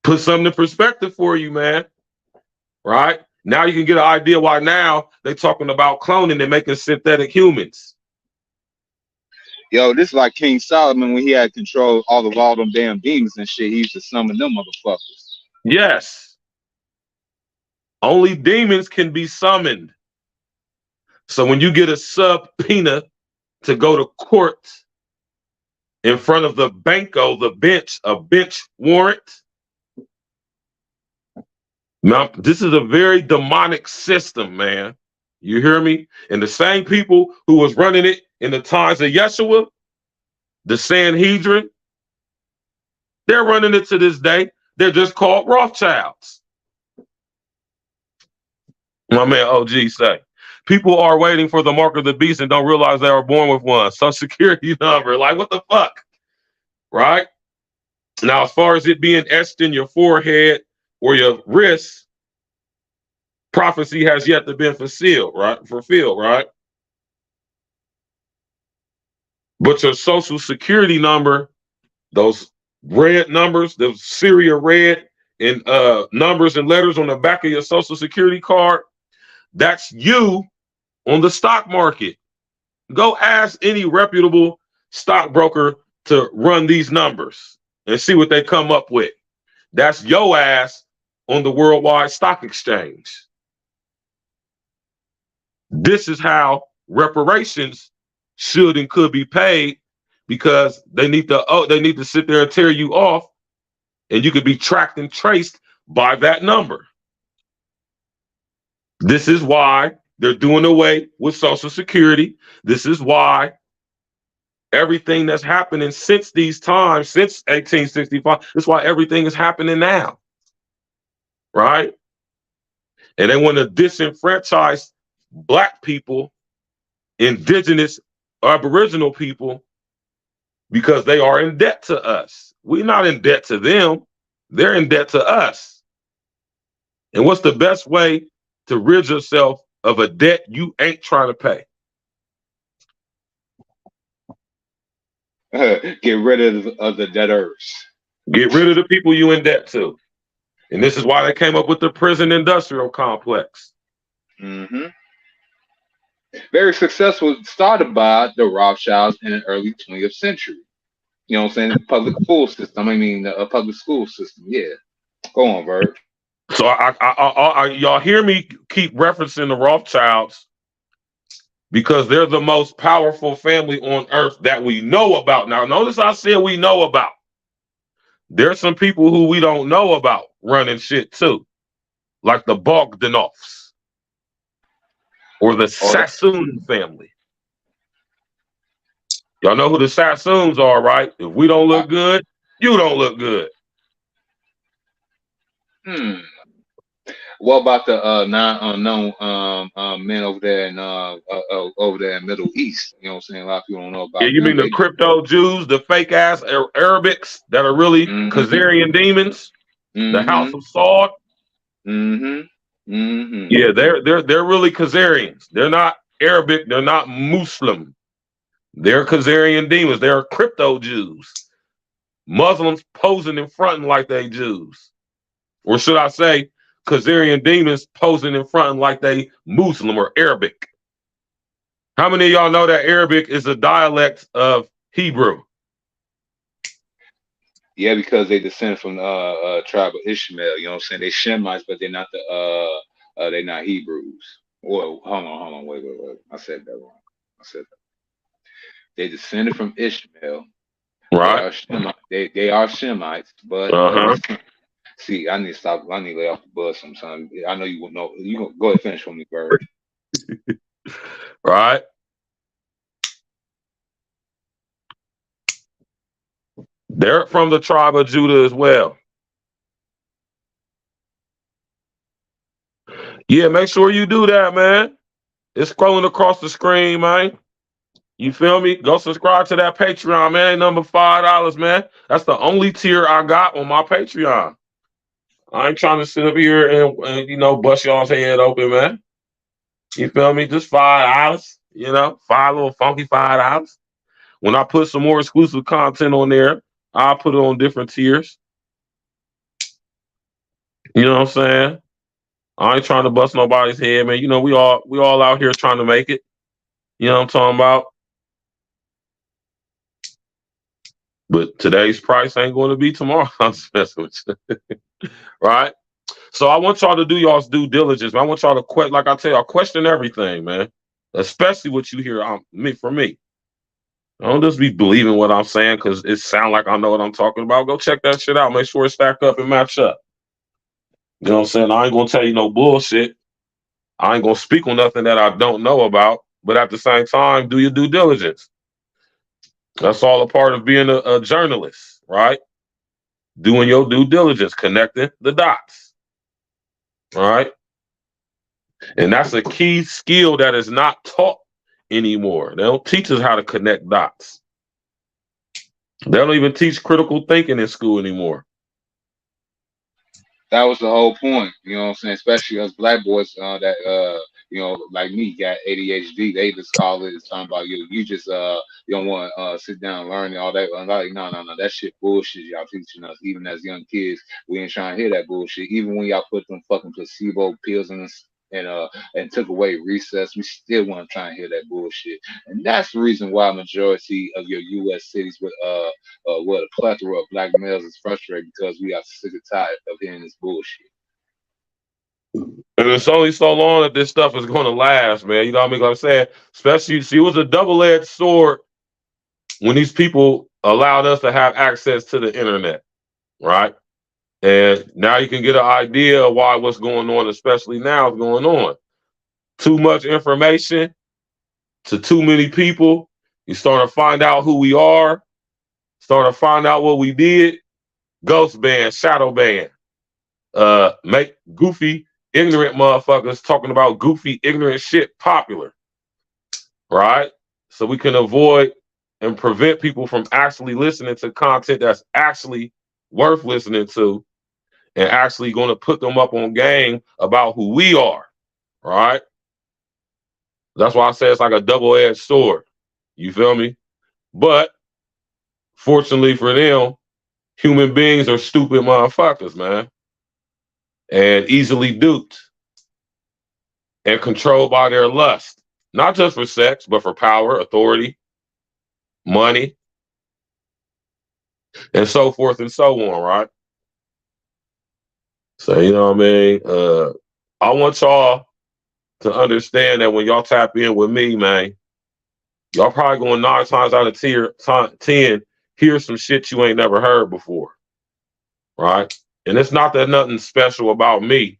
Put something in perspective for you, man. Right? Now you can get an idea why now they're talking about cloning and making synthetic humans. Yo, this is like King Solomon when he had control all them damn demons and shit. He used to summon them motherfuckers. Yes. Only demons can be summoned. So when you get a subpoena to go to court in front of the banco, the bench, a bench warrant. Now, this is a very demonic system, man. You hear me? And the same people who was running it in the times of Yeshua, the Sanhedrin, they're running it to this day. They're just called Rothschilds. My man OG say, people are waiting for the mark of the beast and don't realize they were born with one. Social security number. Like, what the fuck? Right? Now, as far as it being etched in your forehead or your wrist, prophecy has yet to be fulfilled, right? But your social security number, those red numbers, the Syria red and numbers and letters on the back of your social security card, that's you on the stock market. Go ask any reputable stockbroker to run these numbers and see what they come up with. That's your ass on the worldwide stock exchange. This is how reparations should and could be paid, because they need to sit there and tear you off, and you could be tracked and traced by that number. This is why they're doing away with Social Security. This is why everything that's happening since these times, since 1865, that's why everything is happening now, right? And they want to disenfranchise Black people, indigenous, Aboriginal people, because they are in debt to us. We're not in debt to them. They're in debt to us. And what's the best way to rid yourself of a debt you ain't trying to pay? Get rid of the debtors. Get rid of the people you in debt to. And this is why they came up with the prison industrial complex. Mm-hmm. Very successful, started by the Rothschilds in the early 20th century. You know what I'm saying? The public school system. A public school system. Yeah. Go on, Virg. So y'all hear me keep referencing the Rothschilds because they're the most powerful family on earth that we know about. Now, notice I said we know about. There's some people who we don't know about running shit too, like the Bogdanovs or the Sassoon family. Y'all know who the Sassoons are, right? If we don't look good, you don't look good. What about the non-unknown men over there in Middle East? You know what I'm saying? A lot of people don't know about. Yeah, you mean the crypto Jews, the fake ass Arabics that are really Khazarian demons, the House of Saud. Yeah, they're really Khazarians. They're not Arabic. They're not Muslim. They're Khazarian demons. They're crypto Jews. Muslims posing and fronting like they Jews, or should I say, Khazarian demons posing and fronting like they Muslim or Arabic. How many of y'all know that Arabic is a dialect of Hebrew? Yeah, because they descend from the tribe of Ishmael. You know what I'm saying? They Shemites, but they're not they're not Hebrews. Whoa, hold on, wait. I said that wrong. They descended from Ishmael. Right. They are Shemites, but see, I need to stop. I need to lay off the bus sometime. I know you will know. You gonna go ahead and finish for me, Bird. Right. They're from the tribe of Judah as well. Yeah, make sure you do that, man. It's scrolling across the screen, man. You feel me? Go subscribe to that Patreon, man. Number $5, man. That's the only tier I got on my Patreon. I ain't trying to sit up here and bust y'all's head open, man. You feel me? Just $5, $5 little funky $5. When I put some more exclusive content on there, I'll put it on different tiers. You know what I'm saying? I ain't trying to bust nobody's head, man. We all out here trying to make it. You know what I'm talking about? But today's price ain't going to be tomorrow. I'm just messing with you. Right? So I want y'all to do y'all's due diligence. I want y'all to like I tell y'all, question everything, man. Especially what you hear from me. I don't just be believing what I'm saying because it sounds like I know what I'm talking about. Go check that shit out. Make sure it stack up and match up. You know what I'm saying? I ain't gonna tell you no bullshit. I ain't gonna speak on nothing that I don't know about, but at the same time, do your due diligence. That's all a part of being a journalist, right? Doing your due diligence, connecting the dots, right? And that's a key skill that is not taught anymore. They don't teach us how to connect dots. They don't even teach critical thinking in school anymore. That was the whole point, you know what I'm saying? Especially us black boys that you know, like me, got ADHD. They just call it, it's talking about you just you don't want to sit down and learn and all that. I'm like, no, that shit bullshit y'all teaching us. Even as young kids, we ain't trying to hear that bullshit. Even when y'all put them fucking placebo pills in us and took away recess, we still want to try and hear that bullshit. And that's the reason why majority of your U.S. cities with what a plethora of black males is frustrated, because we are sick and tired of hearing this bullshit. And it's only so long that this stuff is going to last, man. You know what I mean? Like I'm saying, especially, see, it was a double-edged sword when these people allowed us to have access to the internet, right? And now you can get an idea of why what's going on, especially now, is going on. Too much information to too many people. You start to find out who we are, start to find out what we did. Ghost ban, shadow ban. Make goofy, ignorant motherfuckers talking about goofy, ignorant shit popular, right? So we can avoid and prevent people from actually listening to content that's actually worth listening to and actually going to put them up on game about who we are, right? That's why I say it's like a double-edged sword. You feel me? But fortunately for them, human beings are stupid motherfuckers, man. And easily duped and controlled by their lust, not just for sex, but for power, authority, money, and so forth and so on, right? So, you know what I mean? I want y'all to understand that when y'all tap in with me, man, y'all probably going 9 times out of 10 hear some shit you ain't never heard before, right? And it's not that nothing special about me.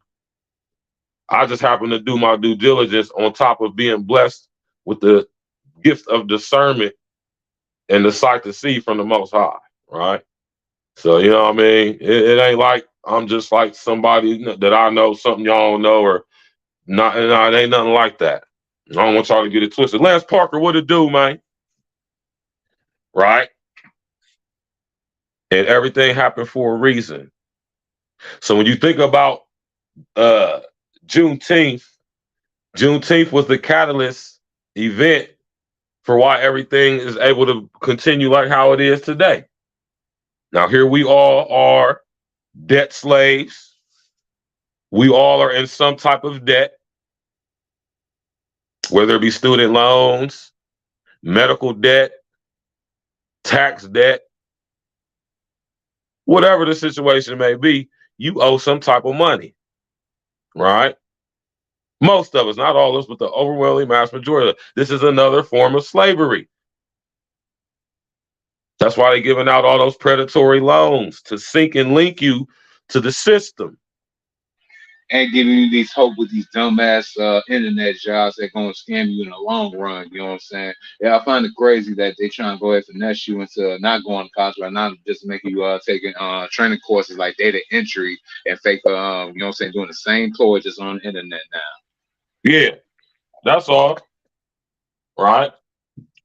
I just happen to do my due diligence on top of being blessed with the gift of discernment and the sight to see from the Most High, right? So, you know what I mean? It ain't like I'm just like somebody that I know something y'all don't know, or not. It ain't nothing like that. I don't want y'all to get it twisted. Lance Parker, what it do, man? Right? And everything happened for a reason. So when you think about Juneteenth was the catalyst event for why everything is able to continue like how it is today. Now, here we all are debt slaves. We all are in some type of debt, whether it be student loans, medical debt, tax debt, whatever the situation may be, you owe some type of money, right? Most of us, not all of us, but the overwhelming mass majority. This is another form of slavery. That's why they're giving out all those predatory loans to sink and link you to the system. And giving you these hope with these dumbass internet jobs that gonna scam you in the long run. You know what I'm saying? Yeah, I find it crazy that they trying to go ahead and finesse you into not going to college, but not just making you taking training courses like data entry and fake you know what I'm saying, doing the same ploy just on the internet now. Yeah, that's all. Right?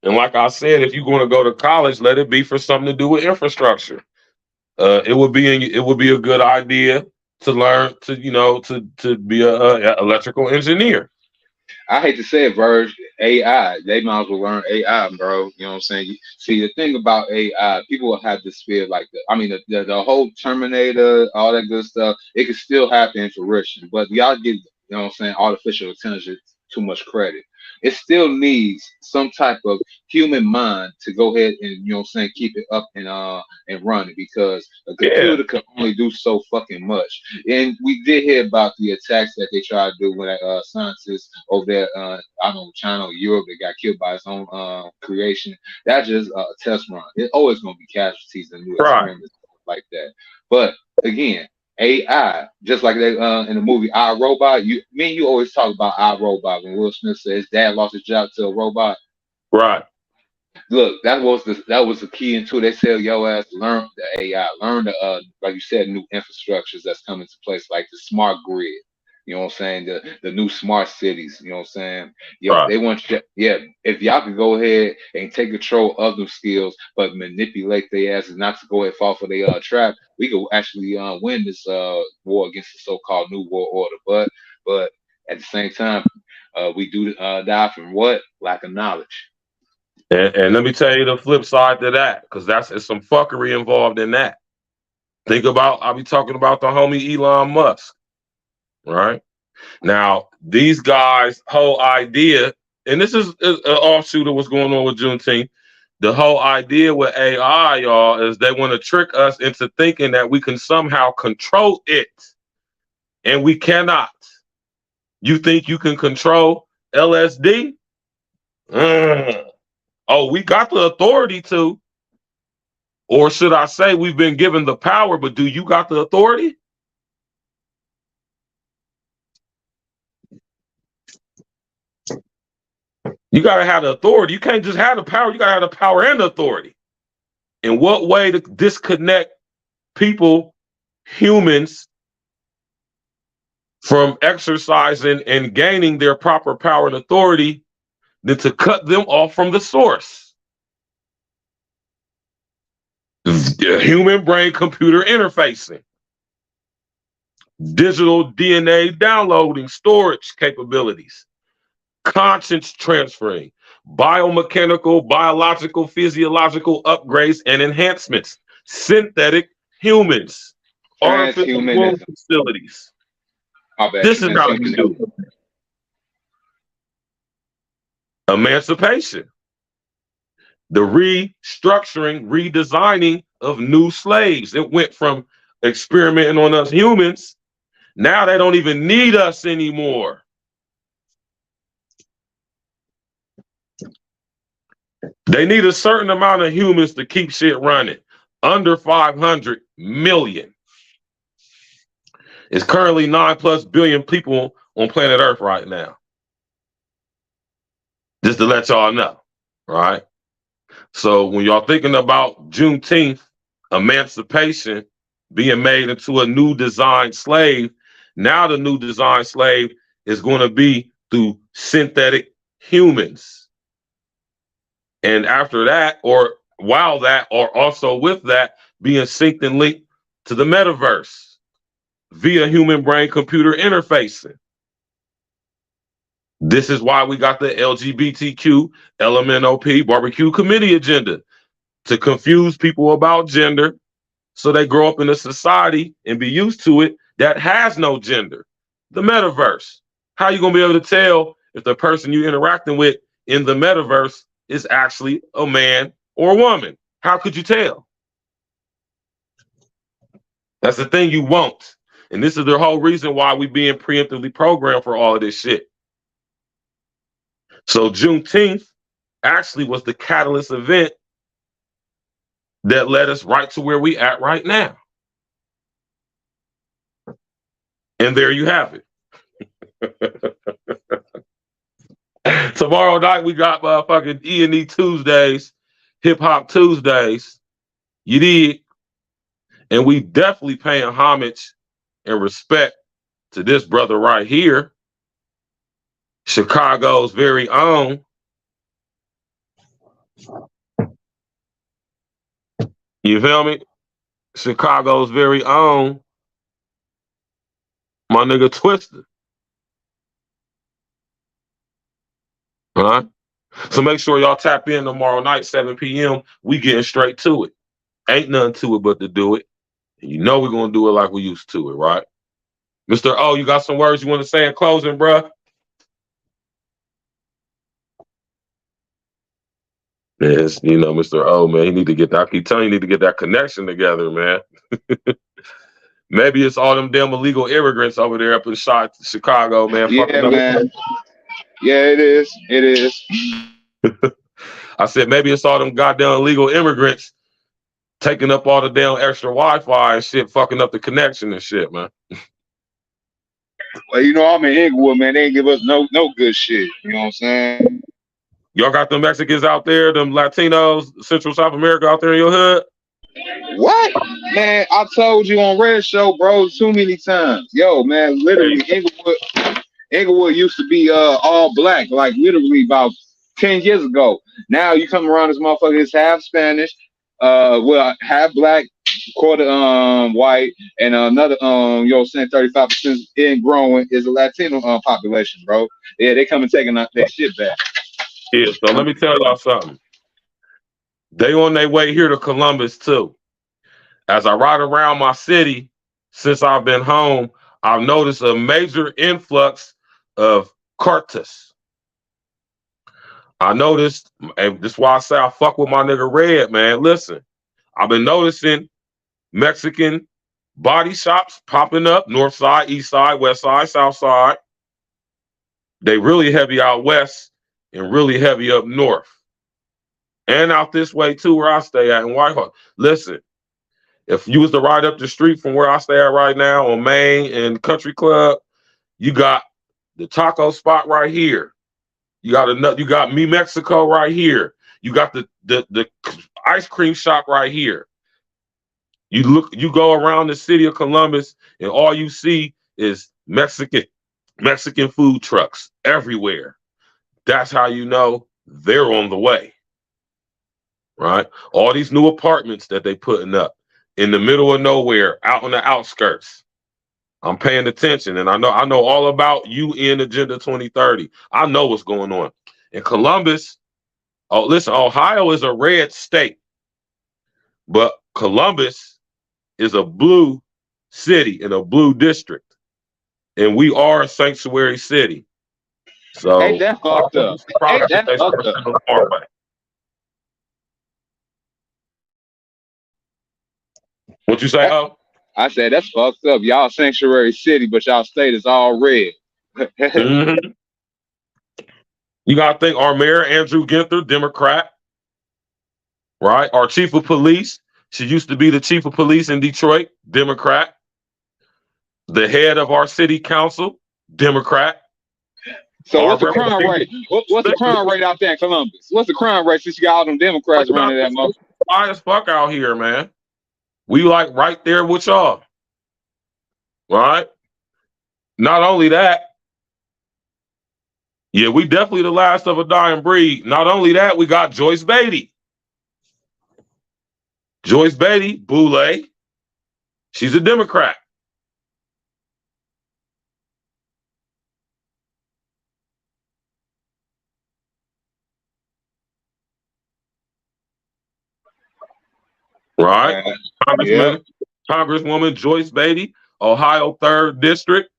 And like I said, if you're going to go to college, let it be for something to do with infrastructure. It would be a good idea to learn to be a electrical engineer. I hate to say it, Virgil, AI. They might as well learn AI, bro. You know what I'm saying? See, the thing about AI, people will have this fear like the whole Terminator, all that good stuff. It can still happen in fruition, but y'all give, you know what I'm saying, artificial intelligence too much credit. It still needs some type of human mind to go ahead and, you know what I'm saying, keep it up and running, because a computer can only do so fucking much. And we did hear about the attacks that they tried to do with scientists over there, I don't know, China or Europe, that got killed by its own creation. That's just a test run. It's always going to be casualties and new experiments like that. But again, AI, just like they in the movie I, Robot. Me and you always talk about I, Robot when Will Smith said his dad lost his job to a robot. Right. Look, that was the key into it. They said yo ass learn the AI, learn the like you said, new infrastructures that's coming to place, like the smart grid. You know what I'm saying? The new smart cities. You know what I'm saying? Yo, Right. they want you. Yeah, if y'all could go ahead and take control of them skills, but manipulate their asses not to go ahead and fall for their trap, we could actually win this war against the so-called new world order. But at the same time, we do die from what? Lack of knowledge. And let me tell you the flip side to that, because it's some fuckery involved in that. Think about, I'll be talking about the homie Elon Musk, right? Now, these guys' whole idea, and this is an offshoot of what's going on with Juneteenth, the whole idea with AI, y'all, is they want to trick us into thinking that we can somehow control it, and we cannot. You think you can control LSD? Oh, we got the authority to. Or should I say we've been given the power, but do you got the authority? You got to have the authority. You can't just have the power. You got to have the power and the authority. In what way to disconnect people, humans, from exercising and gaining their proper power and authority than to cut them off from the source? Human brain computer interfacing, digital DNA downloading, storage capabilities, conscience transferring, biomechanical, biological, physiological upgrades and enhancements, synthetic humans, artificial growth facilities. This is how we do it. Emancipation. The restructuring, redesigning of new slaves. It went from experimenting on us humans. Now they don't even need us anymore. They need a certain amount of humans to keep shit running. Under 500 million. It's currently 9+ billion people on planet Earth right now. Just to let y'all know, right? So when y'all thinking about Juneteenth, emancipation, being made into a new design slave, now the new design slave is going to be through synthetic humans. And after that, or while that, or also with that, being synced and linked to the metaverse via human brain computer interfacing. This is why we got the LGBTQ, LMNOP barbecue committee agenda, to confuse people about gender so they grow up in a society and be used to it that has no gender. The metaverse. How you gonna be able to tell if the person you're interacting with in the metaverse is actually a man or a woman? How could you tell? That's the thing you won't. And this is the whole reason why we being preemptively programmed for all of this shit. So Juneteenth actually was the catalyst event that led us right to where we at right now. And there you have it. Tomorrow night we got fucking E&E Tuesdays, Hip Hop Tuesdays. You dig? And we definitely paying homage and respect to this brother right here, Chicago's very own. You feel me? Chicago's very own, my nigga Twister. All right? So make sure y'all tap in tomorrow night, 7 p.m. We getting straight to it. Ain't nothing to it but to do it. And you know we're going to do it like we used to it, right? Mr. O, you got some words you want to say in closing, bruh? Yes, you know, Mr. O, man, he need to get that. I keep telling you, need to get that connection together, man. Maybe it's all them damn illegal immigrants over there up in Chicago, man. Yeah, man. Yeah, it is. It is. I said maybe it's all them goddamn illegal immigrants taking up all the damn extra Wi-Fi and shit, fucking up the connection and shit, man. Well, you know, I'm in Inglewood, man. They ain't give us no good shit. You know what I'm saying? Y'all got them Mexicans out there, them Latinos, Central South America out there in your hood? What? Man, I told you on Red Show, bro, too many times. Yo, man, literally, Inglewood used to be all black, like literally about 10 years ago. Now you come around this motherfucker, it's half Spanish, well, half black, quarter white, and another you know, saying 35% in growing is a Latino population, bro. Yeah, they come and taking that shit back. Yeah, so let me tell y'all something. They on their way here to Columbus too. As I ride around my city since I've been home, I've noticed a major influx of cartas. I noticed, and this is why I say I fuck with my nigga Red, man. Listen, I've been noticing Mexican body shops popping up, north side, east side, west side, south side. They really heavy out west and really heavy up north. And out this way too, where I stay at in Whitehall. Listen, if you was to ride up the street from where I stay at right now on Main and Country Club, you got the taco spot right here. You got Me Mexico right here. You got the ice cream shop right here. You go around the city of Columbus and all you see is Mexican food trucks everywhere. That's how you know they're on the way. Right? All these new apartments that they putting up in the middle of nowhere, out on the outskirts. I'm paying attention, and I know all about UN Agenda 2030. I know what's going on. In Columbus, oh, listen, Ohio is a red state, but Columbus is a blue city in a blue district, and we are a sanctuary city. So Ain't that fucked up? Ain't that fucked up? What you say, oh? I said, that's fucked up. Y'all sanctuary city, but y'all state is all red. Mm-hmm. You got to think our mayor, Andrew Ginther, Democrat, right? Our chief of police, she used to be the chief of police in Detroit, Democrat. The head of our city council, Democrat. So what's the crime rate? What's the crime rate out there in Columbus? What's the crime rate since you got all them Democrats running that motherfucker? High as fuck out here, man. We like right there with y'all. Right? Not only that, yeah, we definitely the last of a dying breed. Not only that, we got Joyce Beatty. Joyce Beatty, Boulay. She's a Democrat. Right? Congresswoman Joyce Beatty, Ohio 3rd District.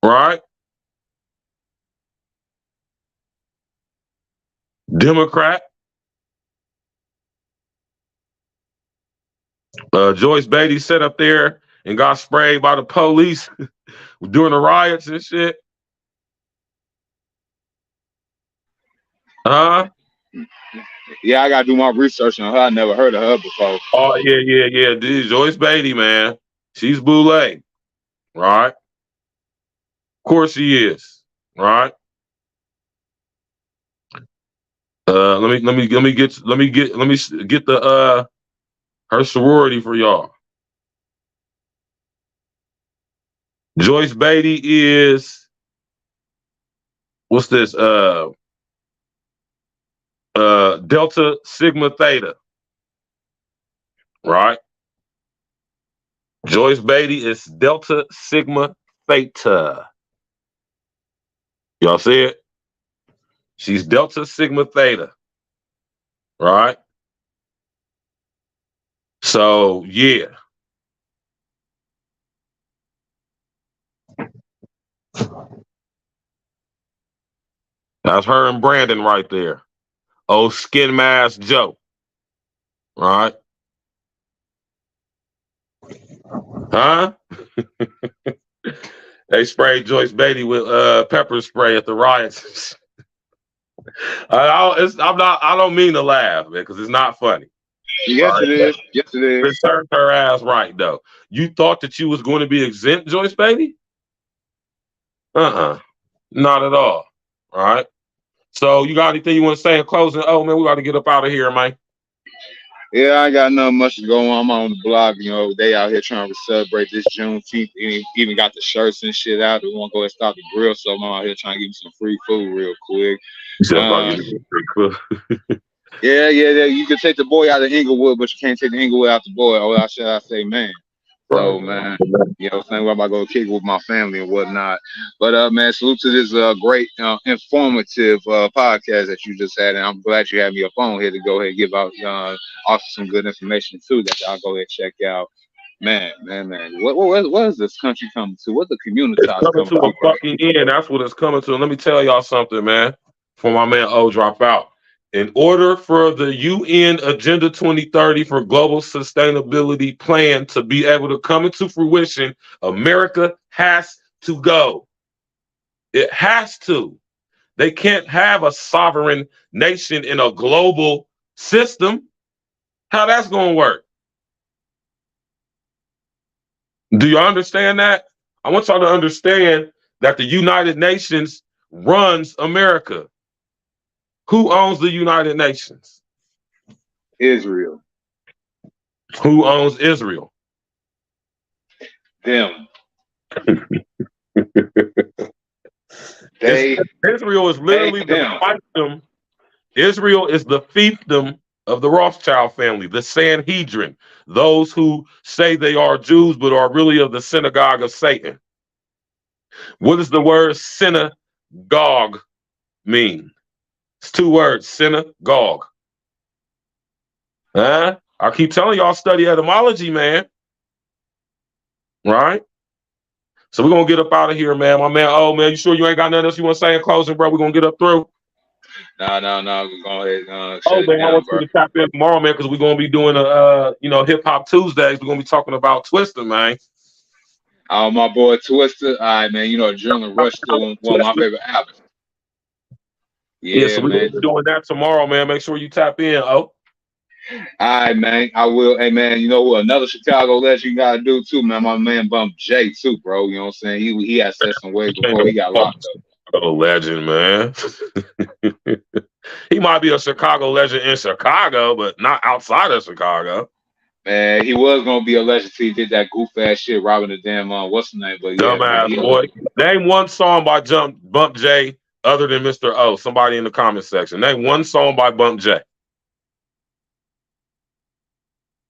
Right? Democrat. Joyce Beatty sat up there and got sprayed by the police during the riots and shit. Huh? Yeah, I gotta do my research on her. I never heard of her before. Oh, yeah. Dude, Joyce Beatty, man. She's Boulay. Right? Of course she is. Right? Let me get the her sorority for y'all. Joyce Beatty is what's this? Delta Sigma Theta. Right? Joyce Beatty is Delta Sigma Theta. Y'all see it? She's Delta Sigma Theta. Right? So, yeah. That's her and Brandon right there. Oh, Skin Mask Joe. Right? Huh? They sprayed Joyce Beatty with pepper spray at the riots. I don't mean to laugh, man, because it's not funny. Yes, All it right? is. Yes, it is. It served her ass right, though. You thought that you was going to be exempt, Joyce, baby? Not at all. All right. So you got anything you want to say in closing? Oh, man, we got to get up out of here, man. Yeah, I ain't got nothing much to go on. I'm on the block, you know, they out here trying to celebrate this Juneteenth. Even got the shirts and shit out. They want to go and start the grill, so I'm out here trying to give me some free food real quick. Yeah, you can take the boy out of Inglewood, but you can't take the Inglewood out the boy. Or I say, man. So, man, you know, saying I'm about to go kick with my family and whatnot. But, man, salute to this great, informative podcast that you just had. And I'm glad you had me up on here to go ahead and give out also some good information, too, that y'all go ahead and check out. Man. What is this country coming to? What the community is coming to a fucking end. That's what it's coming to. And let me tell y'all something, man, before my man O drop out. In order for the UN Agenda 2030 for Global Sustainability Plan to be able to come into fruition, America has to go. It has to. They can't have a sovereign nation in a global system. How that's going to work? Do you understand that? I want y'all to understand that the United Nations runs America. Who owns the United Nations? Israel. Who owns Israel? Them. Israel is literally the fiefdom. Israel is the fiefdom of the Rothschild family, the Sanhedrin, those who say they are Jews but are really of the synagogue of Satan. What does the word synagogue mean? It's two words, synagogue. I keep telling y'all, study etymology, man. Right? So we're going to get up out of here, man. My man, oh, man, you sure you ain't got nothing else you want to say in closing, bro? We're going to get up through. No. We're going to ahead. Oh, man, I want you to tap in tomorrow, man, because we're going to be doing Hip Hop Tuesdays. We're going to be talking about Twister, man. Oh, my boy Twister. All right, man. You know, Adrenaline Rush still one of my favorite albums. Yeah, so we're going to be doing that tomorrow, man. Make sure you tap in, oh. All right, man. I will. Hey, man, you know what? Another Chicago legend you got to do, too, man. My man Bump J, too, bro. You know what I'm saying? He had set some ways before he got locked up. Chicago legend, man. He might be a Chicago legend in Chicago, but not outside of Chicago. Man, he was gonna be a legend till he did that goof ass shit, robbing the damn what's the name? But yeah, dumbass boy. Name one song by Bump J other than Mr. O. Somebody in the comment section. Name one song by Bump J.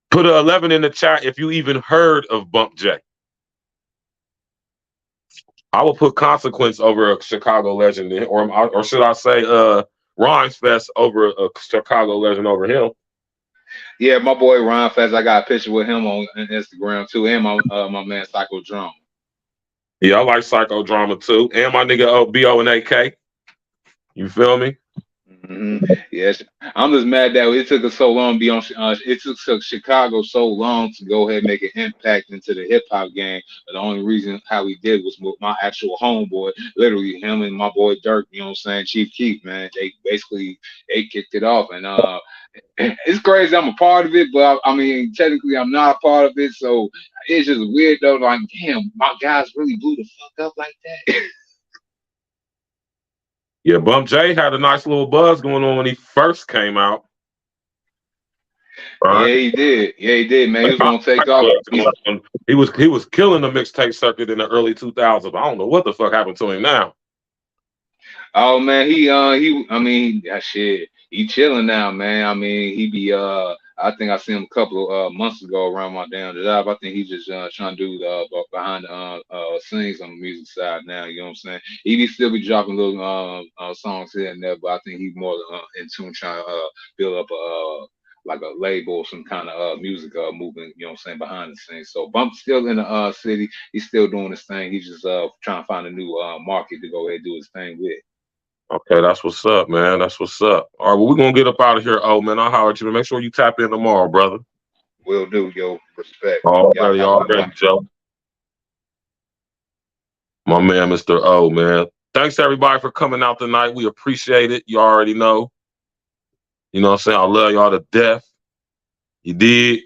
Put an 11 in the chat if you even heard of Bump J. I will put Consequence over a Chicago legend, or should I say Rhymes Fest over a Chicago legend over him. Yeah, my boy Rhymes Fest, I got a picture with him on Instagram too, and my man Psychodrama. Yeah, I like Psychodrama too, and my nigga B.O. and AK. You feel me? Yes, I'm just mad that it took us so long to be on. It took Chicago so long to go ahead and make an impact into the hip hop game. But the only reason how we did was with my actual homeboy, literally him and my boy Dirk. You know what I'm saying? Chief Keef, man. They kicked it off, and it's crazy. I'm a part of it, but I mean, technically, I'm not a part of it. So it's just weird though. Like, damn, my guys really blew the fuck up like that. Yeah, Bump J had a nice little buzz going on when he first came out. Right? Yeah, he did, man. He was gonna take off. He was killing the mixtape circuit in the early 2000s. I don't know what the fuck happened to him now. Oh man, shit. He chilling now, man. I mean, he be I think I seen him a couple of months ago around my damn job. I think he's just trying to do behind the scenes on the music side now. You know what I'm saying? He be still be dropping little songs here and there, but I think he's more in tune trying to build up like a label or some kind of music movement. You know what I'm saying, behind the scenes. So Bump's still in the city. He's still doing his thing. He's just trying to find a new market to go ahead and do his thing with. Okay, that's what's up, man. That's what's up. All right, well, we're going to get up out of here. Oh, man, I'll holler at you. Make sure you tap in tomorrow, brother. Will do, yo. Respect. Already, Joe. My man, Mr. O, man. Thanks everybody for coming out tonight. We appreciate it. You already know. You know what I'm saying? I love y'all to death. You did.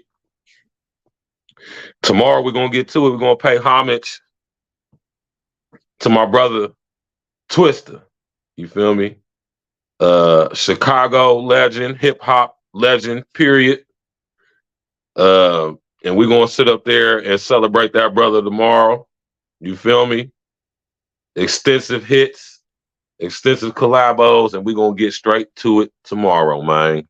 Tomorrow we're gonna get to it. We're gonna pay homage to my brother Twister. You feel me? Chicago legend, hip hop legend, period. And we're gonna sit up there and celebrate that brother tomorrow. You feel me? Extensive hits, extensive collabos, and we're gonna get straight to it tomorrow, man.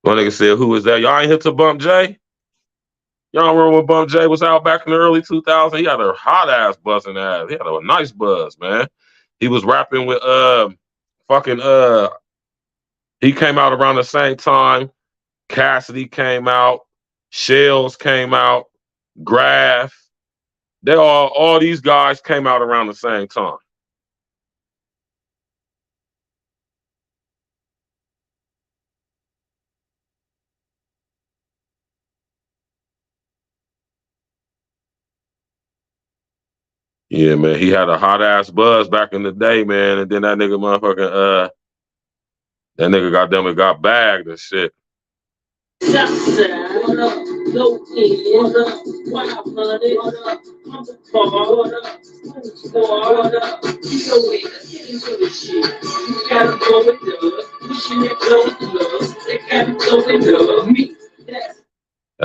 One nigga said, who is that? Y'all ain't hit to Bump J? Y'all remember when Bump J was out back in the early 2000s? He had a hot ass buzzing ass. He had a nice buzz, man. He was rapping with he came out around the same time. Cassidy came out, Shells came out, Graph. All these guys came out around the same time. Yeah, man, he had a hot ass buzz back in the day, man, and then that nigga got bagged and shit. That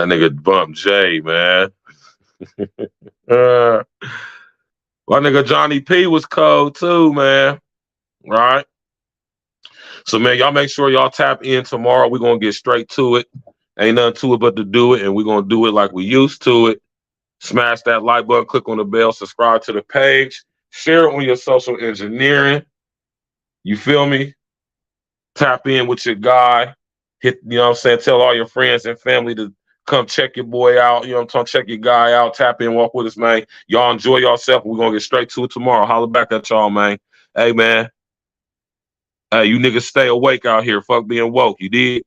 nigga Bump J, man. My nigga Johnny P was cold too, man. Right? So, man, y'all make sure y'all tap in tomorrow. We're going to get straight to it. Ain't nothing to it but to do it, and we're going to do it like we used to it. Smash that like button, click on the bell, subscribe to the page, share it on your social engineering. You feel me? Tap in with your guy. Hit, you know what I'm saying? Tell all your friends and family to come check your boy out. You know what I'm talking? Check your guy out. Tap in, walk with us, man. Y'all enjoy yourself. We're going to get straight to it tomorrow. Holla back at y'all, man. Hey, man. Hey, you niggas stay awake out here. Fuck being woke. You did?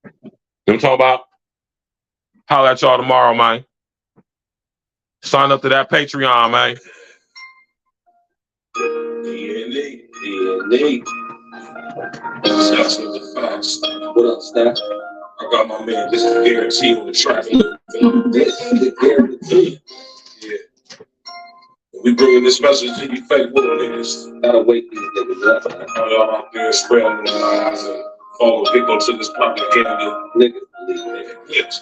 You know what I'm talking about? Holla at y'all tomorrow, man. Sign up to that Patreon, man. DNA. Shots of the facts. What up, Stack? I got my man, this is the guarantee on the track. This is the guarantee. Yeah. We bringing this message to you fake little niggas. Gotta wake these niggas up. Y'all out there spreading the lies and falling victim to this propaganda. Niggas believe it.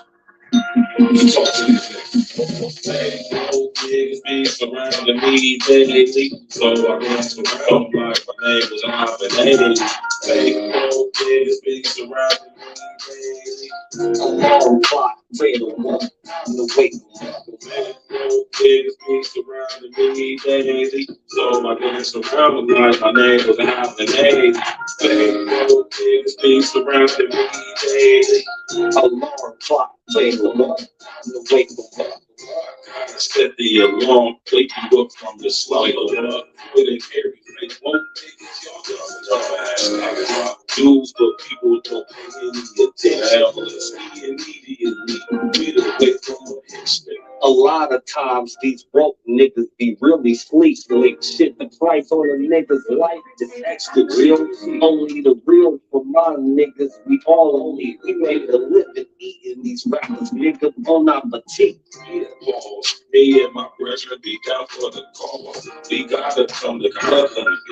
Talk to these niggas. Hey, old niggas be surrounding me daily. So I dance around like my name was Alvin. Hey, old niggas be surrounding me daily. Alarm clock, fatal one. I'm the wake up. Old niggas be surrounding me daily. So I dance around like my name was Alvin. Hey, old niggas be surrounding me daily. Alarm clock, fatal one. I'm the wake up. Set the alarm, wake you up from the slumber. With an airy face, won't take it, y'all dudes, but people don't pay any attention. Immediately, get away from the history. A lot of times these broke niggas be really sleep. Shit, the price on a nigga's life is extra real. Only the real for my niggas. We all only we made a living eating these rappers, nigga. Bon appetit. Yeah, me and my brethren be down for the cause. We gotta come together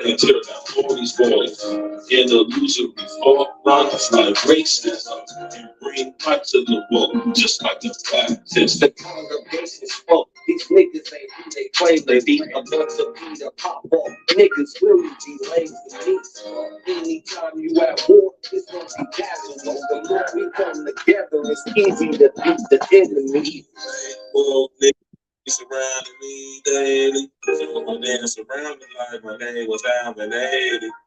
and tear down all these boys. In the illusory thought lines like racism and bring light to the world, just like the Baptist. The congregation spoke. These niggas ain't who they claim they be. A bunch of Peter pop off. Niggas really be lazy. Anytime you at war, it's gonna be casual. The more we come together, it's easy to beat the enemy. Well, niggas surrounding me daily. So my name surrounding like my name was Alvin.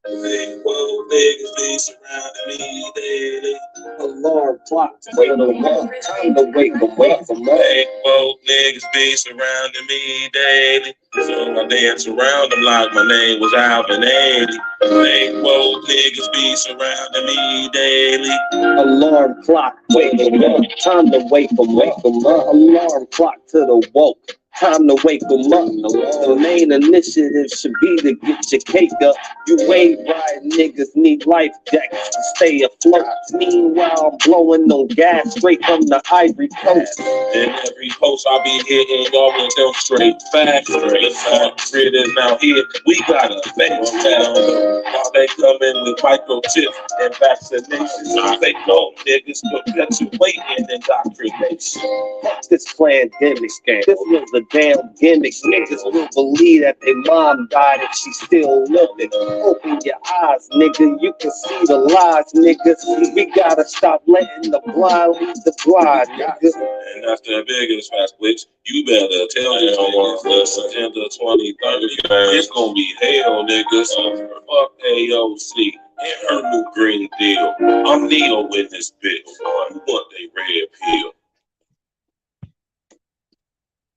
Whoa, niggas be surrounding me daily. Alarm clock, wait a month, time to wake them up from up. Hey, whoa, niggas be surrounding me daily. So my dance around them like my name was Alvin. Hey, whoa, niggas be surrounding me daily. Alarm clock, wait a month, time to wake them up. Alarm clock to the woke. Time to wake them up. The main initiative should be to get your cake up. You wave ride niggas need life jackets to stay afloat. Meanwhile, I'm blowing on gas straight from the Ivory Coast. In every post I be hitting y'all with them straight facts. Grid is now here. We got a face down. While they coming with microchips and vaccinations, I say no niggas perpetuating indoctrination. Fuck this pandemic scam. This was a damn gimmick. Niggas will believe that their mom died if she still living. Open your eyes, nigga. You can see the lies, niggas. We gotta stop letting the blind lead the blind, nigga. And that's the biggest fast glitch. You better tell your niggas this Agenda 2030. It's gonna be hell, niggas. Fuck AOC and her new green deal. I'm Neo in this bitch. You want they red pill.